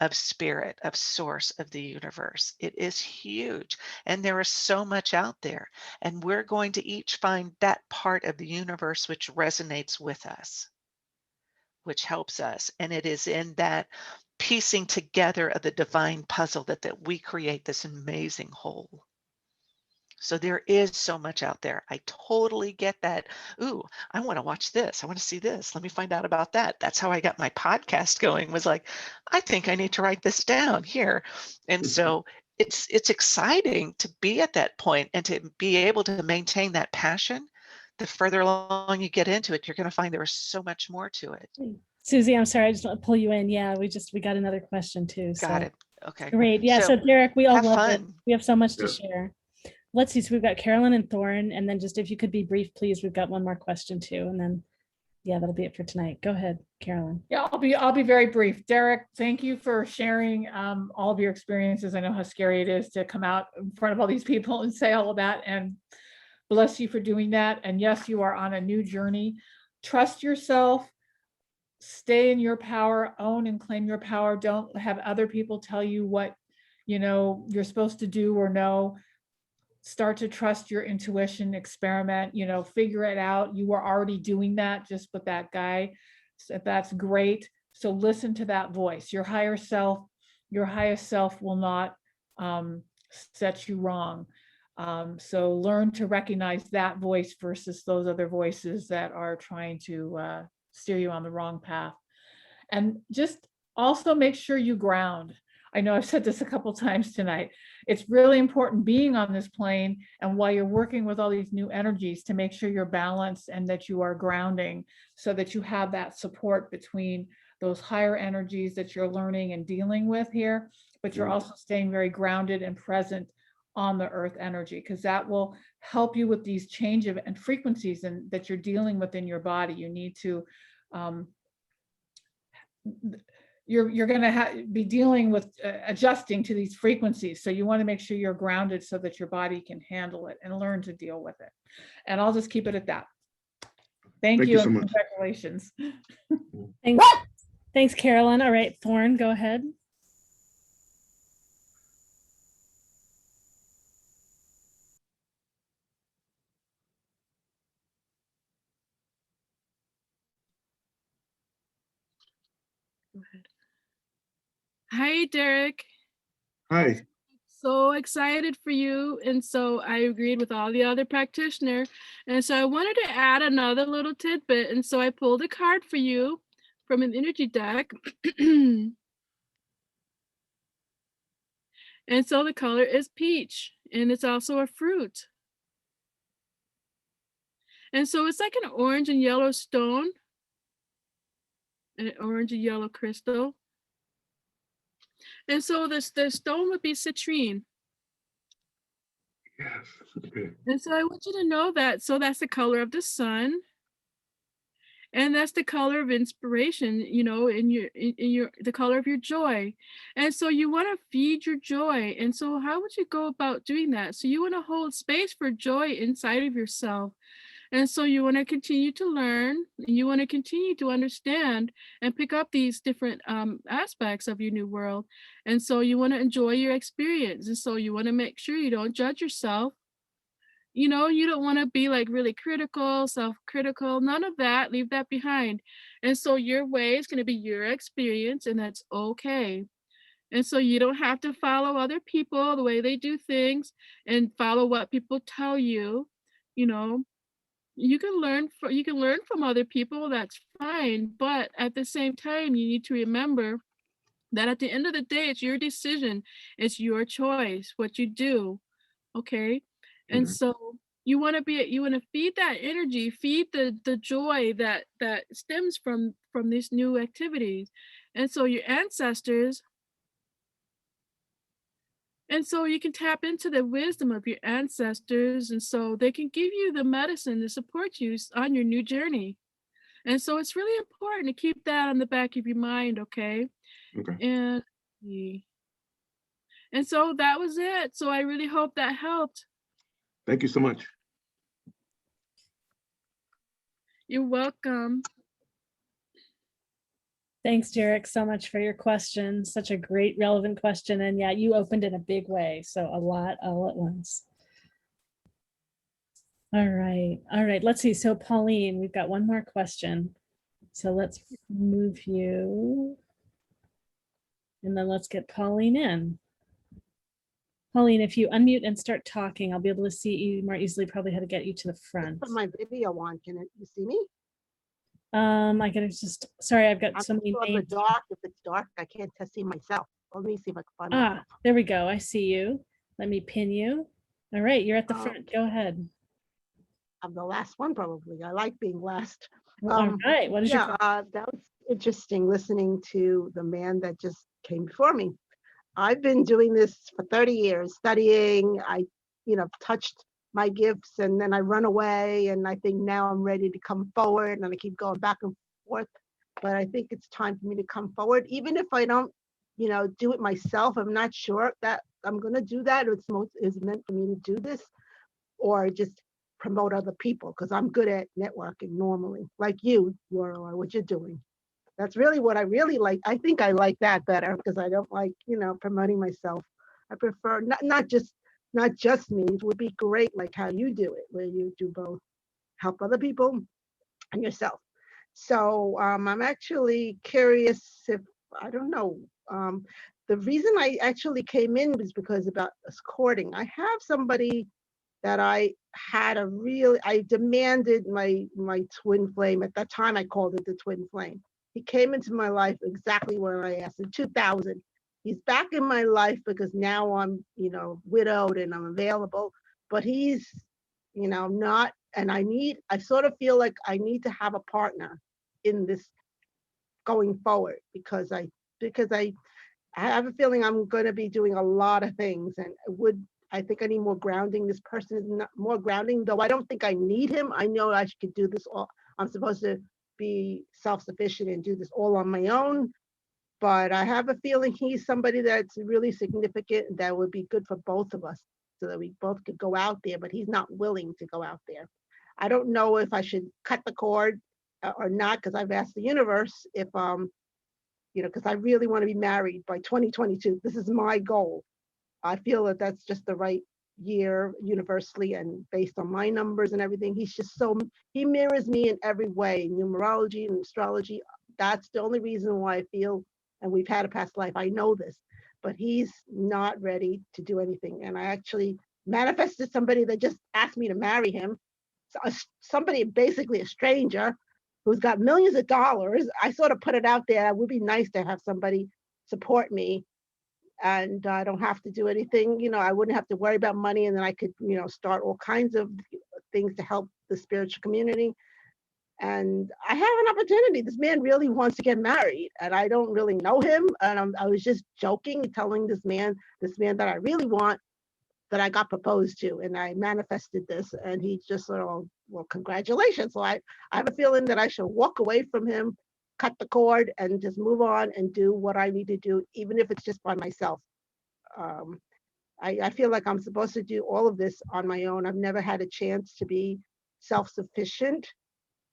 of spirit, of source, of the universe. It is huge. And there is so much out there. And we're going to each find that part of the universe which resonates with us, which helps us. And it is in that piecing together of the divine puzzle that we create this amazing whole. So there is so much out there. I totally get that. Ooh, I want to watch this. I want to see this. Let me find out about that. That's how I got my podcast going, was like, I think I need to write this down here. And so it's exciting to be at that point and to be able to maintain that passion. The further along you get into it, you're going to find there is so much more to it. Susie, I'm sorry, I just want to pull you in. Yeah, we got another question too. Got it. Okay. Great. Yeah. So Derek, we all love it. Fun. We have so much to share. Let's see. So we've got Carolyn and Thorne, and then just if you could be brief, please. We've got one more question too, and then yeah, that'll be it for tonight. Go ahead, Carolyn. Yeah, I'll be very brief. Derek, thank you for sharing all of your experiences. I know how scary it is to come out in front of all these people and say all of that, and bless you for doing that. And yes, you are on a new journey. Trust yourself. Stay in your power. Own and claim your power. Don't have other people tell you what you're supposed to do or know. Start to trust your intuition, experiment, figure it out. You were already doing that just with that guy. So that's great. So listen to that voice. Your highest self will not set you wrong. So learn to recognize that voice versus those other voices that are trying to steer you on the wrong path. And just also make sure you ground. I know I've said this a couple times tonight. It's really important being on this plane and while you're working with all these new energies to make sure you're balanced and that you are grounding so that you have that support between those higher energies that you're learning and dealing with here, but you're also staying very grounded and present on the earth energy, because that will help you with these change of and frequencies and that you're dealing with in your body. You need to you're going to be dealing with adjusting to these frequencies. So you want to make sure you're grounded so that your body can handle it and learn to deal with it. And I'll just keep it at that. Thank you so and much. Congratulations. Thanks, Carolyn. All right, Thorne, go ahead. Go ahead. Hi, Derek. Hi. So excited for you. And so I agreed with all the other practitioners. And so I wanted to add another little tidbit. And so I pulled a card for you from an energy deck. And so the color is peach, and it's also a fruit. And so it's like an orange and yellow stone, an orange and yellow crystal. And so the stone would be citrine. Yes. Okay. And so I want you to know that. So that's the color of the sun. And that's the color of inspiration, the color of your joy. And so you want to feed your joy. And so how would you go about doing that? So you want to hold space for joy inside of yourself. And so you want to continue to learn, you want to continue to understand and pick up these different aspects of your new world. And so you want to enjoy your experience. And so you want to make sure you don't judge yourself. You know, you don't want to be like really critical, self-critical, none of that, leave that behind. And so your way is going to be your experience, and that's okay. And so you don't have to follow other people, the way they do things, and follow what people tell you. You know, you can learn from other people, that's fine, but at the same time you need to remember that at the end of the day it's your decision, it's your choice what you do, okay? And so you want to feed that energy, feed the joy that stems from these new activities. And so your ancestors, and so you can tap into the wisdom of your ancestors, and so they can give you the medicine to support you on your new journey. And so it's really important to keep that on the back of your mind, okay? Okay. And so that was it. So I really hope that helped. Thank you so much. You're welcome. Thanks, Jarek, so much for your question. Such a great, relevant question. And yeah, you opened in a big way. So a lot all at once. All right. All right. Let's see. So Pauline, we've got one more question. So let's move you. And then let's get Pauline in. Pauline, if you unmute and start talking, I'll be able to see you more easily, probably how to get you to the front. Put my video on. Can you see me? I gotta just, sorry, I've got so many names. Dark. If it's dark, I can't see myself. Let me see if I can find myself. There we go. I see you. Let me pin you. All right, you're at the front. Go ahead. I'm the last one, probably. I like being last. All right. What is your that was interesting listening to the man that just came before me. I've been doing this for 30 years, studying. I, touched my gifts, and then I run away, and I think now I'm ready to come forward, and I keep going back and forth. But I think it's time for me to come forward, even if I don't, do it myself. I'm not sure that I'm going to do that. It's meant for me to do this, or just promote other people, because I'm good at networking normally, like you, Laureli, what you're doing. That's really what I really like. I think I like that better, because I don't like, promoting myself. I prefer not just me. It would be great, like how you do it, where you do both, help other people and yourself. So I'm actually curious if, I don't know, the reason I actually came in was because about this courting. I have somebody that I demanded my twin flame. At that time, I called it the twin flame. He came into my life exactly when I asked, in 2000. He's back in my life because now I'm, widowed and I'm available, but he's, not, and I sort of feel like I need to have a partner in this going forward, because I have a feeling I'm going to be doing a lot of things, and I think I need more grounding. This person is not more grounding, though I don't think I need him. I know I could do this all. I'm supposed to be self-sufficient and do this all on my own. But I have a feeling he's somebody that's really significant, that would be good for both of us, so that we both could go out there, but he's not willing to go out there. I don't know if I should cut the cord or not, because I've asked the universe if, because I really want to be married by 2022. This is my goal. I feel that that's just the right year universally, and based on my numbers and everything. He mirrors me in every way, numerology and astrology. That's the only reason why I feel, and we've had a past life, I know this, but he's not ready to do anything. And I actually manifested somebody that just asked me to marry him. Somebody, basically a stranger, who's got millions of dollars. I sort of put it out there. It would be nice to have somebody support me, and I don't have to do anything. I wouldn't have to worry about money, and then I could, start all kinds of things to help the spiritual community. And I have an opportunity. This man really wants to get married, and I don't really know him. And I was just joking, telling this man that I really want, that I got proposed to, and I manifested this, and he just sort of, well, congratulations. So I have a feeling that I should walk away from him, cut the cord, and just move on and do what I need to do, even if it's just by myself. I feel like I'm supposed to do all of this on my own. I've never had a chance to be self-sufficient.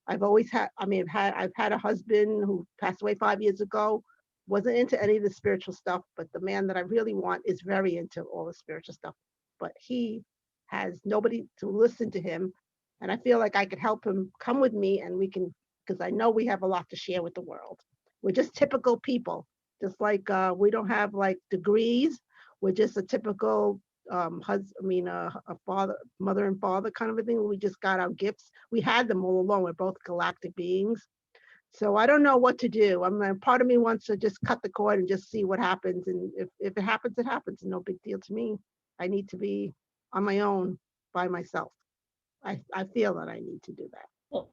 I've always had, I've had a husband who passed away 5 years ago, wasn't into any of the spiritual stuff, but the man that I really want is very into all the spiritual stuff. But he has nobody to listen to him. And I feel like I could help him come with me, and we can, because I know we have a lot to share with the world. We're just typical people, just like we don't have like degrees. We're just a typical a father, mother and father kind of a thing. We just got our gifts. We had them all along. We're both galactic beings. So I don't know what to do. Part of me wants to just cut the cord and just see what happens. And if it happens, it happens. No big deal to me. I need to be on my own by myself. I feel that I need to do that. Well,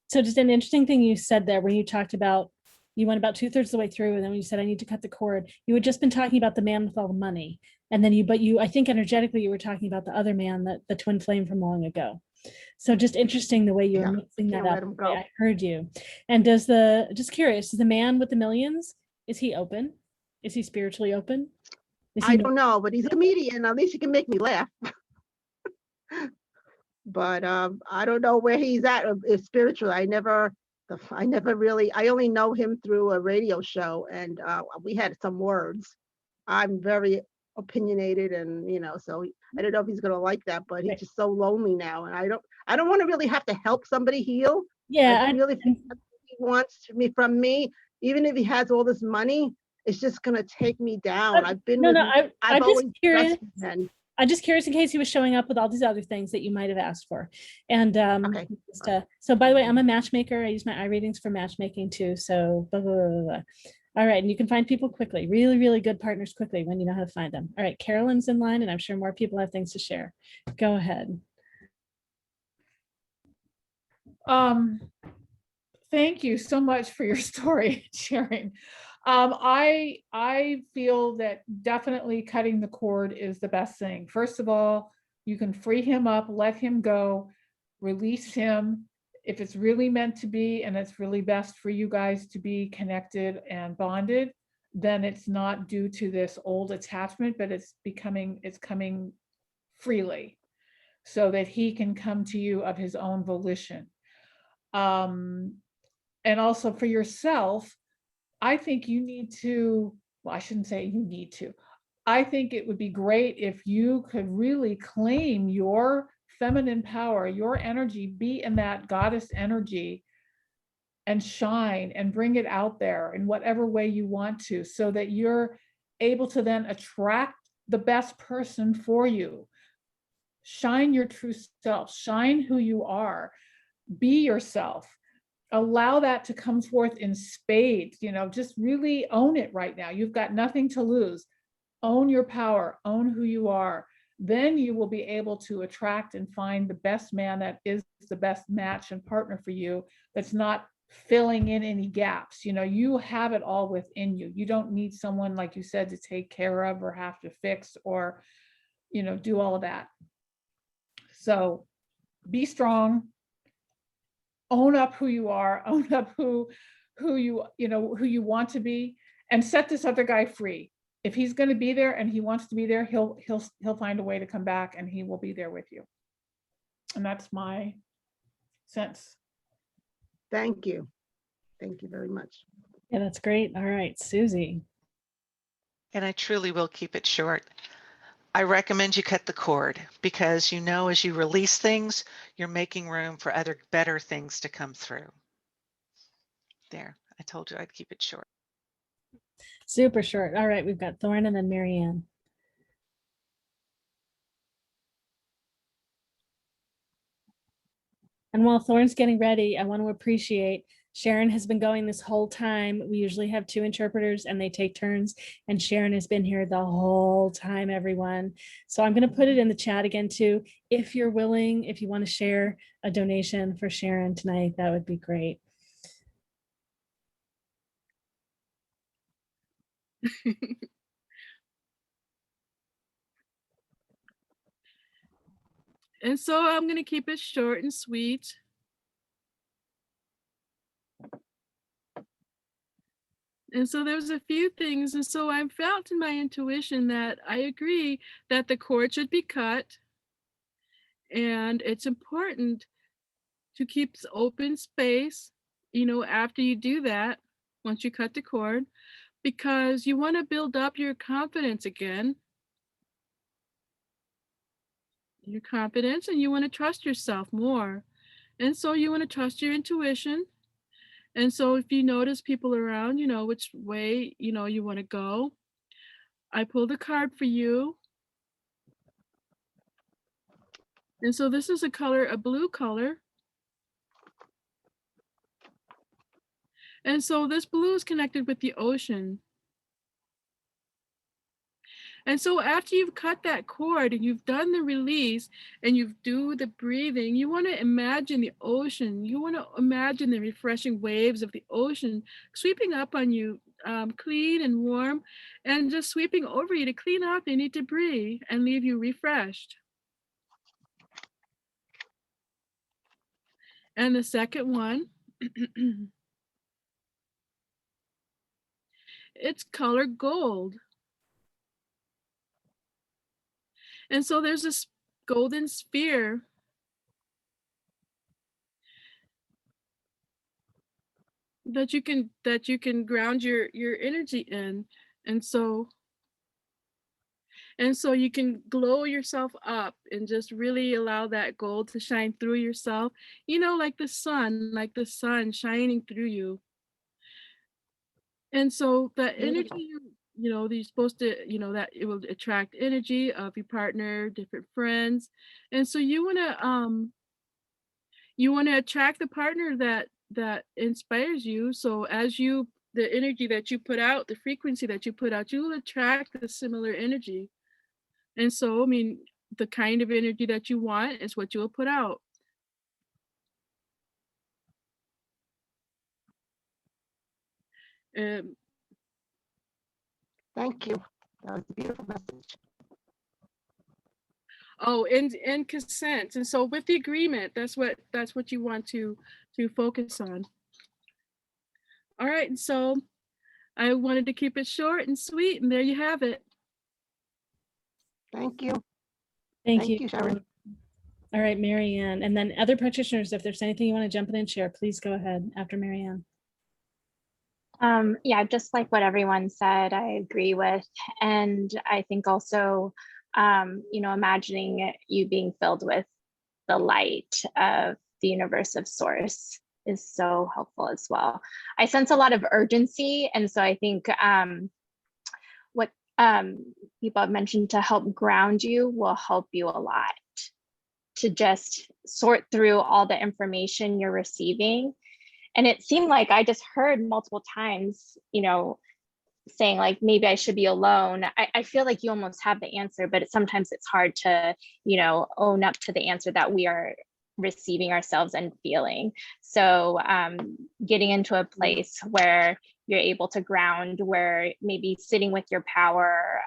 so just an interesting thing you said there when you talked about, you went about 2/3 of the way through, and then when you said, I need to cut the cord, you had just been talking about the man with all the money. And then I think energetically you were talking about the other man, the twin flame from long ago. So just interesting the way you were mixing that up. I heard you. And just curious, is the man with the millions, is he open? Is he spiritually open? I don't know, but he's a comedian. At least he can make me laugh. But I don't know where he's at spiritually. I only know him through a radio show, and we had some words. I'm very opinionated, and so I don't know if he's gonna like that, but he's just so lonely now, and I don't want to really have to help somebody heal. Yeah, I really think he wants from me, even if he has all this money, it's just gonna take me down. I've been I'm just curious. I'm just curious in case he was showing up with all these other things that you might have asked for. And so by the way, I'm a matchmaker. I use my eye readings for matchmaking too. So blah, blah, blah, blah. All right, and you can find people quickly, really, really good partners quickly when you know how to find them. All right, Carolyn's in line, and I'm sure more people have things to share. Go ahead. Thank you so much for your story sharing. I feel that definitely cutting the cord is the best thing. First of all, you can free him up, let him go, release him. If it's really meant to be, and it's really best for you guys to be connected and bonded, then it's not due to this old attachment, but it's coming freely so that he can come to you of his own volition. And also for yourself, I think you need to, well, I shouldn't say you need to. I think it would be great if you could really claim your feminine power, your energy, be in that goddess energy and shine and bring it out there in whatever way you want to, so that you're able to then attract the best person for you. Shine your true self, shine who you are, be yourself. Allow that to come forth in spades, just really own it right now. You've got nothing to lose. Own your power, own who you are. Then you will be able to attract and find the best man that is the best match and partner for you, that's not filling in any gaps. You have it all within you. You don't need someone, like you said, to take care of or have to fix or, do all of that. So be strong. Own up who you are, own up who you want to be, and set this other guy free. If he's going to be there and he wants to be there, he'll find a way to come back, and he will be there with you. And that's my sense. Thank you. Thank you very much. Yeah, that's great. All right, Susy. And I truly will keep it short. I recommend you cut the cord, because as you release things, you're making room for other better things to come through. There, I told you I'd keep it short. Super short. All right, we've got Thorne and then Marianne. And while Thorne's getting ready, I want to appreciate Sharon has been going this whole time. We usually have 2 interpreters and they take turns, and Sharon has been here the whole time, everyone. So I'm going to put it in the chat again too. If you're willing, if you want to share a donation for Sharon tonight, that would be great. And so I'm going to keep it short and sweet. And so there was a few things. And so I felt in my intuition that I agree that the cord should be cut. And it's important to keep open space, after you do that, once you cut the cord, because you want to build up your confidence again. Your confidence, and you want to trust yourself more. And so you want to trust your intuition. And so if you notice people around, which way, you want to go. I pulled a card for you. And so this is a blue color. And so this blue is connected with the ocean. And so after you've cut that cord and you've done the release and you do the breathing, you want to imagine the ocean. You want to imagine the refreshing waves of the ocean sweeping up on you, clean and warm, and just sweeping over you to clean out any debris and leave you refreshed. And the second one, it's color gold. And so there's this golden sphere that you can ground your energy in. And so you can glow yourself up and just really allow that gold to shine through yourself, like the sun shining through you. And so that energy, you're supposed to, that it will attract energy of your partner, different friends. And so you want to attract the partner that inspires you. So as the energy that you put out, the frequency that you put out, you will attract the similar energy. And so, the kind of energy that you want is what you will put out. Thank you. That was a beautiful message. Oh, and consent. And so with the agreement, that's what you want to focus on. All right, and so I wanted to keep it short and sweet, and there you have it. Thank you. Thank you, Sharon. All right, Marianne. And then other practitioners, if there's anything you want to jump in and share, please go ahead after Marianne. Yeah, just like what everyone said, I agree with. And I think also, imagining you being filled with the light of the universe of source is so helpful as well. I sense a lot of urgency. And so I think what people have mentioned to help ground you will help you a lot to just sort through all the information you're receiving. And it seemed like I just heard multiple times, saying like, maybe I should be alone. I feel like you almost have the answer, but sometimes it's hard to, own up to the answer that we are receiving ourselves and feeling. So getting into a place where you're able to ground, where maybe sitting with your power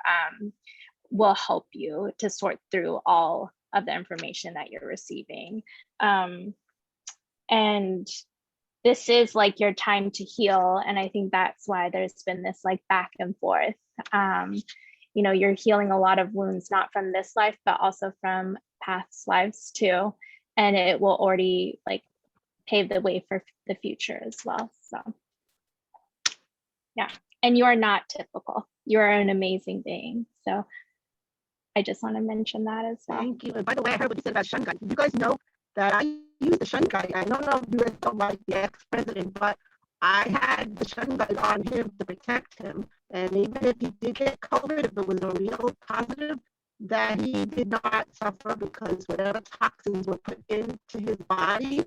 will help you to sort through all of the information that you're receiving. And this is like your time to heal. And I think that's why there's been this like back and forth. You're healing a lot of wounds, not from this life, but also from past lives too. And it will already like pave the way for the future as well. So yeah, and you are not typical. You are an amazing being. So I just want to mention that as well. Thank you. And by the way, I heard what you said about Shungai. You guys know that I use the Shungai. I don't know if you guys don't like the ex-president, but I had the Shungai on him to protect him. And even if he did get COVID, if it was a real positive, that he did not suffer because whatever toxins were put into his body,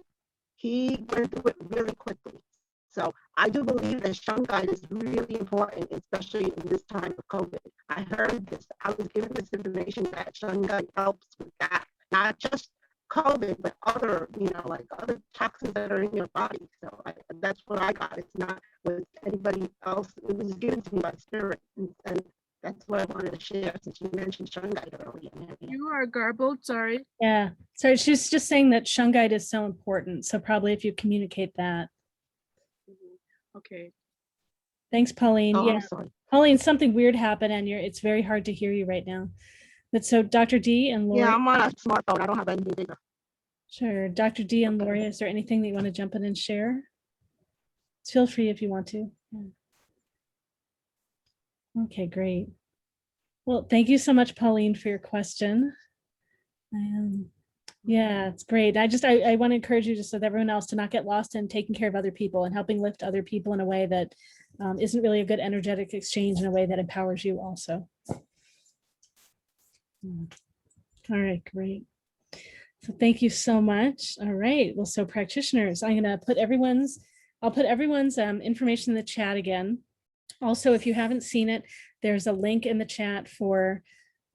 he went through it really quickly. So I do believe that Shungai is really important, especially in this time of COVID. I heard this, I was given this information that Shungai helps with that, not just COVID, but other, like other toxins that are in your body. So that's what I got. It's not with anybody else. It was given to me by spirit. And that's what I wanted to share since you mentioned Shungai earlier. You are garbled, sorry. Yeah, sorry, she's just saying that Shungai is so important. So probably if you communicate that. Okay. Thanks, Pauline. Oh, yeah, I'm sorry. Pauline, something weird happened and it's very hard to hear you right now. But so Dr. D and Laurie. Yeah, I'm on a smartphone. I don't have anything bigger. Sure. Dr. D and Laurie, is there anything that you want to jump in and share? Feel free if you want to. Yeah. Okay, great. Well, thank you so much, Pauline, for your question. Yeah, it's great. I want to encourage you, just with everyone else, to not get lost in taking care of other people and helping lift other people in a way that isn't really a good energetic exchange, in a way that empowers you also. All right, great. So thank you so much. All right, well, so practitioners, I'm gonna put everyone's, I'll put everyone's information in the chat again. Also, if you haven't seen it, there's a link in the chat for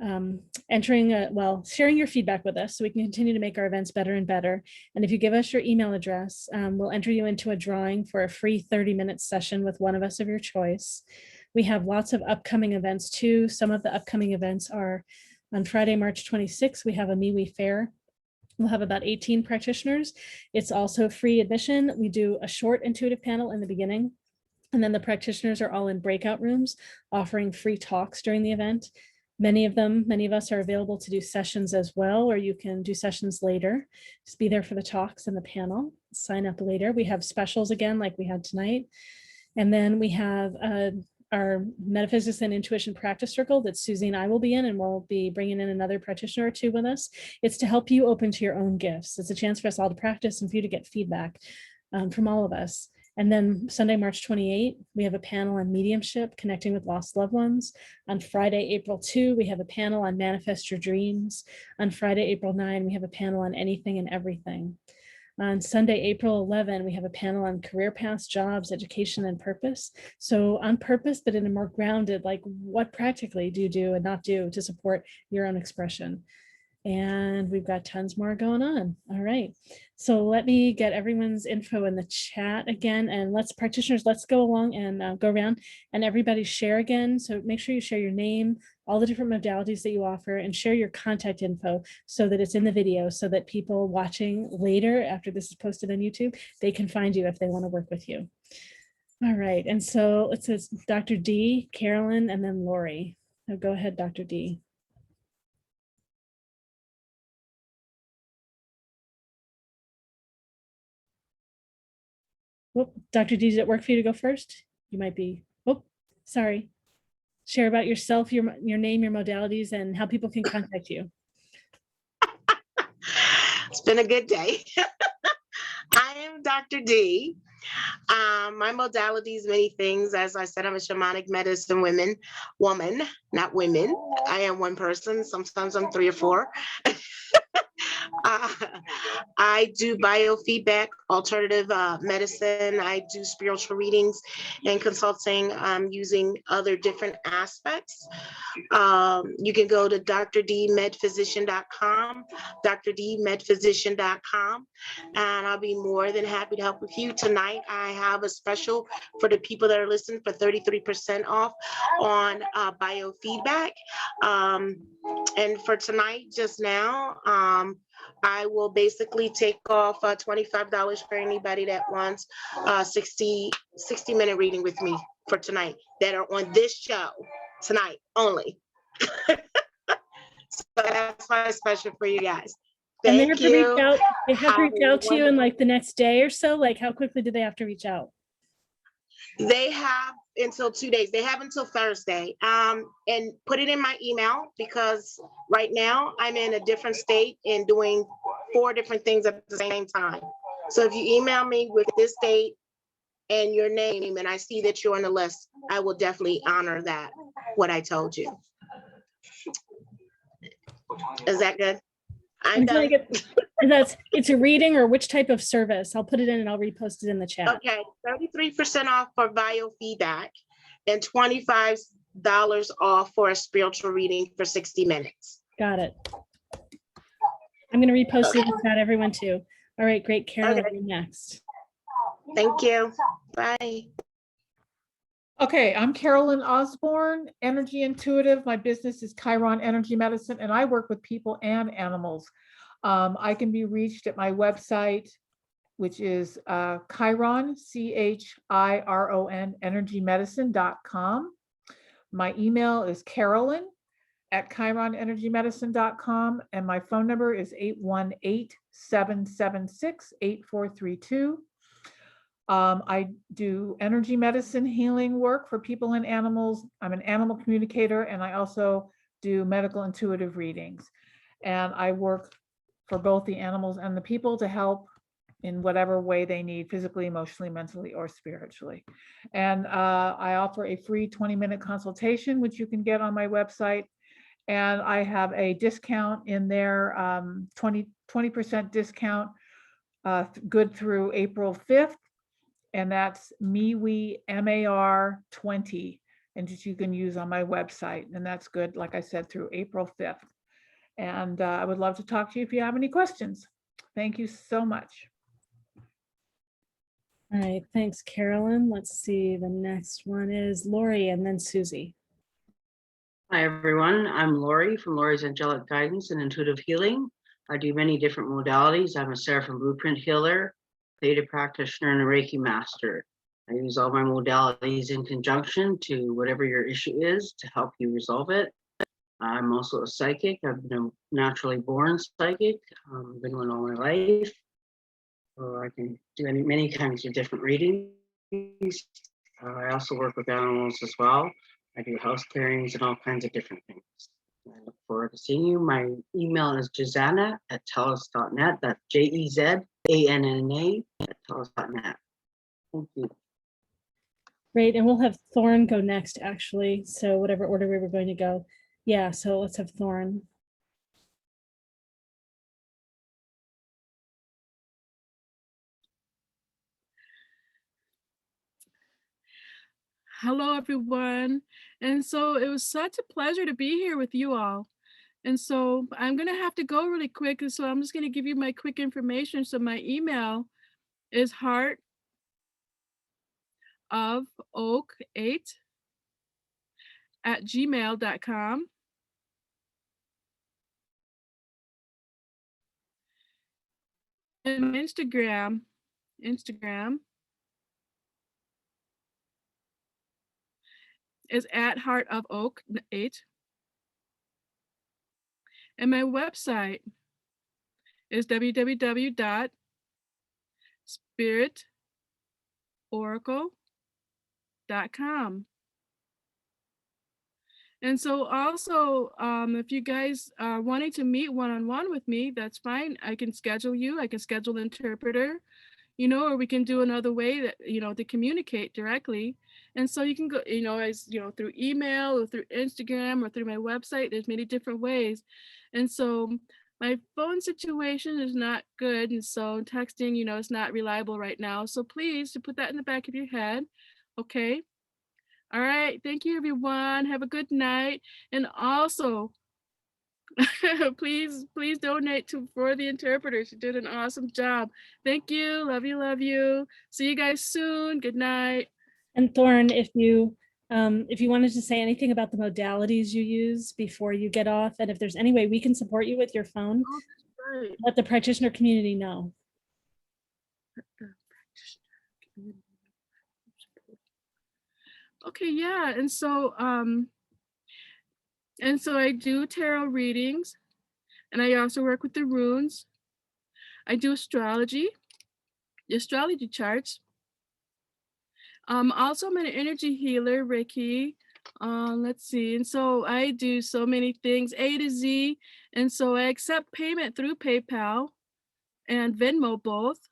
sharing your feedback with us so we can continue to make our events better and better. And if you give us your email address, we'll enter you into a drawing for a free 30-minute session with one of us of your choice. We have lots of upcoming events too. Some of the upcoming events are on Friday, March 26th, we have a MeWe fair. We'll have about 18 practitioners. It's also free admission. We do a short intuitive panel in the beginning, and then the practitioners are all in breakout rooms offering free talks during the event. Many of us are available to do sessions as well, or you can do sessions later. Just be there for the talks and the panel. Sign up later. We have specials again, like we had tonight. And then we have our Metaphysics and Intuition Practice Circle that Susy and I will be in, and we'll be bringing in another practitioner or two with us. It's to help you open to your own gifts. It's a chance for us all to practice and for you to get feedback from all of us. And then Sunday, March 28, we have a panel on mediumship, connecting with lost loved ones. On Friday, April 2, we have a panel on manifest your dreams. On Friday, April 9, we have a panel on anything and everything. On Sunday, April 11, we have a panel on career paths, jobs, education, and purpose. So on purpose, but in a more grounded, like what practically do you do and not do to support your own expression? And we've got tons more going on. All right. So let me get everyone's info in the chat again, and practitioners, let's go along and go around and everybody share again. So make sure you share your name, all the different modalities that you offer, and share your contact info so that it's in the video, so that people watching later after this is posted on YouTube, they can find you if they want to work with you. All right. And so it says Dr. D, Carolyn, and then Laurie. So go ahead, Dr. D. Whoop, Dr. D, does it work for you to go first? You might be, oh, sorry. Share about yourself, your name, your modalities, and how people can contact you. It's been a good day. I am Dr. D. My modalities, many things. As I said, I'm a shamanic medicine woman, not women. I am one person. Sometimes I'm 3 or 4. I do biofeedback, alternative medicine. I do spiritual readings and consulting using other different aspects. You can go to drdmedphysician.com, drdmedphysician.com, and I'll be more than happy to help with you. Tonight, I have a special for the people that are listening for 33% off on biofeedback. And for tonight, just now, I will basically take off $25 for anybody that wants 60-minute reading with me for tonight that are on this show tonight only. So that's my special for you guys. And Thank you. They have to reach out to you in like the next day or so. Like, how quickly do they have to reach out? They have until 2 days. They have until Thursday. And put it in my email, because right now I'm in a different state and doing 4 different things at the same time. So if you email me with this date and your name, and I see that you're on the list, I will definitely honor that, what I told you. Is that good? I'm done. It's a reading, or which type of service? I'll put it in and I'll repost it in the chat. Okay, 33% off for biofeedback and $25 off for a spiritual reading for 60 minutes. Got it. I'm going to repost it in the chat, everyone too. All right, great. Carolyn, you're next. Thank you. Bye. Okay, I'm Carolyn Osborn, energy intuitive. My business is Chiron Energy Medicine, and I work with people and animals. I can be reached at my website, which is Chiron, CHIRON, energymedicine.com. My email is Carolyn chironenergymedicine.com, and my phone number is 818-776-8432. I do energy medicine healing work for people and animals. I'm an animal communicator, and I also do medical intuitive readings. And I work for both the animals and the people to help in whatever way they need, physically, emotionally, mentally, or spiritually. And I offer a free 20-minute consultation, which you can get on my website. And I have a discount in there, 20% discount, good through April 5th. And that's MeWe, MAR20, and that you can use on my website. And that's good, like I said, through April 5th. And I would love to talk to you if you have any questions. Thank you so much. All right, thanks, Carolyn. Let's see, the next one is Laurie and then Susy. Hi, everyone. I'm Laurie from Laurie's Angelic Guidance and Intuitive Healing. I do many different modalities. I'm a Seraphin Blueprint healer, Theta practitioner, and a Reiki master. I use all my modalities in conjunction to whatever your issue is to help you resolve it. I'm also a psychic. I've been a naturally born psychic. I've been one all my life. So I can do many kinds of different readings. I also work with animals as well. I do house clearings and all kinds of different things. I look forward to seeing you. My email is jezanna@telus.net. That's JEZANNA@telus.net. Thank you. Great, and we'll have Thorne go next, actually. So whatever order we were going to go. Yeah, so let's have Thorne. Hello, everyone. And so it was such a pleasure to be here with you all. And so I'm going to have to go really quick. And so I'm just going to give you my quick information. So my email is heartofoak8@gmail.com. And my Instagram is @heartofoak8. And my website is www.spiritoracle.com. And so also, if you guys are wanting to meet one-on-one with me, that's fine. I can schedule you. I can schedule an interpreter, or we can do another way that, to communicate directly. And so you can go, through email or through Instagram or through my website. There's many different ways. And so my phone situation is not good. And so texting, it's not reliable right now. So please to put that in the back of your head. Okay. All right. Thank you, everyone. Have a good night. And also, please donate for the interpreters. You did an awesome job. Thank you. Love you. Love you. See you guys soon. Good night. And Thorne, if you wanted to say anything about the modalities you use before you get off, and if there's any way we can support you with your phone, Right. let the practitioner community know. Okay, yeah. And so I do tarot readings, and I also work with the runes. I do astrology, the astrology charts. Also I'm an energy healer, Reiki. Let's see. And so I do so many things, A to Z. And so I accept payment through PayPal and Venmo both.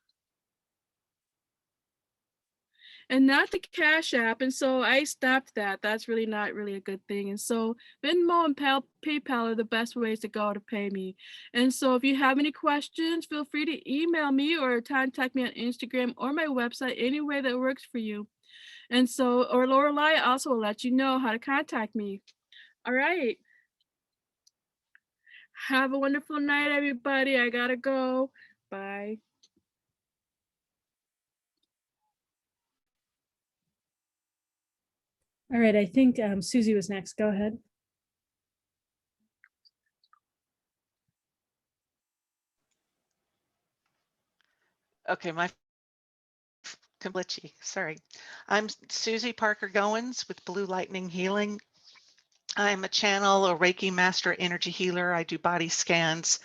And not the Cash App. And so I stopped that. That's really not really a good thing. And so Venmo and PayPal are the best ways to go to pay me. And so if you have any questions, feel free to email me or contact me on Instagram or my website, any way that works for you. And so, or Laureli also will let you know how to contact me. All right. Have a wonderful night, everybody. I gotta go. Bye. All right, I think Susy was next. Go ahead. Okay, my glitchy. Sorry. I'm Susy Parker Goins with Blue Lightning Healing. I'm a channel, a Reiki master energy healer. I do body scans.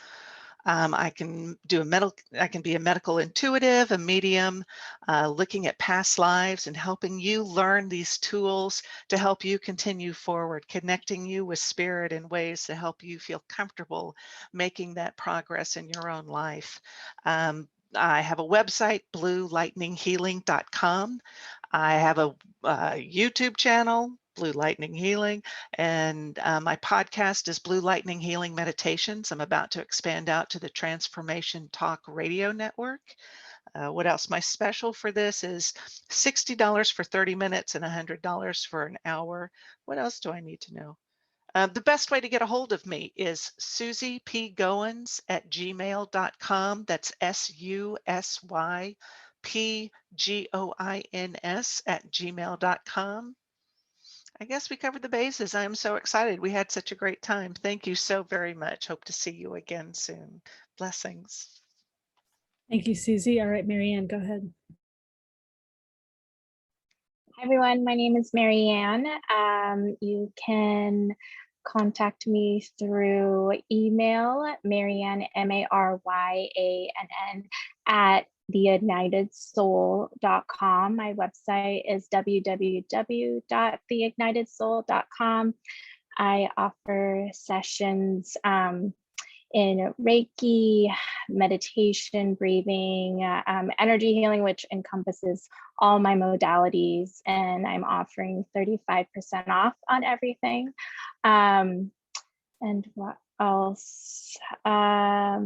I can be a medical intuitive, a medium, looking at past lives and helping you learn these tools to help you continue forward, connecting you with spirit in ways to help you feel comfortable making that progress in your own life. I have a website, bluelightninghealing.com. I have a YouTube channel, Blue Lightning Healing, and my podcast is Blue Lightning Healing Meditations. I'm about to expand out to the Transformation Talk Radio Network. What else? My special for this is $60 for 30 minutes and $100 for an hour. What else do I need to know? The best way to get a hold of me is susypgoins@gmail.com. That's SUSYPGOINS@gmail.com. I guess we covered the bases. I'm so excited. We had such a great time. Thank you so very much. Hope to see you again soon. Blessings. Thank you, Susie. All right, Marianne, go ahead. Hi everyone, my name is Marianne. You can contact me through email, Marianne, MARYANN, at theignitedsoul.com. My website is www.theignitedsoul.com. I offer sessions in Reiki, meditation, breathing, energy healing, which encompasses all my modalities, and I'm offering 35% off on everything. And what else? I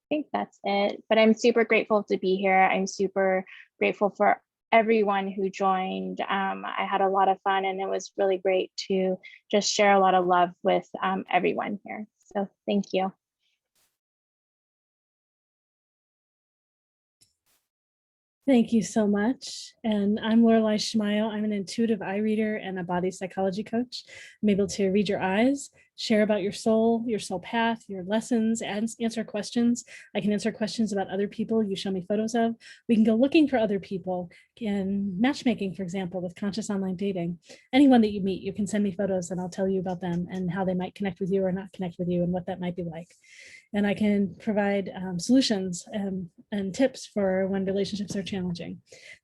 think that's it, but I'm super grateful to be here. I'm super grateful for everyone who joined. I had a lot of fun, and it was really great to just share a lot of love with everyone here. So thank you. Thank you so much. And I'm Laureli Shimayo. I'm an intuitive eye reader and a body psychology coach. I'm able to read your eyes, share about your soul path, your lessons, and answer questions. I can answer questions about other people you show me photos of. We can go looking for other people in matchmaking, for example, with conscious online dating. Anyone that you meet, you can send me photos and I'll tell you about them and how they might connect with you or not connect with you and what that might be like. And I can provide solutions and tips for when relationships are challenging.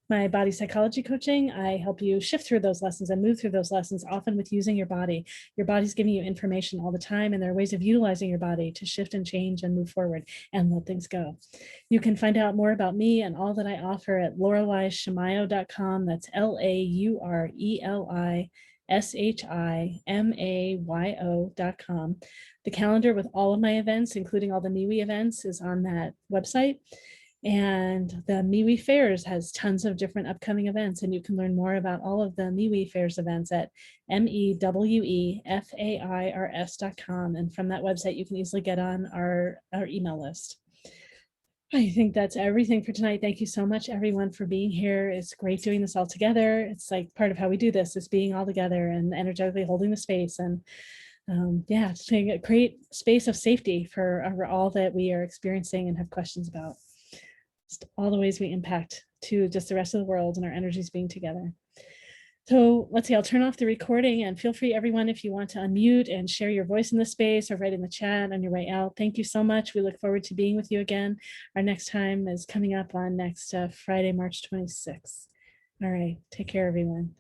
My body psychology coaching, I help you shift through those lessons and move through those lessons, often with using your body. Your body's giving you information all the time, and there are ways of utilizing your body to shift and change and move forward and let things go. You can find out more about me and all that I offer at LaureliShimayo.com. That's LaureliShimayo.com. The calendar with all of my events, including all the MeWe events, is on that website. And the MeWe Fairs has tons of different upcoming events, and you can learn more about all of the MeWe Fairs events at MEWEFAIRS.com. And from that website, you can easily get on our email list. I think that's everything for tonight. Thank you so much, everyone, for being here. It's great doing this all together. It's like part of how we do this is being all together and energetically holding the space. And yeah, it's a great space of safety for all that we are experiencing and have questions about. Just all the ways we impact to just the rest of the world and our energies being together. So let's see, I'll turn off the recording and feel free, everyone, if you want to unmute and share your voice in the space or write in the chat on your way out. Thank you so much. We look forward to being with you again. Our next time is coming up on next Friday, March 26th. All right, take care, everyone.